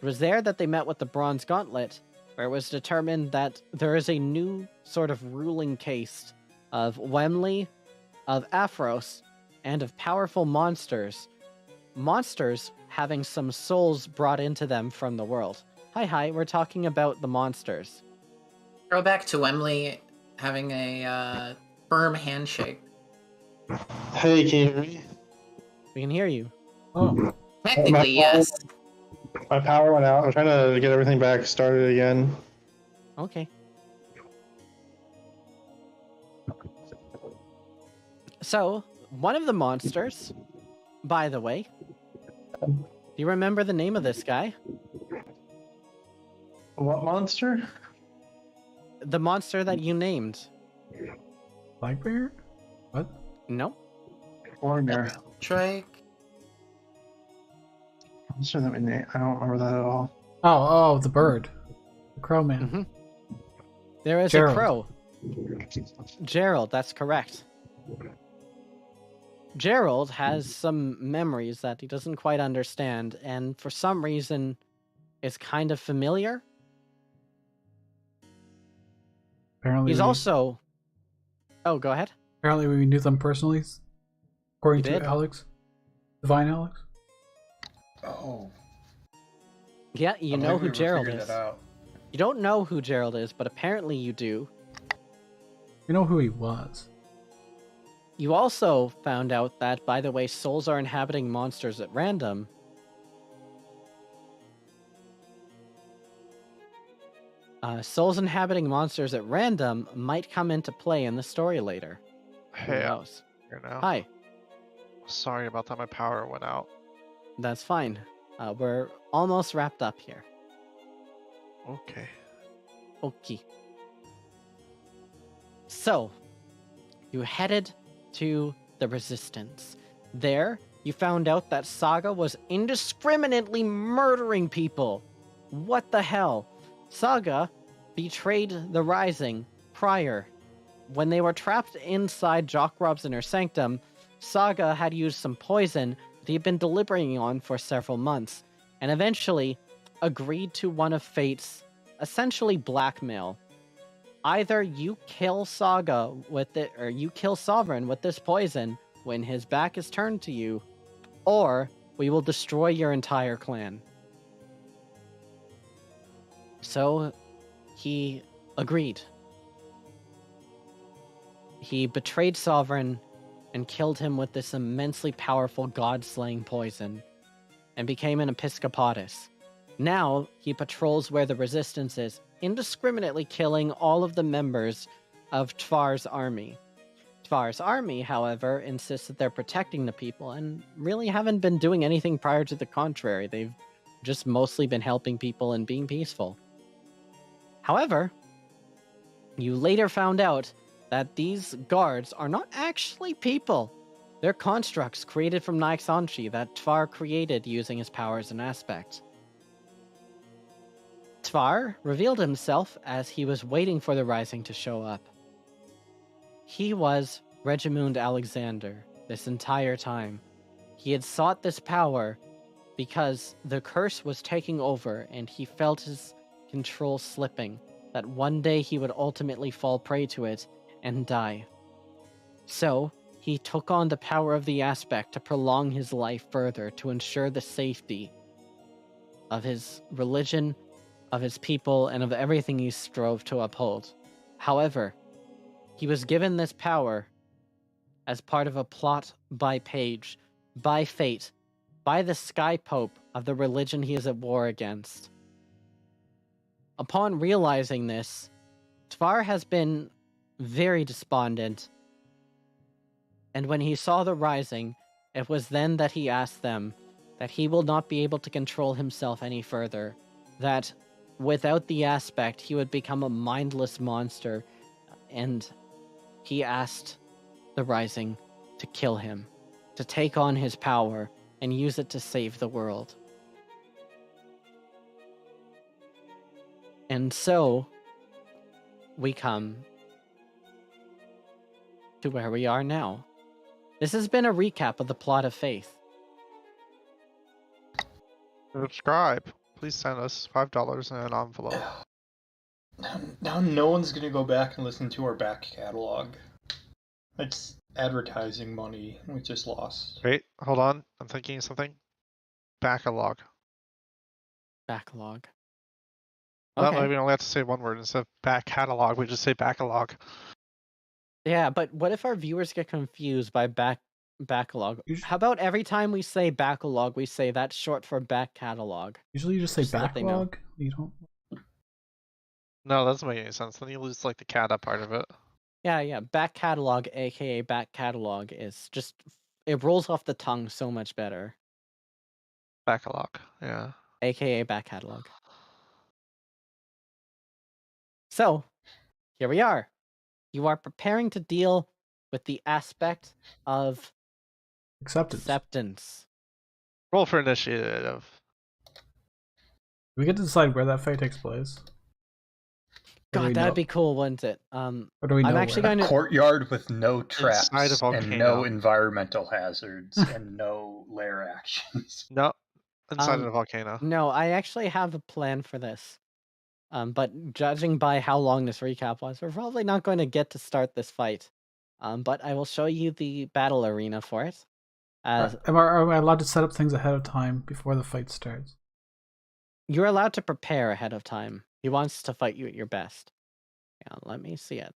It was there that they met with the Bronze Gauntlet, where it was determined that there is a new sort of ruling caste of Wemley, of Aphros, and of powerful monsters. Monsters having some souls brought into them from the world. Hi, we're talking about the monsters. Throwback to Wemley having a firm handshake. Hey, can you hear me? We can hear you. Oh, Technically, yes. My power went out. I'm trying to get everything back started again. Okay. So, one of the monsters, by the way, do you remember the name of this guy? What monster? The monster that you named. Blackbeard? What? No? Warner. Shrike. Monster that we named. I don't remember that at all. Oh, the bird. The crow man. Mm-hmm. There is Gerald. a crow. Gerald, that's correct. Gerald has some memories that he doesn't quite understand, and for some reason is kind of familiar. Apparently, He's also... Oh, go ahead. apparently we knew them personally, according You to did? Alex. Divine Alex? Oh. Yeah, you I know believe who we Gerald figured is. that out. You don't know who Gerald is, but apparently you do. We know who he was. You also found out that, by the way, souls are inhabiting monsters at random. Souls inhabiting monsters at random might come into play in the story later. Who Hey, knows? here now. Hi, Sorry about that. My power went out. that's fine. We're almost wrapped up here. Okay. Okay. So, you headed to the Resistance. There, you found out that Saga was indiscriminately murdering people. What the hell? Saga betrayed the Rising prior. When they were trapped inside Jockrob's Inner Sanctum, Saga had used some poison that he'd been deliberating on for several months, and eventually agreed to one of Fate's essentially blackmail. Either you kill Saga with it, or you kill Sovereign with this poison when his back is turned to you, or we will destroy your entire clan. So, he agreed. He betrayed Sovereign and killed him with this immensely powerful god-slaying poison, and became an Episcopatus. Now, he patrols where the Resistance is, indiscriminately killing all of the members of Tvar's army. Tvar's army, however, insists that they're protecting the people, and really haven't been doing anything prior to the contrary. They've just mostly been helping people and being peaceful. However, you later found out that these guards are not actually people. They're constructs created from Nyxonchi that Tvar created using his powers and aspect. Tvar revealed himself as he was waiting for the Rising to show up. He was Regimund Alexander this entire time. He had sought this power because the curse was taking over and he felt his control slipping, that one day he would ultimately fall prey to it and die. So, he took on the power of the aspect to prolong his life further to ensure the safety of his religion, of his people, and of everything he strove to uphold. However, he was given this power as part of a plot by Page, by Fate, by the Sky Pope of the religion he is at war against. Upon realizing this, Tvar has been very despondent, and when he saw the Rising, it was then that he asked them that he will not be able to control himself any further, that without the aspect, he would become a mindless monster, and he asked the Rising to kill him, to take on his power and use it to save the world. And so, we come to where we are now. This has been a recap of the plot of Faith. Subscribe. Please send us $5 in an envelope. Now no one's gonna go back and listen to our back catalog. It's advertising money we just lost. Wait, hold on. I'm thinking of something. Backlog. Backlog. That way Okay. we only have to say one word instead of back catalog. We just say backlog. Yeah, but what if our viewers get confused by backlog? Usu- How about every time we say backlog, we say that's short for back catalog? Usually you just say Just so that they know. backlog. You don't. No, that doesn't make any sense. Then you lose like the cata part of it. Yeah. Back catalog, aka back catalog, is just it rolls off the tongue so much better. Backlog. Yeah. AKA back catalog. So, here we are. You are preparing to deal with the aspect of acceptance. Roll for initiative. We get to decide where that fight takes place. Or do we God, that'd know- be cool, wouldn't it? Or do we know I'm actually where? going to. Courtyard with no traps Inside a and volcano. no environmental hazards and no lair actions. No. Inside of a volcano. No, I actually have a plan for this. But judging by how long this recap was, we're probably not going to get to start this fight. But I will show you the battle arena for it. As Are I allowed to set up things ahead of time before the fight starts? you're allowed to prepare ahead of time. He wants to fight you at your best. Yeah, let me see it.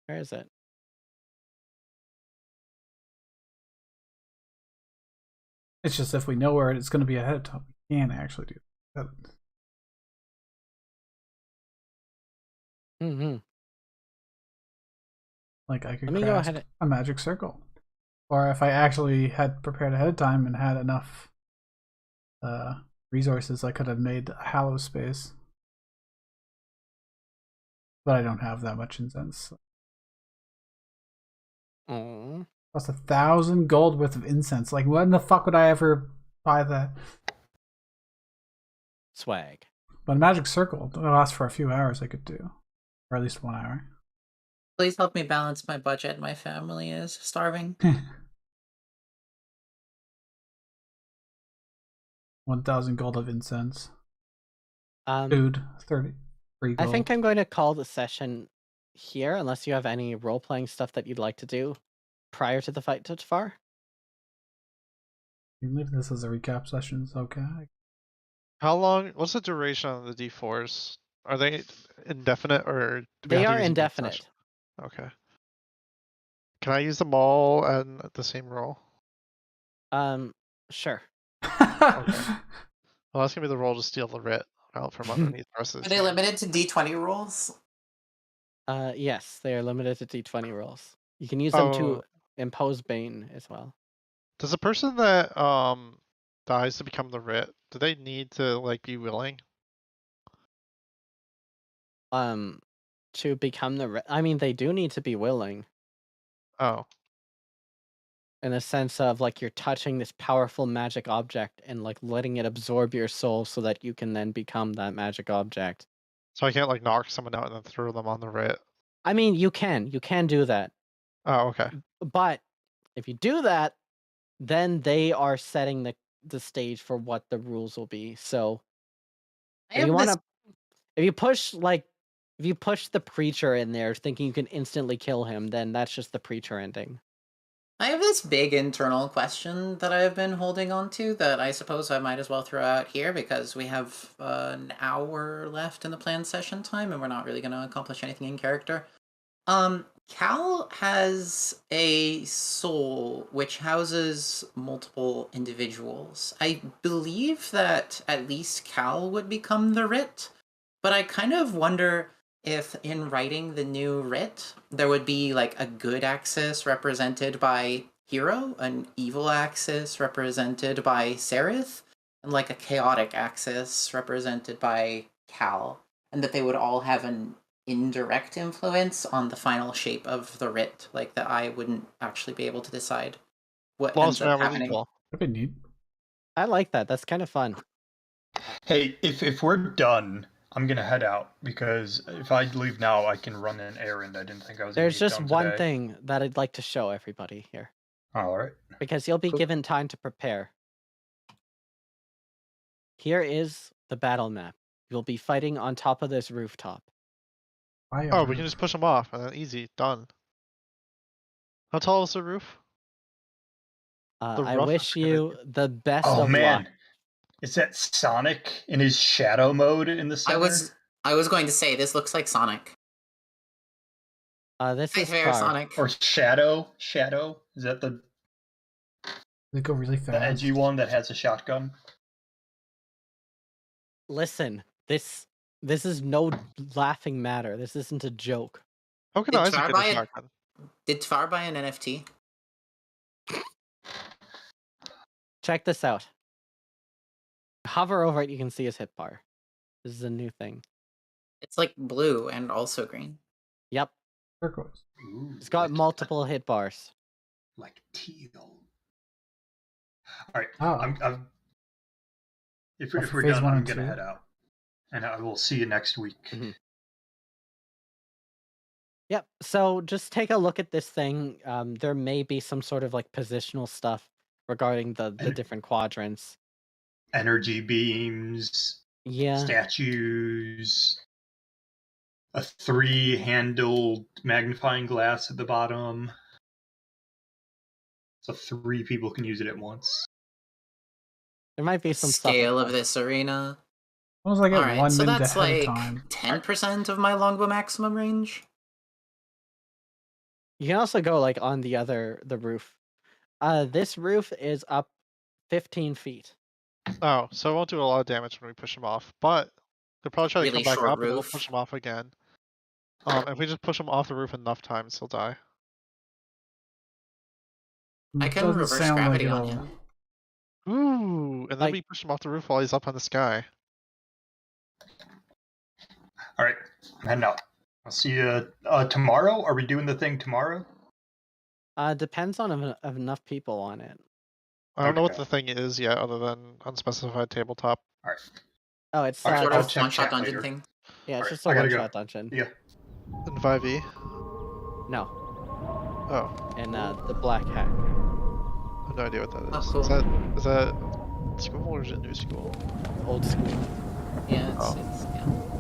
Where is it? It's just if we know where it's going to be ahead of time, we can actually do that. Mm-hmm. Like I could Let me go craft ahead. a magic circle. Or if I actually had prepared ahead of time and had enough resources, I could have made a hallow space. But I don't have that much incense. Oh, Cost 1,000 gold worth of incense. Like, when the fuck would I ever buy that? swag. But a magic circle, it'll last for a few hours, I could do. Or at least 1 hour. Please help me balance my budget. My family is starving. 1,000 gold of incense. Um, Food, 30. Free I gold. think I'm going to call the session here, unless you have any role-playing stuff that you'd like to do prior to the fight to Tafar. You can leave this as a recap session, it's okay. How long? What's the duration on the D4s? Are they indefinite or do we They have to are use them in indefinite. session? Okay. Can I use them all and the same roll? Sure. Well, that's gonna be the roll to steal the writ out from underneath the rest of Are the they team. limited to D20 rolls? Yes, they are limited to D20 rolls. You can use them to impose Bane as well. Does the person that dies to become the writ, do they need to like be willing? To become I mean, they do need to be willing. Oh. In a sense of like you're touching this powerful magic object and like letting it absorb your soul so that you can then become that magic object. So I can't like knock someone out and then throw them on the writ. I mean, you can do that. Oh, okay. But if you do that, then they are setting the stage for what the rules will be. So if you push the preacher in there thinking you can instantly kill him, then that's just the preacher ending. I have this big internal question that I've been holding on to that I suppose I might as well throw out here because we have an hour left in the planned session time and we're not really going to accomplish anything in character. Cal has a soul which houses multiple individuals. I believe that at least Cal would become the writ, but I kind of wonder if in writing the new writ, there would be like a good axis represented by hero, an evil axis represented by Sereth, and like a chaotic axis represented by Cal, and that they would all have an indirect influence on the final shape of the writ, like that I wouldn't actually be able to decide what Laws ends are up not happening. equal. That'd be neat. I like that. That's kind of fun. Hey, if we're done, I'm gonna head out because if I leave now, I can run an errand. I didn't think I was. There's gonna get just done one today. thing that I'd like to show everybody here, All right. because you'll be Cool. given time to prepare. Here is the battle map. You'll be fighting on top of this rooftop. Oh, we can just push them off, and then easy, done. How tall is the roof? The I roof is wish gonna you the best Oh of man, luck. is that Sonic in his shadow mode in the center? I was going to say this looks like Sonic. This Hi is there, Far. Sonic. Or Shadow? Shadow? Is that the They go really fast. the edgy one that has a shotgun? Listen, this is no laughing matter. This isn't a joke. How can Did Isaac Tvar get buy a it? shotgun? Did Tvar buy an NFT? Check this out. Hover over it, you can see his hit bar. This is a new thing. It's like blue and also green. Yep, Turquoise. Ooh, it's got like- multiple hit bars. like teal. All right, Oh. I'm if That's we're phase done, 1 I'm and gonna 2. head out, and I will see you next week. Mhm. Yep, so just take a look at this thing. There may be some sort of like positional stuff regarding the different quadrants. Energy beams, Yeah, statues, a 3-handled magnifying glass at the bottom, so 3 people can use it at once. there might be some stuff. Scale of this arena. As long as I get Alright, 1 so minute that's ahead like of time. 10% of my longbow maximum range. You can also go like on the roof. This roof is up 15 feet. Oh, so it won't do a lot of damage when we push them off, but they'll probably try to Really come back short up and we'll roof. push them off again. If we just push them off the roof enough times, he'll die. I can Doesn't reverse sound gravity like on it'll- him. Ooh, and then Like- we push him off the roof while he's up in the sky. All right, I'm heading out. I'll see you tomorrow. Are we doing the thing tomorrow? Depends on of enough people on it. I don't know what Okay. the thing is yet, other than unspecified tabletop. All right. Oh, it's Alright, Sort I'll of check one-shot chat dungeon later. thing. yeah, it's Alright, just a I gotta one-shot go. dungeon. Yeah. In 5e. No, Oh, in the Black Hack. I have no idea what that is. Oh, cool. Is that school or is it new school? Old school. Yeah, Oh. it's yeah.